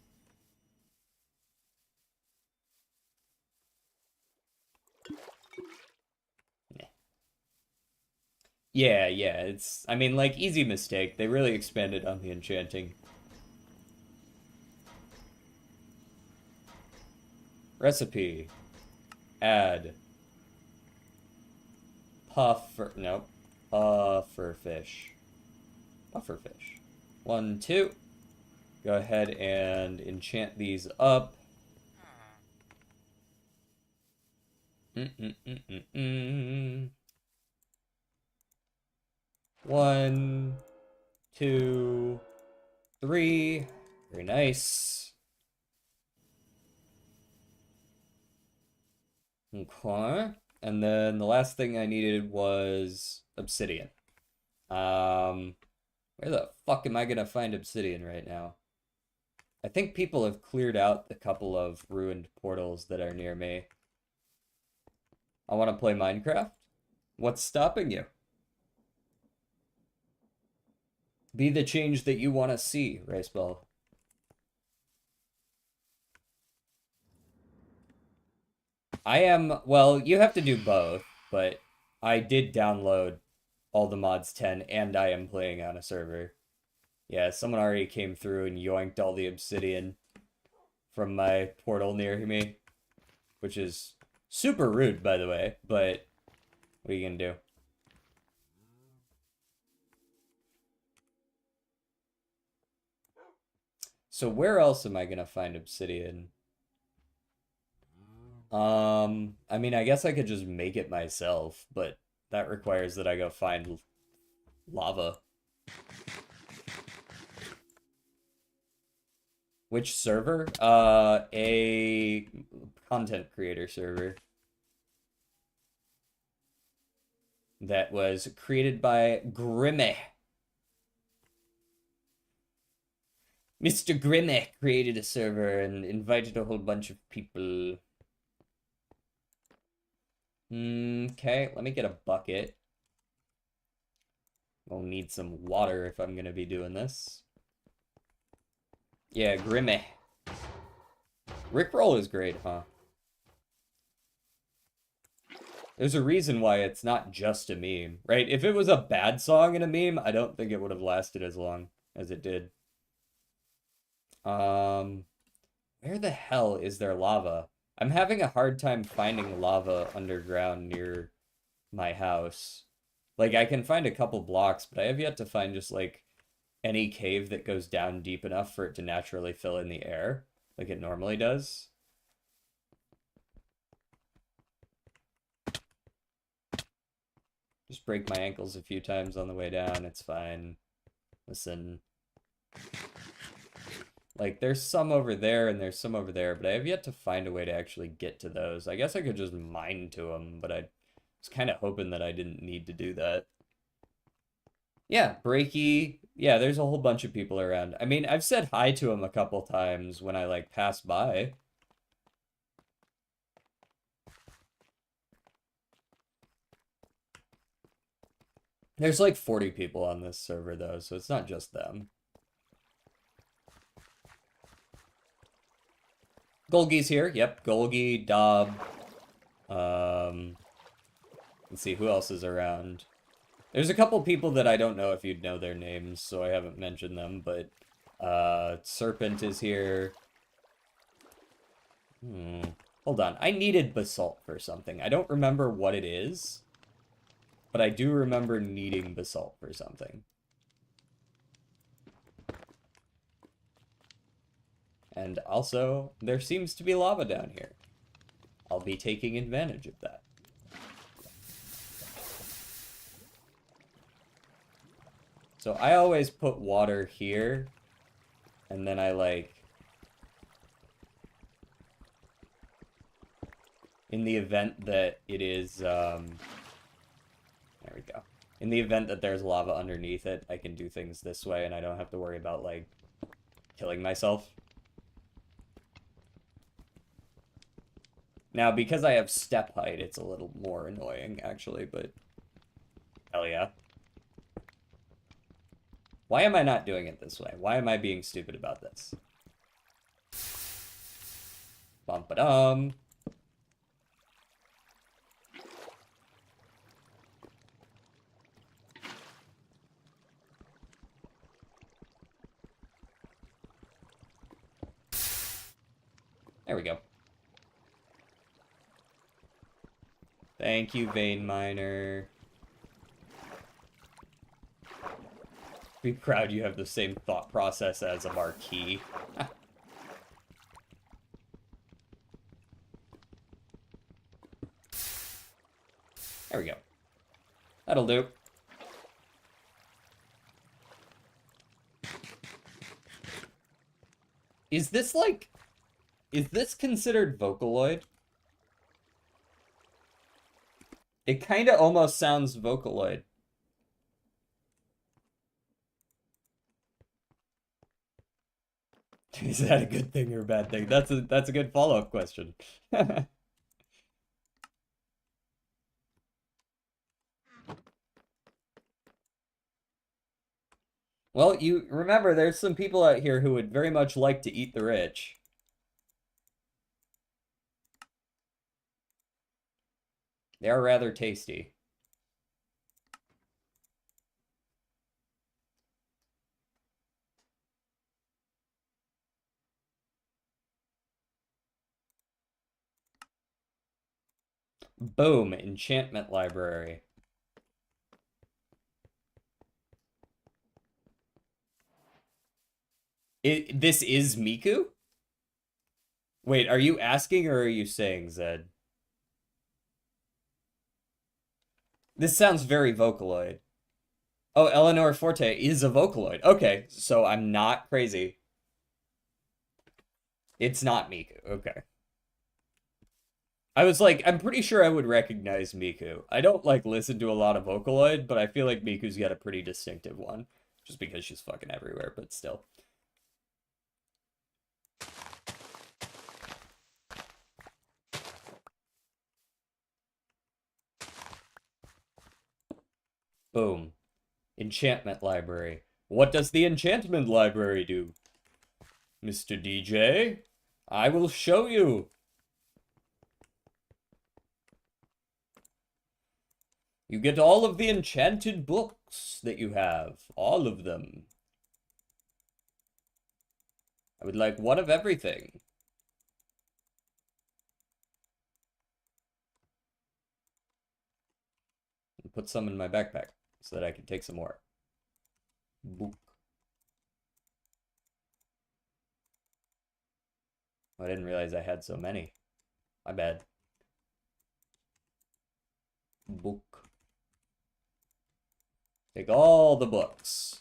Yeah, it's, I mean, like, easy mistake. They really expanded on the enchanting. Recipe. Add. Puffer, nope. Pufferfish. Pufferfish. 1, 2. Go ahead and enchant these up. Mm-mm-mm-mm-mm. 1, 2, 3. Very nice. Okay. And then the last thing I needed was obsidian. Where the fuck am I gonna find obsidian right now? I think people have cleared out the couple of ruined portals that are near me. I want to play Minecraft. What's stopping you? Be the change that you want to see, Raceball. I am, well, you have to do both, but I did download all the mods 10 and I am playing on a server. Yeah, someone already came through and yoinked all the obsidian from my portal near me, which is super rude, by the way, but what are you gonna do? So where else am I gonna find obsidian? I mean, I guess I could just make it myself, but that requires that I go find lava. Which server? A content creator server that was created by Grimme. Mr. Grimme created a server and invited a whole bunch of people. Okay, let me get a bucket. I'll need some water if I'm gonna be doing this. Yeah, Grimme. Rickroll is great, huh? There's a reason why it's not just a meme, right? If it was a bad song in a meme, I don't think it would have lasted as long as it did. Um, where the hell is there lava? I'm having a hard time finding lava underground near my house. Like, I can find a couple blocks, but I have yet to find just, like, any cave that goes down deep enough for it to naturally fill in the air, like it normally does. Just break my ankles a few times on the way down, it's fine. Listen. Like, there's some over there and there's some over there, but I have yet to find a way to actually get to those. I guess I could just mine to them, but I was kind of hoping that I didn't need to do that. Yeah, Breaky. Yeah, there's a whole bunch of people around. I mean, I've said hi to him a couple times when I, like, pass by. There's like 40 people on this server, though, so it's not just them. Golgi's here. Yep, Golgi, Dob. Let's see, who else is around? There's a couple people that I don't know if you'd know their names, so I haven't mentioned them, but Serpent is here. Hold on, I needed basalt for something. I don't remember what it is, but I do remember needing basalt for something. And also, there seems to be lava down here. I'll be taking advantage of that. So I always put water here, and then I like, in the event that it is, there we go. In the event that there's lava underneath it, I can do things this way, and I don't have to worry about, like, killing myself. Now, because I have step height, it's a little more annoying, actually, but hell yeah. Why am I not doing it this way? Why am I being stupid about this? Bum-ba-dum. There we go. Thank you, Vein Miner. Be proud you have the same thought process as a marquee. There we go. That'll do. Is this like... Is this considered Vocaloid? It kind of almost sounds Vocaloid. Is that a good thing or a bad thing? That's a good follow-up question. Well, you remember there's some people out here who would very much like to eat the rich. They are rather tasty. Boom, enchantment library. This is Miku? Wait, are you asking or are you saying, Zed? This sounds very Vocaloid. Oh, Eleanor Forte is a Vocaloid. Okay, so I'm not crazy. It's not Miku. Okay. I was like, I'm pretty sure I would recognize Miku. I don't, like, listen to a lot of Vocaloid, but I feel like Miku's got a pretty distinctive one. Just because she's fucking everywhere, but still. Boom. Enchantment library. What does the enchantment library do? Mr. DJ, I will show you. You get all of the enchanted books that you have. All of them. I would like one of everything. And put some in my backpack so that I can take some more. Book. I didn't realize I had so many. My bad. Book. Take all the books.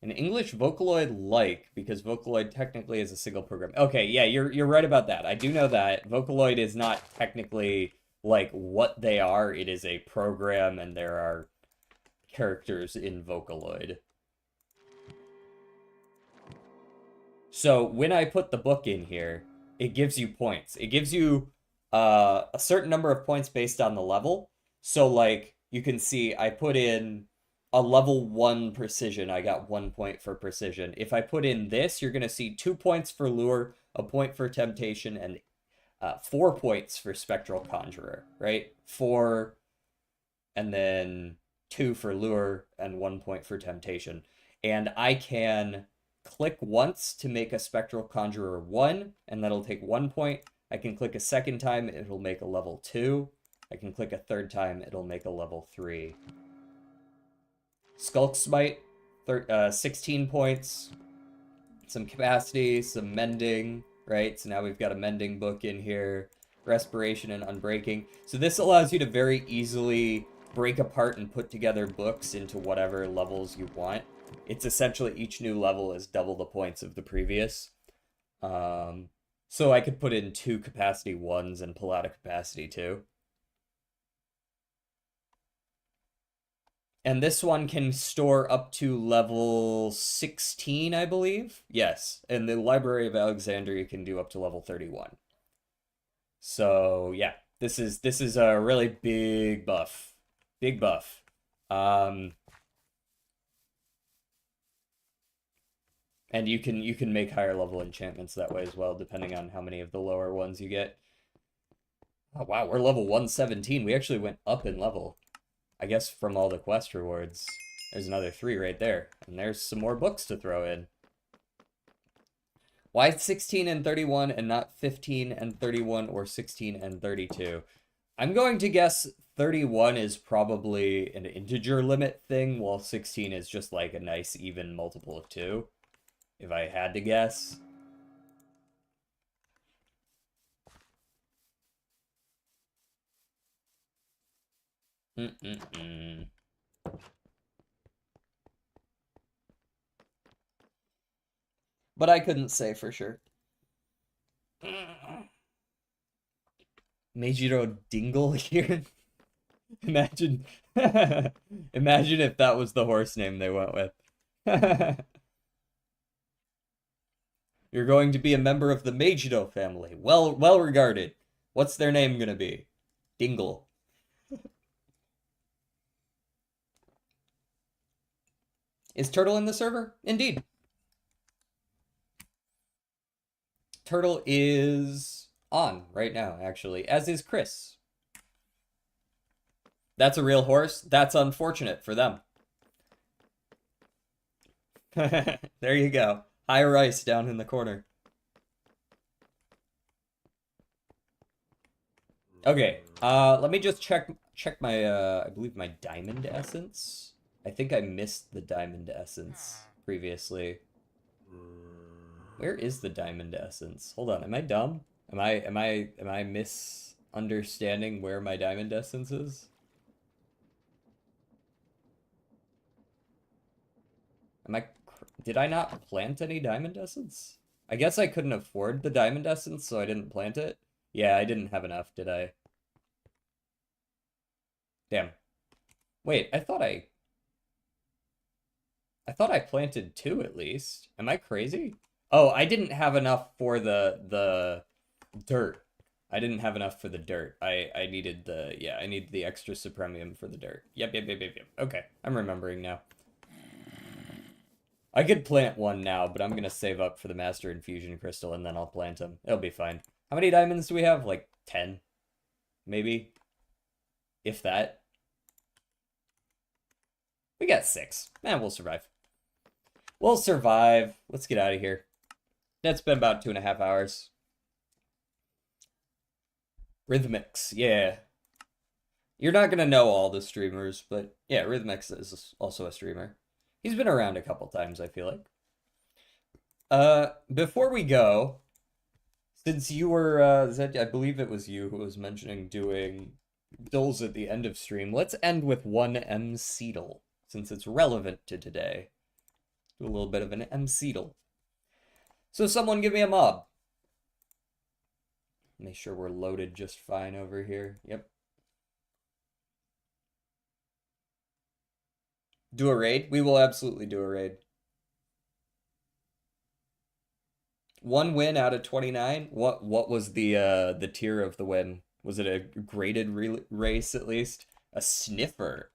An English Vocaloid like, because Vocaloid technically is a single program. Okay, yeah, you're right about that. I do know that Vocaloid is not technically like what they are. It is a program, and there are characters in Vocaloid. So when I put the book in here, it gives you points. It gives you a certain number of points based on the level. So like you can see I put in a level 1 precision. I got 1 point for precision. If I put in this, you're going to see 2 points for lure, a point for temptation, and 4 points for spectral conjurer, right? 4 and then 2 for lure and 1 point for temptation. And I can click once to make a spectral conjurer 1, and that'll take 1 point. I can click a second time, it'll make a level 2. I can click a third time, it'll make a level 3. Skulk Smite, 16 points. Some capacity, some mending, right? So now we've got a mending book in here. Respiration and unbreaking. So this allows you to very easily break apart and put together books into whatever levels you want. It's essentially each new level is double the points of the previous. So I could put in 2 capacity 1s and pull out a capacity 2. And this one can store up to level 16, I believe. Yes, and the Library of Alexandria can do up to level 31. So yeah, this is a really big buff. Big buff. And you can make higher level enchantments that way as well, depending on how many of the lower ones you get. Oh wow, we're level 117. We actually went up in level. I guess from all the quest rewards. There's another 3 right there. And there's some more books to throw in. Why 16 and 31 and not 15 and 31 or 16 and 32? I'm going to guess 31 is probably an integer limit thing, while 16 is just like a nice even multiple of 2. If I had to guess. But I couldn't say for sure. Meijiro Dingle here? Imagine imagine if that was the horse name they went with. You're going to be a member of the Meijiro family. Well regarded. What's their name gonna be? Dingle. Is Turtle in the server? Indeed. Turtle is on right now, actually, as is Chris. That's a real horse. That's unfortunate for them. There you go. High rice down in the corner. Okay, let me just check my I believe my diamond essence. I think I missed the diamond essence previously. Where is the diamond essence? Hold on, am I dumb? Am I misunderstanding where my diamond essence is? Did I not plant any diamond essence? I guess I couldn't afford the diamond essence, so I didn't plant it. Yeah, I didn't have enough, did I? Damn. Wait, I thought I planted 2 at least. Am I crazy? Oh, I didn't have enough for the dirt. I didn't have enough for the dirt. I needed the yeah, I need the extra supremium for the dirt. Yep. Okay, I'm remembering now. I could plant one now, but I'm gonna save up for the Master Infusion Crystal and then I'll plant them. It'll be fine. How many diamonds do we have? Like 10, maybe? If that. We got 6. Man, we'll survive. We'll survive. Let's get out of here. That's been about 2.5 hours. Rhythmix, yeah. You're not gonna know all the streamers, but yeah, Rhythmix is also a streamer. He's been around a couple times, I feel like. Before we go, since you were, Zed, I believe it was you who was mentioning doing dulls at the end of stream, let's end with one M Seedle, since it's relevant to today. Do a little bit of an M Seedle. So someone give me a mob. Make sure we're loaded just fine over here. Yep. Do a raid? We will absolutely do a raid. 1 win out of 29? What was the tier of the win? Was it a graded race at least? A sniffer.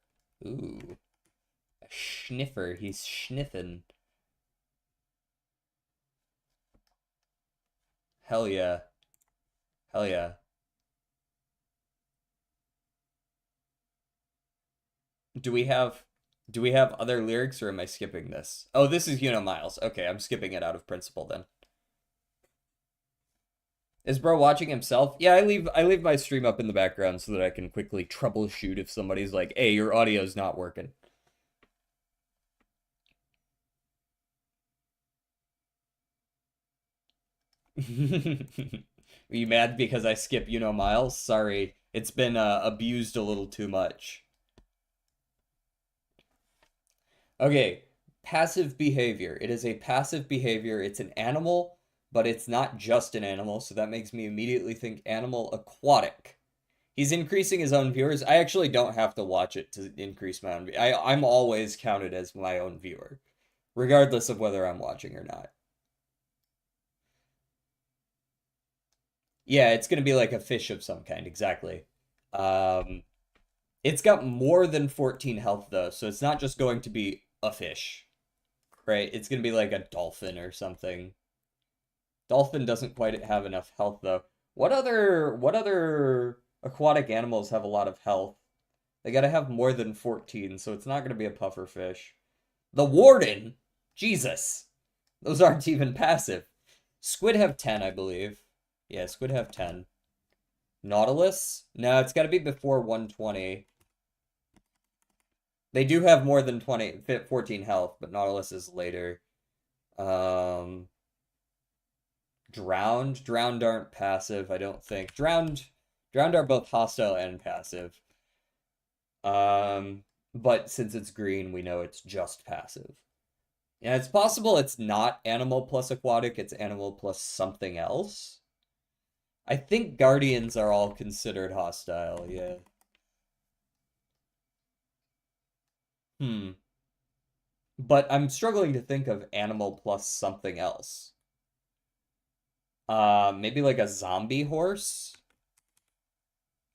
Ooh. A sniffer. He's sniffing. Hell yeah. Hell yeah. Do we have do we have other lyrics or am I skipping this? Oh, this is Miles. Okay, I'm skipping it out of principle then. Is bro watching himself? Yeah, I leave my stream up in the background so that I can quickly troubleshoot if somebody's like, "Hey, your audio's not working." Are you mad because I skip Miles? Sorry. It's been abused a little too much. Okay, passive behavior. It is a passive behavior. It's an animal, but it's not just an animal, so that makes me immediately think animal aquatic. He's increasing his own viewers. I actually don't have to watch it to increase my own. I'm always counted as my own viewer, regardless of whether I'm watching or not. Yeah, it's gonna be like a fish of some kind, exactly. Um, it's got more than 14 health though, so it's not just going to be a fish, right? It's gonna be like a dolphin or something. Dolphin doesn't quite have enough health though. What other aquatic animals have a lot of health? They gotta have more than 14, so it's not gonna be a puffer fish. The warden? Jesus. Those aren't even passive. Squid have 10, I believe. Yeah, squid have 10. Nautilus? No, it's gotta be before 120. They do have more than 14 health, but Nautilus is later. Um, Drowned aren't passive, I don't think. Drowned are both hostile and passive. But since it's green, we know it's just passive. Yeah, it's possible it's not animal plus aquatic, it's animal plus something else. I think guardians are all considered hostile, yeah. Hmm. But I'm struggling to think of animal plus something else. Maybe like a zombie horse?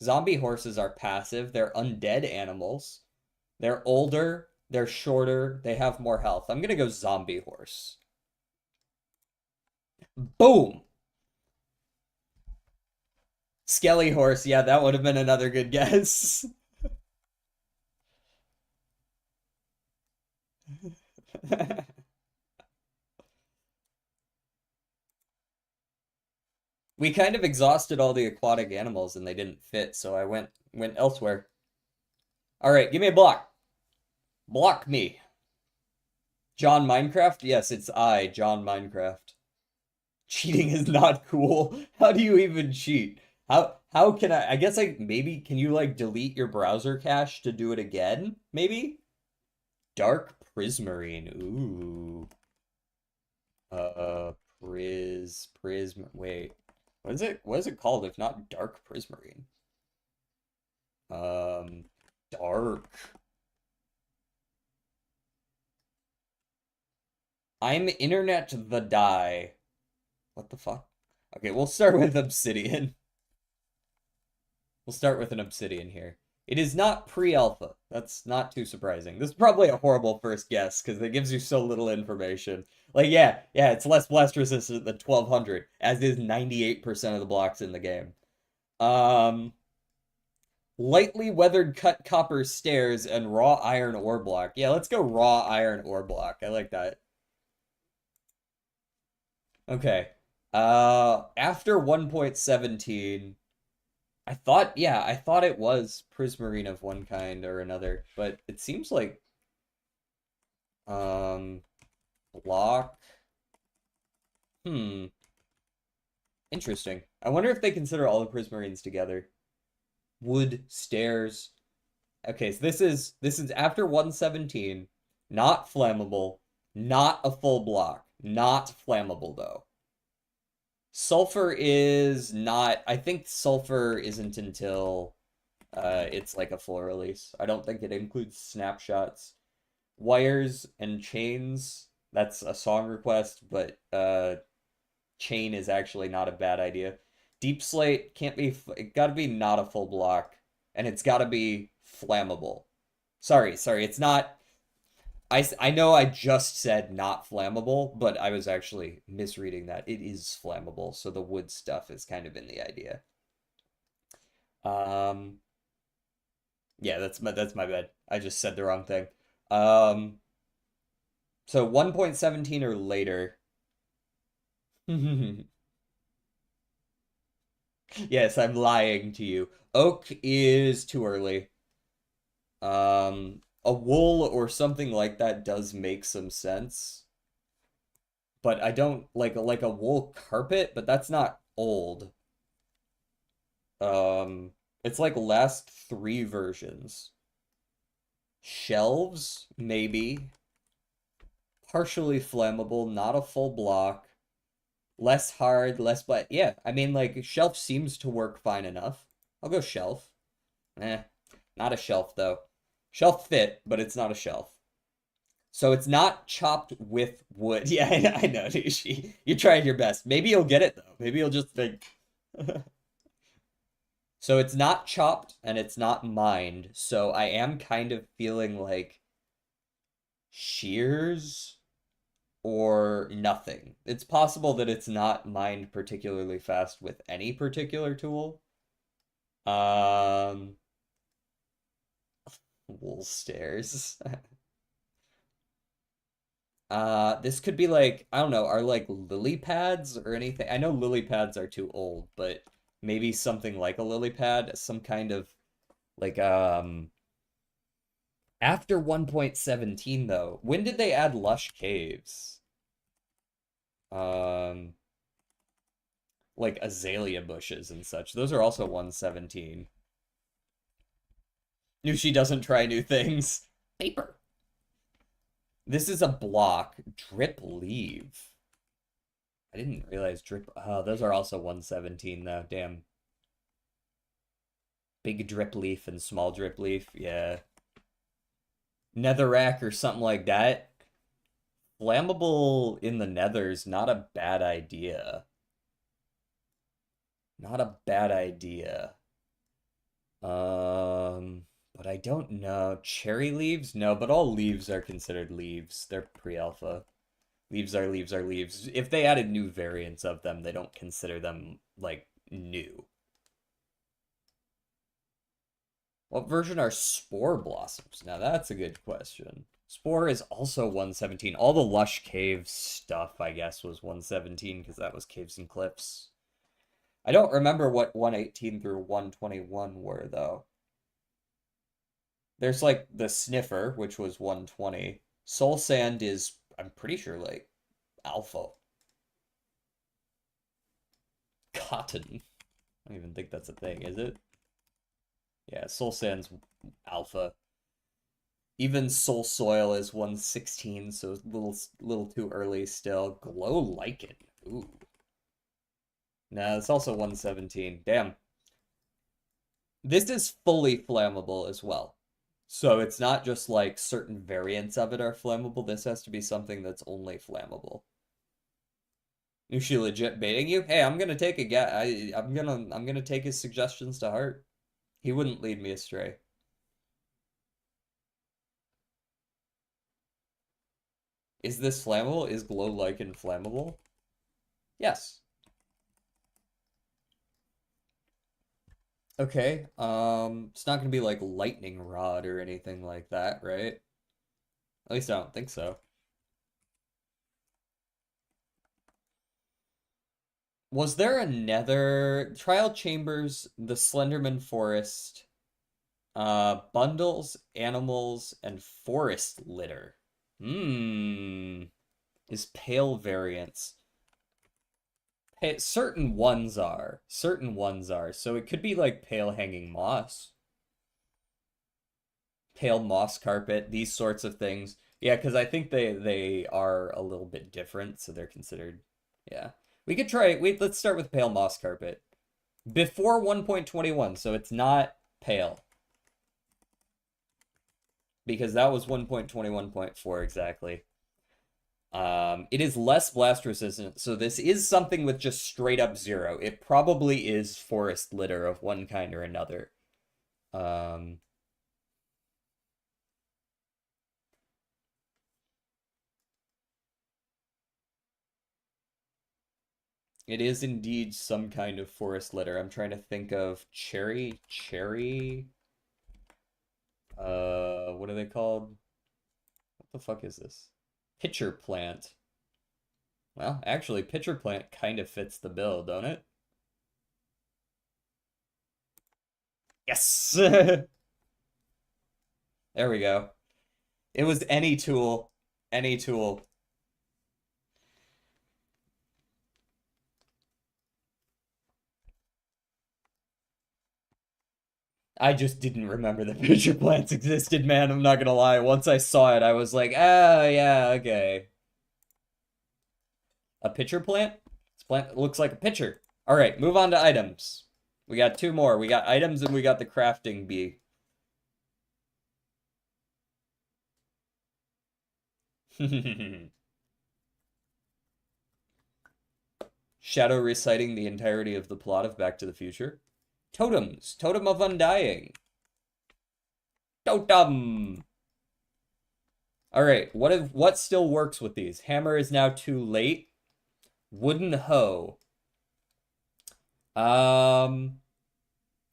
Zombie horses are passive. They're undead animals. They're older, they're shorter, they have more health. I'm gonna go zombie horse. Boom! Skelly horse, yeah, that would have been another good guess. We kind of exhausted all the aquatic animals and they didn't fit, so I went elsewhere. All right, give me a block. Block me. John Minecraft? Yes, it's I, John Minecraft. Cheating is not cool. How do you even cheat? How can I guess I maybe can you like delete your browser cache to do it again? Maybe? Dark prismarine. Ooh. Uh prism wait. What is it called if not dark prismarine? Um dark. I'm internet the die. What the fuck? Okay, we'll start with obsidian. We'll start with an obsidian here. It is not pre-alpha. That's not too surprising. This is probably a horrible first guess because it gives you so little information. Like, yeah, it's less blast resistant than 1200, as is 98% of the blocks in the game. Um, Lightly weathered cut copper stairs and raw iron ore block. Yeah, let's go raw iron ore block. I like that. Okay. After 1.17, I thought it was prismarine of one kind or another, but it seems like um block. Hmm, interesting. I wonder if they consider all the prismarines together. Wood, stairs. Okay, so this is after 117, not flammable, not a full block, not flammable though. Sulfur is not, I think sulfur isn't until it's like a full release. I don't think it includes snapshots. Wires and chains, that's a song request, but chain is actually not a bad idea. Deep slate can't be, it gotta be not a full block, and it's gotta be flammable. Sorry, it's not. I know I just said not flammable, but I was actually misreading that. It is flammable, so the wood stuff is kind of in the idea. Um, yeah, that's my bad. I just said the wrong thing. Um, so 1.17 or later. Yes, I'm lying to you. Oak is too early. A wool or something like that does make some sense, but I don't like a wool carpet, but that's not old. Um, it's like last three versions. Shelves, maybe. Partially flammable, not a full block. Less hard, less but yeah, I mean like shelf seems to work fine enough. I'll go shelf. Eh, not a shelf though. Shelf fit, but it's not a shelf. So it's not chopped with wood. Yeah, I know, Nishi. You tried your best. Maybe you'll get it though. Maybe you'll just think. So it's not chopped and it's not mined. So I am kind of feeling like shears or nothing. It's possible that it's not mined particularly fast with any particular tool. Um, Wool stairs. This could be like, I don't know, are like lily pads or anything? I know lily pads are too old, but maybe something like a lily pad, some kind of like after 1.17 though. When did they add lush caves? Um like azalea bushes and such. Those are also 117. New she doesn't try new things. Paper. This is a block. Drip leave. I didn't realize drip. Oh, those are also 117 though. Damn. Big drip leaf and small drip leaf. Yeah. Netherrack or something like that. Flammable in the nether's not a bad idea. Not a bad idea. But I don't know. Cherry leaves? No, but all leaves are considered leaves. They're pre-alpha. Leaves are leaves are leaves. If they added new variants of them, they don't consider them, like, new. What version are spore blossoms? Now that's a good question. Spore is also 117. All the Lush Cave stuff, I guess, was 117 because that was Caves and Cliffs. I don't remember what 118 through 121 were, though. There's like the Sniffer, which was 120. Soul Sand is, I'm pretty sure, like alpha. Cotton. I don't even think that's a thing, is it? Yeah, Soul Sand's alpha. Even Soul Soil is 116, so it's a little too early still. Glow Lichen. Ooh. Nah, it's also 117. Damn. This is fully flammable as well. So it's not just like certain variants of it are flammable. This has to be something that's only flammable. Is she legit baiting you? Hey, I'm gonna take a guess. I'm gonna take his suggestions to heart. He wouldn't lead me astray. Is this flammable? Is glow lichen flammable? Yes. Okay. It's not gonna be like lightning rod or anything like that, right? At least I don't think so. Was there a nether trial chambers, the Slenderman Forest, bundles, animals, and forest litter? Hmm. Is pale variants. Certain ones are. Certain ones are. So it could be like pale hanging moss, pale moss carpet, these sorts of things. Yeah, because I think they are a little bit different, so they're considered. Yeah. We could try. Wait, let's start with pale moss carpet. Before 1.21, so it's not pale. Because that was 1.21.4 exactly. It is less blast resistant, so this is something with just straight up zero. It probably is forest litter of one kind or another. Um, it is indeed some kind of forest litter. I'm trying to think of cherry. What are they called? What the fuck is this? Pitcher plant. Well, actually, pitcher plant kind of fits the bill, don't it? Yes! There we go. It was any tool. Any tool. I just didn't remember that pitcher plants existed, man. I'm not gonna lie. Once I saw it, I was like, ah, yeah, okay. A pitcher plant? This plant looks like a pitcher. All right, move on to items. We got two more. We got items and we got the crafting bee. Shadow reciting the entirety of the plot of Back to the Future. Totems. Totem of Undying. Totem. All right, what still works with these? Hammer is now too late. Wooden hoe. Um,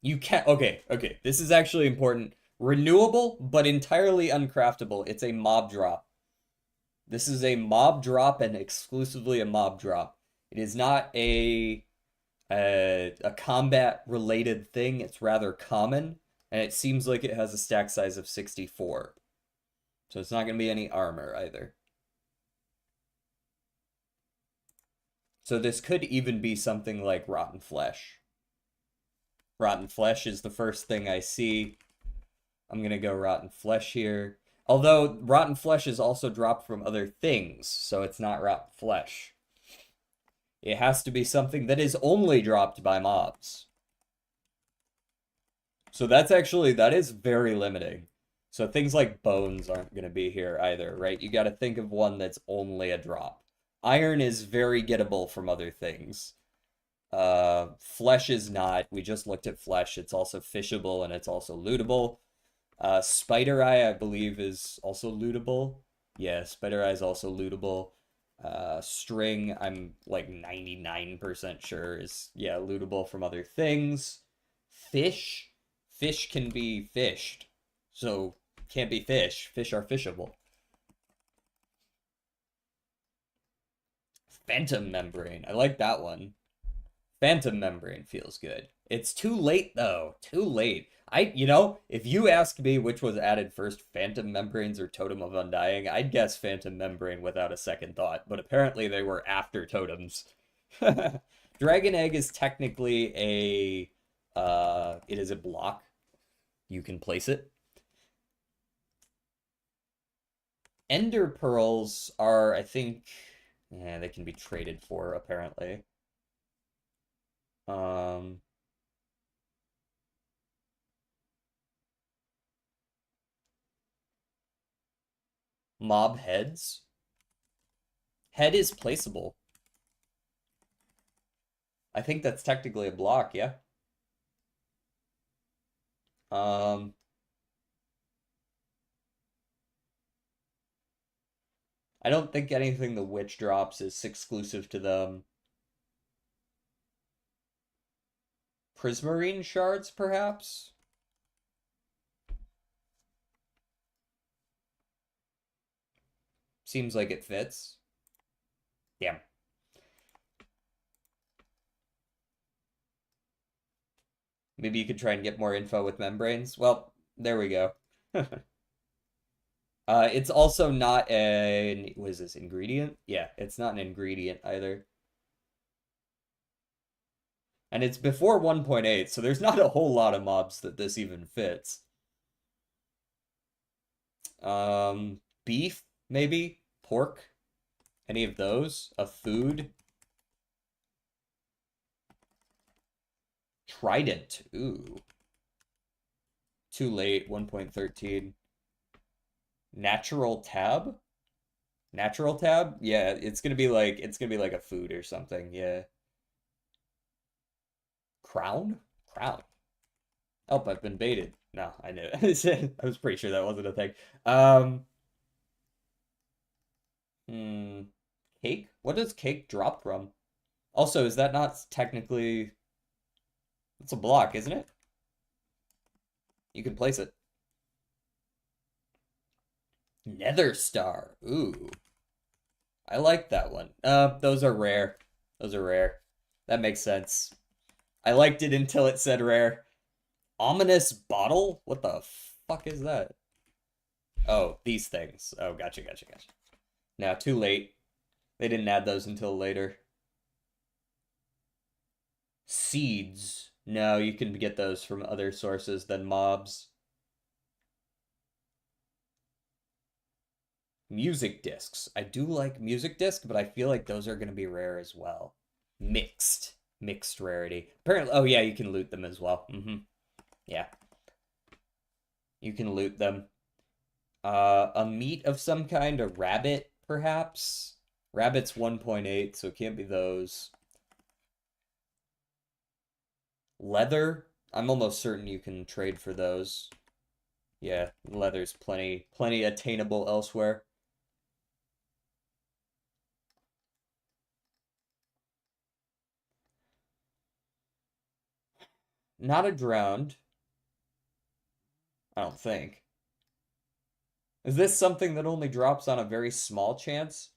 you can't. Okay. This is actually important. Renewable, but entirely uncraftable. It's a mob drop. This is a mob drop and exclusively a mob drop. It is not a combat related thing. It's rather common, and it seems like it has a stack size of 64. So it's not going to be any armor either. So this could even be something like rotten flesh. Rotten flesh is the first thing I see. I'm gonna go rotten flesh here. Although rotten flesh is also dropped from other things, so it's not rotten flesh. It has to be something that is only dropped by mobs. So that is very limiting. So things like bones aren't gonna be here either, right? You gotta think of one that's only a drop. Iron is very gettable from other things. Flesh is not. We just looked at flesh. It's also fishable and it's also lootable. Spider Eye, I believe, is also lootable. Yeah, Spider Eye is also lootable. String, I'm like 99% sure is, yeah, lootable from other things. Fish, fish can be fished. So, can't be fish. Fish are fishable. Phantom membrane, I like that one. Phantom membrane feels good. It's too late though. Too late. If you ask me which was added first, Phantom membranes or Totem of Undying, I'd guess Phantom membrane without a second thought, but apparently they were after totems. Dragon egg is technically it is a block. You can place it. Ender pearls are, I think, yeah, they can be traded for apparently. Um, Mob heads. Head is placeable. I think that's technically a block, yeah. Um, I don't think anything the witch drops is exclusive to them. Prismarine shards, perhaps? Seems like it fits. Damn. Maybe you could try and get more info with membranes. Well, there we go. It's also not an, what is this, ingredient? Yeah, it's not an ingredient either. And it's before 1.8, so there's not a whole lot of mobs that this even fits. Beef, maybe? Pork? Any of those? A food? Trident. Ooh. Too late, 1.13. Natural tab? Natural tab? Yeah, it's gonna be like a food or something, yeah. Crown? Crown. Oh, I've been baited. No, I knew it. I was pretty sure that wasn't a thing. Um, hmm. Cake? What does cake drop from? Also, is that not technically... It's a block, isn't it? You can place it. Nether Star. Ooh. I like that one. Those are rare. Those are rare. That makes sense. I liked it until it said rare. Ominous bottle? What the fuck is that? Oh, these things. Oh, gotcha, gotcha, gotcha. Now, too late. They didn't add those until later. Seeds. No, you can get those from other sources than mobs. Music discs. I do like music disc, but I feel like those are going to be rare as well. Mixed. Mixed rarity. Apparently, oh yeah, you can loot them as well. Yeah, you can loot them. A meat of some kind, a rabbit, perhaps? Rabbit's 1.8, so it can't be those. Leather? I'm almost certain you can trade for those. Yeah, leather's plenty attainable elsewhere. Not a drowned, I don't think. Is this something that only drops on a very small chance?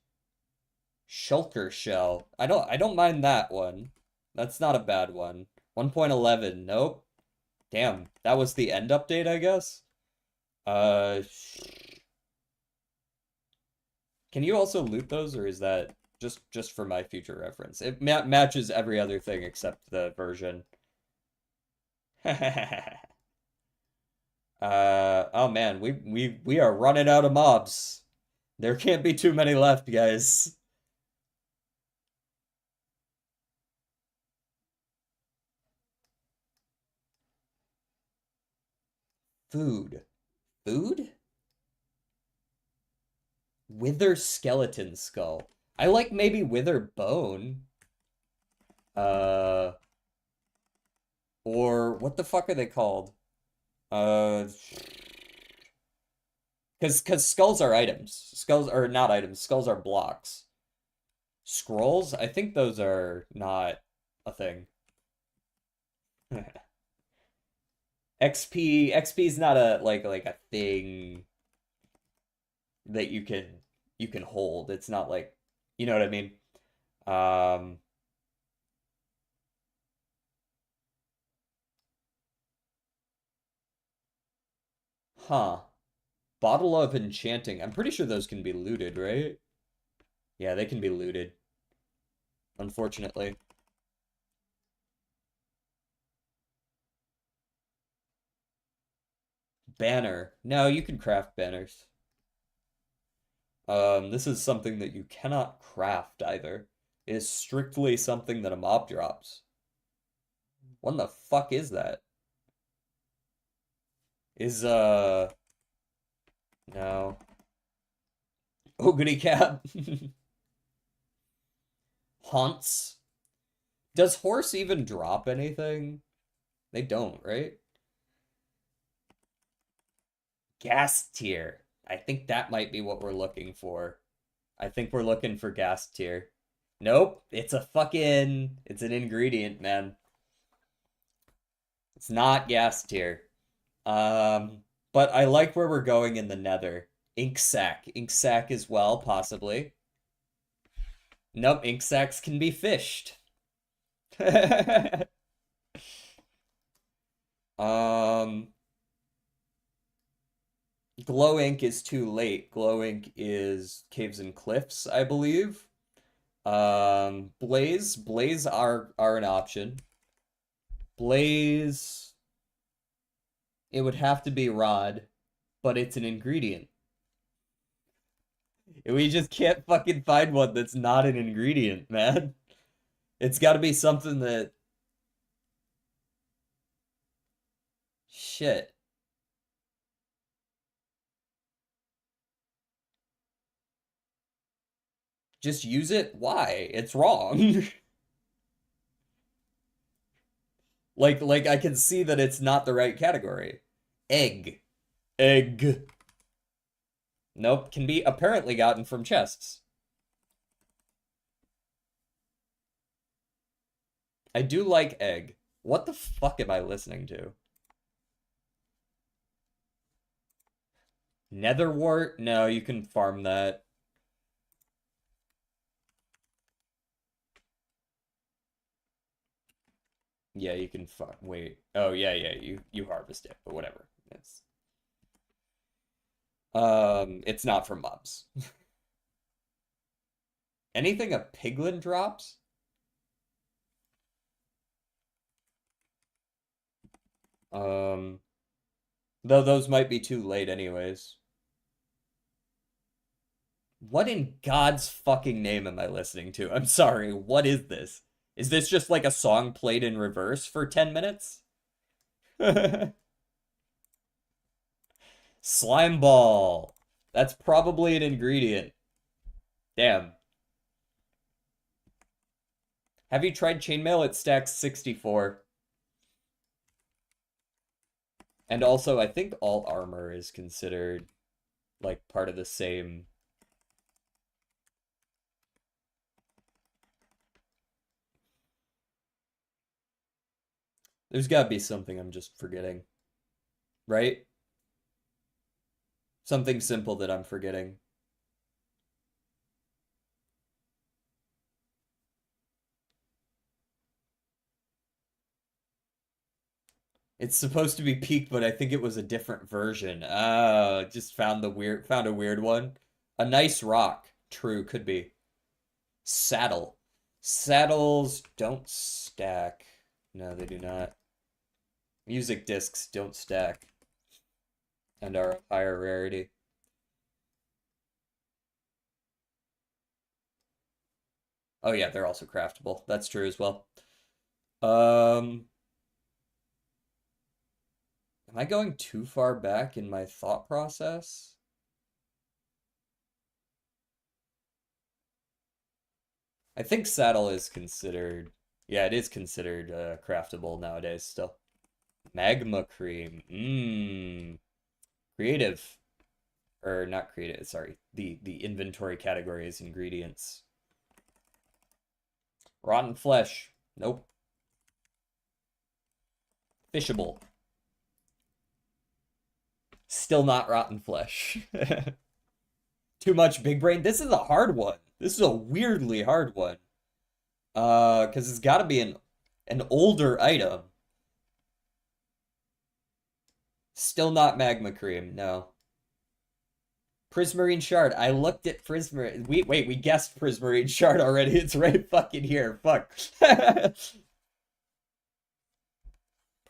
Shulker shell. I don't mind that one. That's not a bad one. 1.11. Nope. Damn. That was the end update, I guess. Uh can you also loot those, or is that just for my future reference? It matches every other thing except the version. Oh man, we are running out of mobs. There can't be too many left, guys. Food. Food? Wither skeleton skull. I like maybe wither bone. Uh, or what the fuck are they called? Uh, because skulls are items. Skulls are not items. Skulls are blocks. Scrolls? I think those are not a thing. XP is not a like a thing that you can hold. It's not like, you know what I mean? Um, huh. Bottle of Enchanting. I'm pretty sure those can be looted, right? Yeah, they can be looted, unfortunately. Banner. No, you can craft banners. This is something that you cannot craft either. It is strictly something that a mob drops. What the fuck is that? Is, no. Oh, goody cap. Haunts. Does horse even drop anything? They don't, right? Gas tier. I think that might be what we're looking for. I think we're looking for gas tier. Nope, it's an ingredient, man. It's not gas tier. But I like where we're going in the nether. Ink sac. Ink sac as well, possibly. Nope, ink sacs can be fished. um, glow ink is too late. Glow ink is caves and cliffs, I believe. Blaze are an option. Blaze, it would have to be rod, but it's an ingredient. We just can't fucking find one that's not an ingredient, man. It's got to be something that shit. Just use it. Why? It's wrong. Like I can see that it's not the right category. Egg. Egg. Nope, can be apparently gotten from chests. I do like egg. What the fuck am I listening to? Netherwort? No, you can farm that. Yeah, you can wait. Oh yeah, yeah, you harvest it, but whatever. It's not from mobs. Anything a piglin drops? Um, though those might be too late anyways. What in God's fucking name am I listening to? I'm sorry, what is this? Is this just like a song played in reverse for 10 minutes? Slime ball. That's probably an ingredient. Damn. Have you tried chainmail? It stacks 64. And also, I think all armor is considered like part of the same. There's gotta be something I'm just forgetting, right? Something simple that I'm forgetting. It's supposed to be peak, but I think it was a different version. Just found a weird one. A nice rock. True, could be. Saddle. Saddles don't stack. No, they do not. Music discs don't stack and are of higher rarity. Oh yeah, they're also craftable. That's true as well. Um, am I going too far back in my thought process? I think saddle is considered, yeah, it is considered craftable nowadays still. Magma cream. Mmm. Creative. Or not creative, sorry. The inventory category is ingredients. Rotten flesh. Nope. Fishable. Still not rotten flesh. Too much big brain. This is a hard one. This is a weirdly hard one. Because it's got to be an older item. Still not magma cream. No. Prismarine shard. I looked at prismarine. We guessed prismarine shard already. It's right fucking here. Fuck.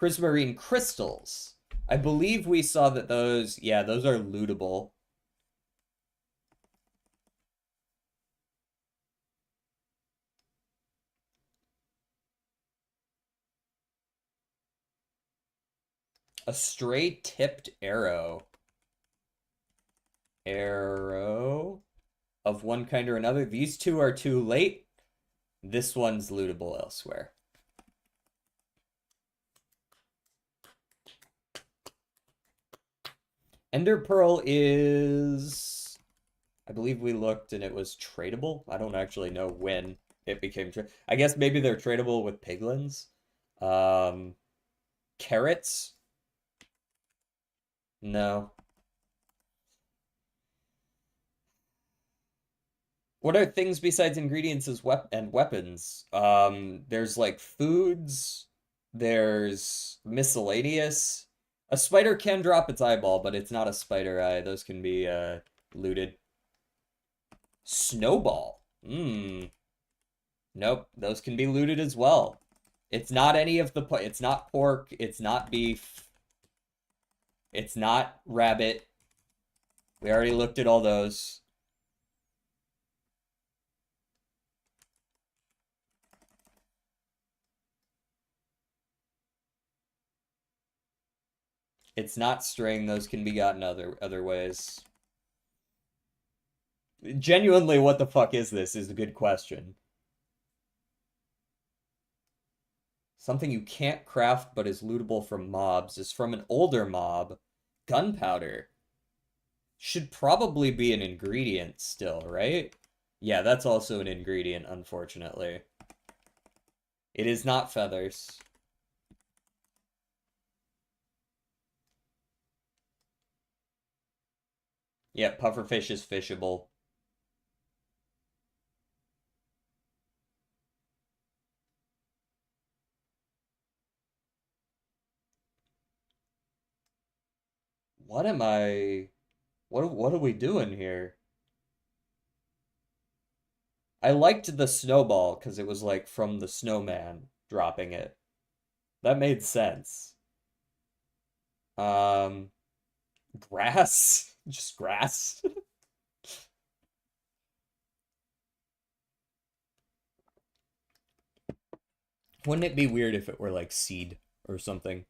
Prismarine crystals. I believe we saw that those, yeah, those are lootable. A stray tipped arrow. Arrow of one kind or another. These two are too late. This one's lootable elsewhere. Ender Pearl is, I believe we looked and it was tradable. I don't actually know when it became trade. I guess maybe they're tradable with piglins. Um, Carrots? No. What are things besides ingredients as and weapons? There's like foods, there's miscellaneous. A spider can drop its eyeball, but it's not a spider eye. Those can be looted. Snowball. Nope, those can be looted as well. It's not any of the it's not pork, it's not beef, it's not rabbit. We already looked at all those. It's not string, those can be gotten other ways. Genuinely, what the fuck is this is a good question. Something you can't craft but is lootable from mobs is from an older mob. Gunpowder. Should probably be an ingredient still, right? Yeah, that's also an ingredient, unfortunately. It is not feathers. Yeah, pufferfish is fishable. What am I... what are we doing here? I liked the snowball because it was like from the snowman dropping it. That made sense. Um, Grass? Just grass? Wouldn't it be weird if it were like seed or something?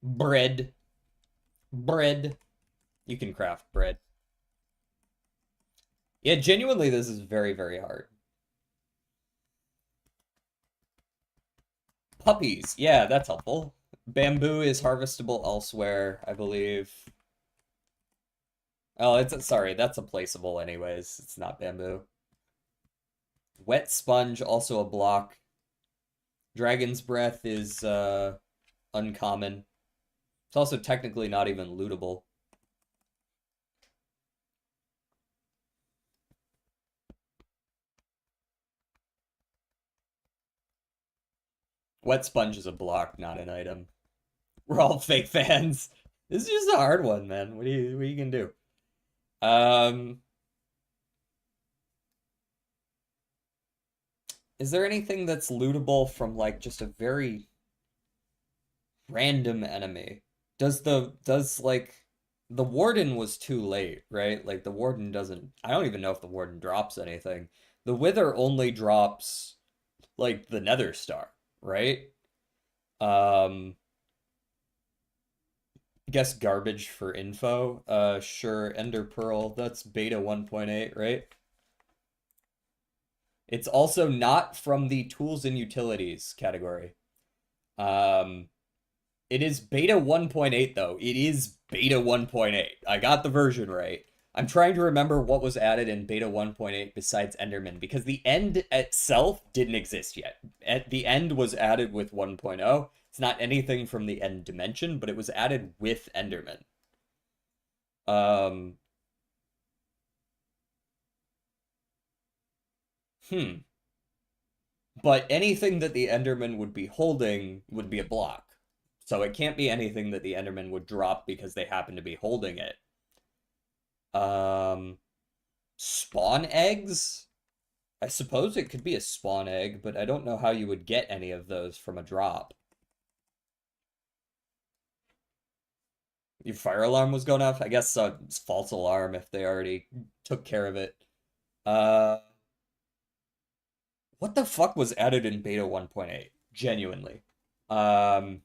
Bread. Bread. You can craft bread. Yeah, genuinely, this is very, very hard. Puppies. Yeah, that's helpful. Bamboo is harvestable elsewhere, I believe. Oh, it's sorry, that's a placeable anyways. It's not bamboo. Wet sponge, also a block. Dragon's breath is uncommon. It's also technically not even lootable. Wet sponge is a block, not an item. We're all fake fans. This is just a hard one, man. What are you gonna do? Um, is there anything that's lootable from like just a very random enemy? Does like the warden was too late, right? Like the warden doesn't I don't even know if the warden drops anything. The wither only drops like the nether star, right? Um guess garbage for info. Sure, ender pearl, that's beta 1.8, right? It's also not from the tools and utilities category. Um It is beta 1.8 though. It is beta 1.8. I got the version right. I'm trying to remember what was added in beta 1.8 besides Enderman because the end itself didn't exist yet. The end was added with 1.0. It's not anything from the end dimension, but it was added with Enderman. Um, hmm. But anything that the Enderman would be holding would be a block. So it can't be anything that the Enderman would drop because they happen to be holding it. Um, Spawn eggs? I suppose it could be a spawn egg, but I don't know how you would get any of those from a drop. Your fire alarm was going off? I guess it's false alarm if they already took care of it. Uh, what the fuck was added in beta 1.8? Genuinely. Um,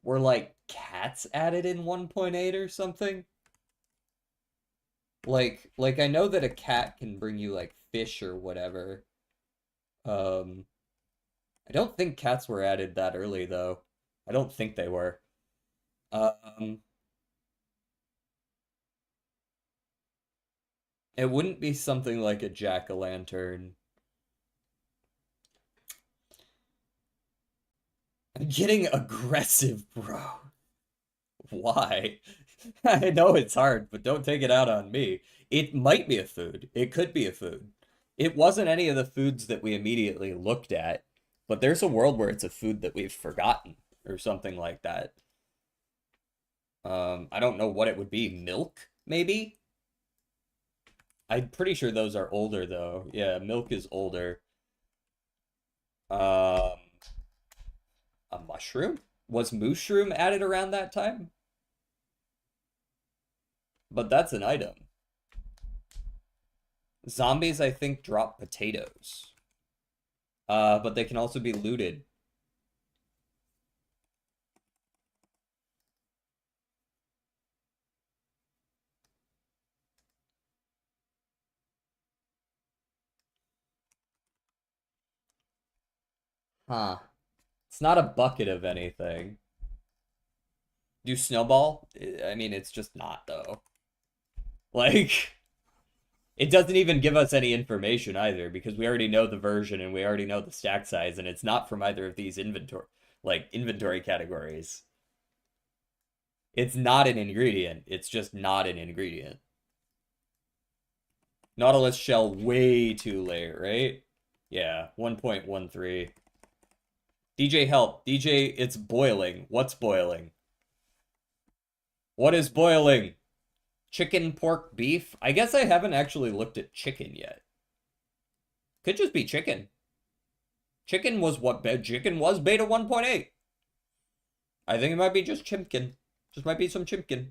were like cats added in 1.8 or something? Like I know that a cat can bring you like fish or whatever. Um, I don't think cats were added that early though. I don't think they were. Um, it wouldn't be something like a jack-o'-lantern. I'm getting aggressive, bro. Why? I know it's hard, but don't take it out on me. It might be a food. It could be a food. It wasn't any of the foods that we immediately looked at, but there's a world where it's a food that we've forgotten or something like that. I don't know what it would be. Milk, maybe? I'm pretty sure those are older though. Yeah, milk is older. Um, a mushroom? Was mushroom added around that time? But that's an item. Zombies, I think, drop potatoes. But they can also be looted. Huh. It's not a bucket of anything. Do snowball? I mean, it's just not, though. Like, it doesn't even give us any information either, because we already know the version and we already know the stack size, and it's not from either of these inventory categories. It's not an ingredient. It's just not an ingredient. Nautilus shell way too late, right? Yeah, 1.13. DJ help. DJ, it's boiling. What's boiling? What is boiling? Chicken, pork, beef? I guess I haven't actually looked at chicken yet. Could just be chicken. Chicken was beta 1.8. I think it might be just chimkin. Just might be some chimkin.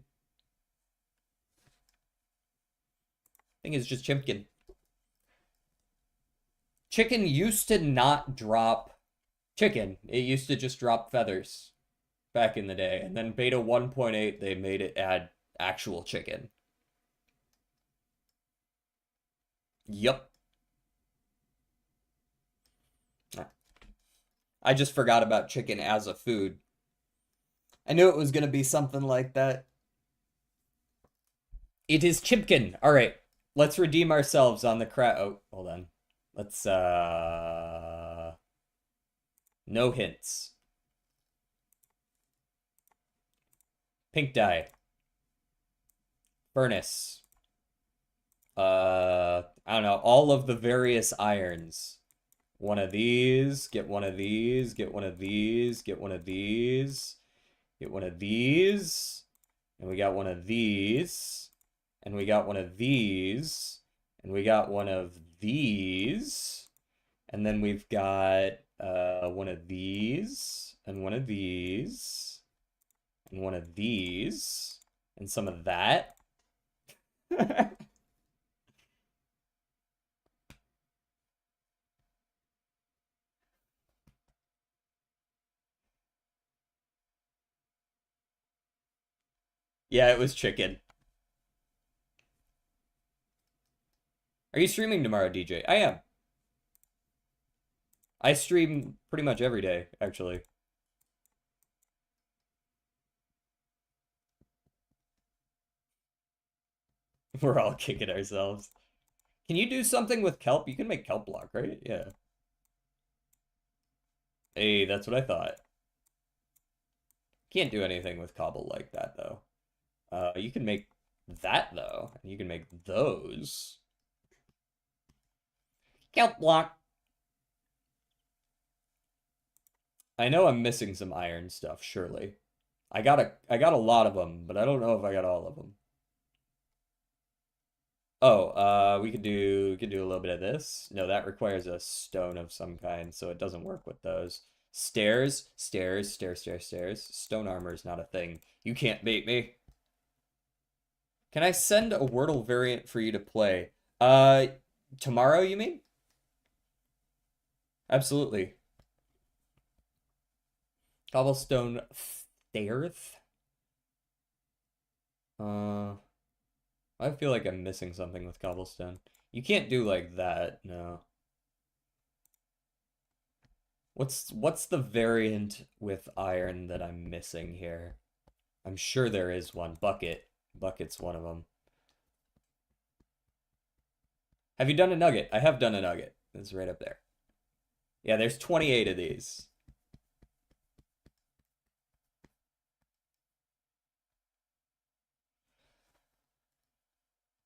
I think it's just chimkin. Chicken used to not drop chicken. It used to just drop feathers back in the day. And then beta 1.8, they made it add actual chicken. Yup. I just forgot about chicken as a food. I knew it was going to be something like that. It is chimkin. All right. Let's redeem ourselves on the crowd. Oh, hold on. Let's no hints. Pink dye. Furnace. I don't know, all of the various irons. One of these, get one of these, get one of these, get one of these, get one of these, and we got one of these, and we got one of these, and we got one of these, and then we've got one of these, and one of these, and one of these, and some of that. Yeah, it was chicken. Are you streaming tomorrow, DJ? I am. I stream pretty much every day, actually. We're all kicking ourselves. Can you do something with kelp? You can make kelp block, right? Yeah. Hey, that's what I thought. Can't do anything with cobble like that, though. You can make that, though. And you can make those. Kelp block. I know I'm missing some iron stuff, surely. I got a lot of them, but I don't know if I got all of them. Oh, we could do a little bit of this. No, that requires a stone of some kind, so it doesn't work with those. Stairs, stairs, stairs, stairs, stairs. Stone armor is not a thing. You can't beat me. Can I send a Wordle variant for you to play? Uh, Tomorrow, you mean? Absolutely. Cobblestone stairs? Uh, I feel like I'm missing something with cobblestone. You can't do like that, no. What's the variant with iron that I'm missing here? I'm sure there is one. Bucket. Bucket's one of them. Have you done a nugget? I have done a nugget. It's right up there. Yeah, there's 28 of these.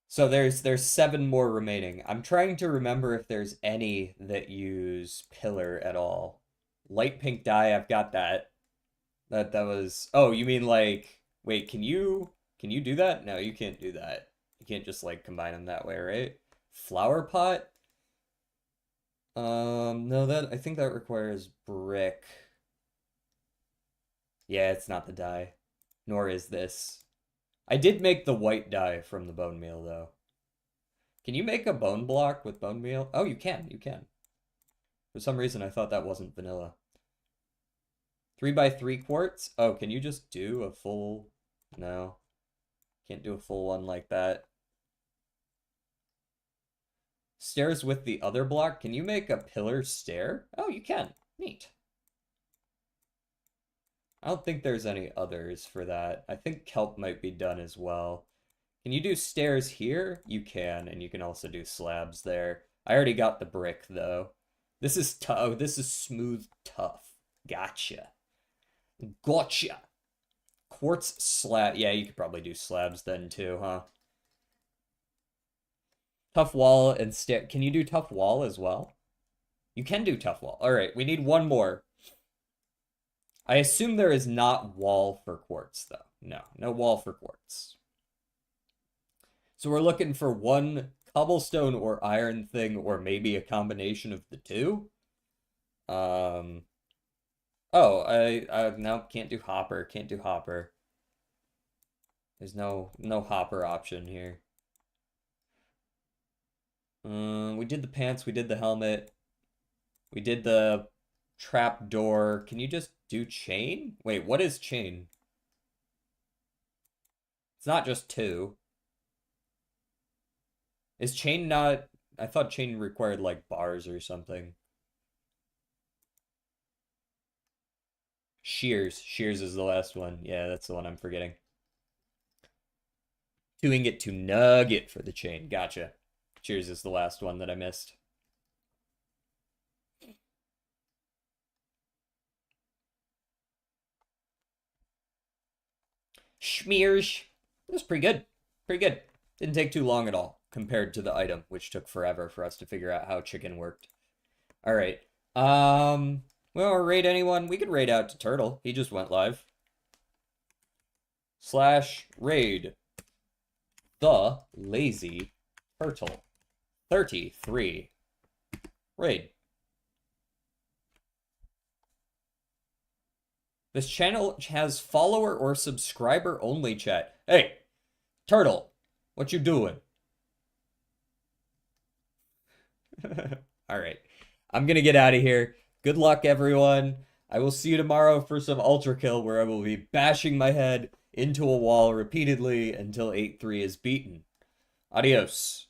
So there's 7 more remaining. I'm trying to remember if there's any that use pillar at all. Light pink dye, I've got that. That was. Oh, you mean like wait, can you do that? No, you can't do that. You can't just like combine them that way, right? Flower pot? No, that I think that requires brick. Yeah, it's not the dye. Nor is this. I did make the white dye from the bone meal though. Can you make a bone block with bone meal? Oh, you can. You can. For some reason, I thought that wasn't vanilla. 3x3 quartz? Oh, can you just do a full... No. Can't do a full one like that. Stairs with the other block? Can you make a pillar stair? Oh, you can. Neat. I don't think there's any others for that. I think kelp might be done as well. Can you do stairs here? You can, and you can also do slabs there. I already got the brick, though. This is tough. Oh, this is smooth tough. Gotcha. Gotcha. Quartz slab. Yeah, you could probably do slabs then, too, huh? Tough wall and stair. Can you do tough wall as well? You can do tough wall. All right, we need one more. I assume there is not wall for quartz, though. No, no wall for quartz. So we're looking for one cobblestone or iron thing, or maybe a combination of the two. Oh, I no, can't do hopper. Can't do hopper. There's no hopper option here. We did the pants. We did the helmet. We did the trap door. Can you just do chain? Wait, what is chain? It's not just 2. Is chain not... I thought chain required, like, bars or something. Shears. Shears is the last one. Yeah, that's the one I'm forgetting. Doing it to nugget for the chain. Gotcha. Shears is the last one that I missed. Schmears. It was pretty good. Pretty good. Didn't take too long at all compared to the item, which took forever for us to figure out how chicken worked. All right. We want to raid anyone? We could raid out to Turtle. He just went live. /raid the lazy turtle 33. Raid. This channel has follower or subscriber only chat. Hey, Turtle, what you doing? All right. I'm going to get out of here. Good luck, everyone. I will see you tomorrow for some Ultra Kill where I will be bashing my head into a wall repeatedly until 8-3 is beaten. Adios.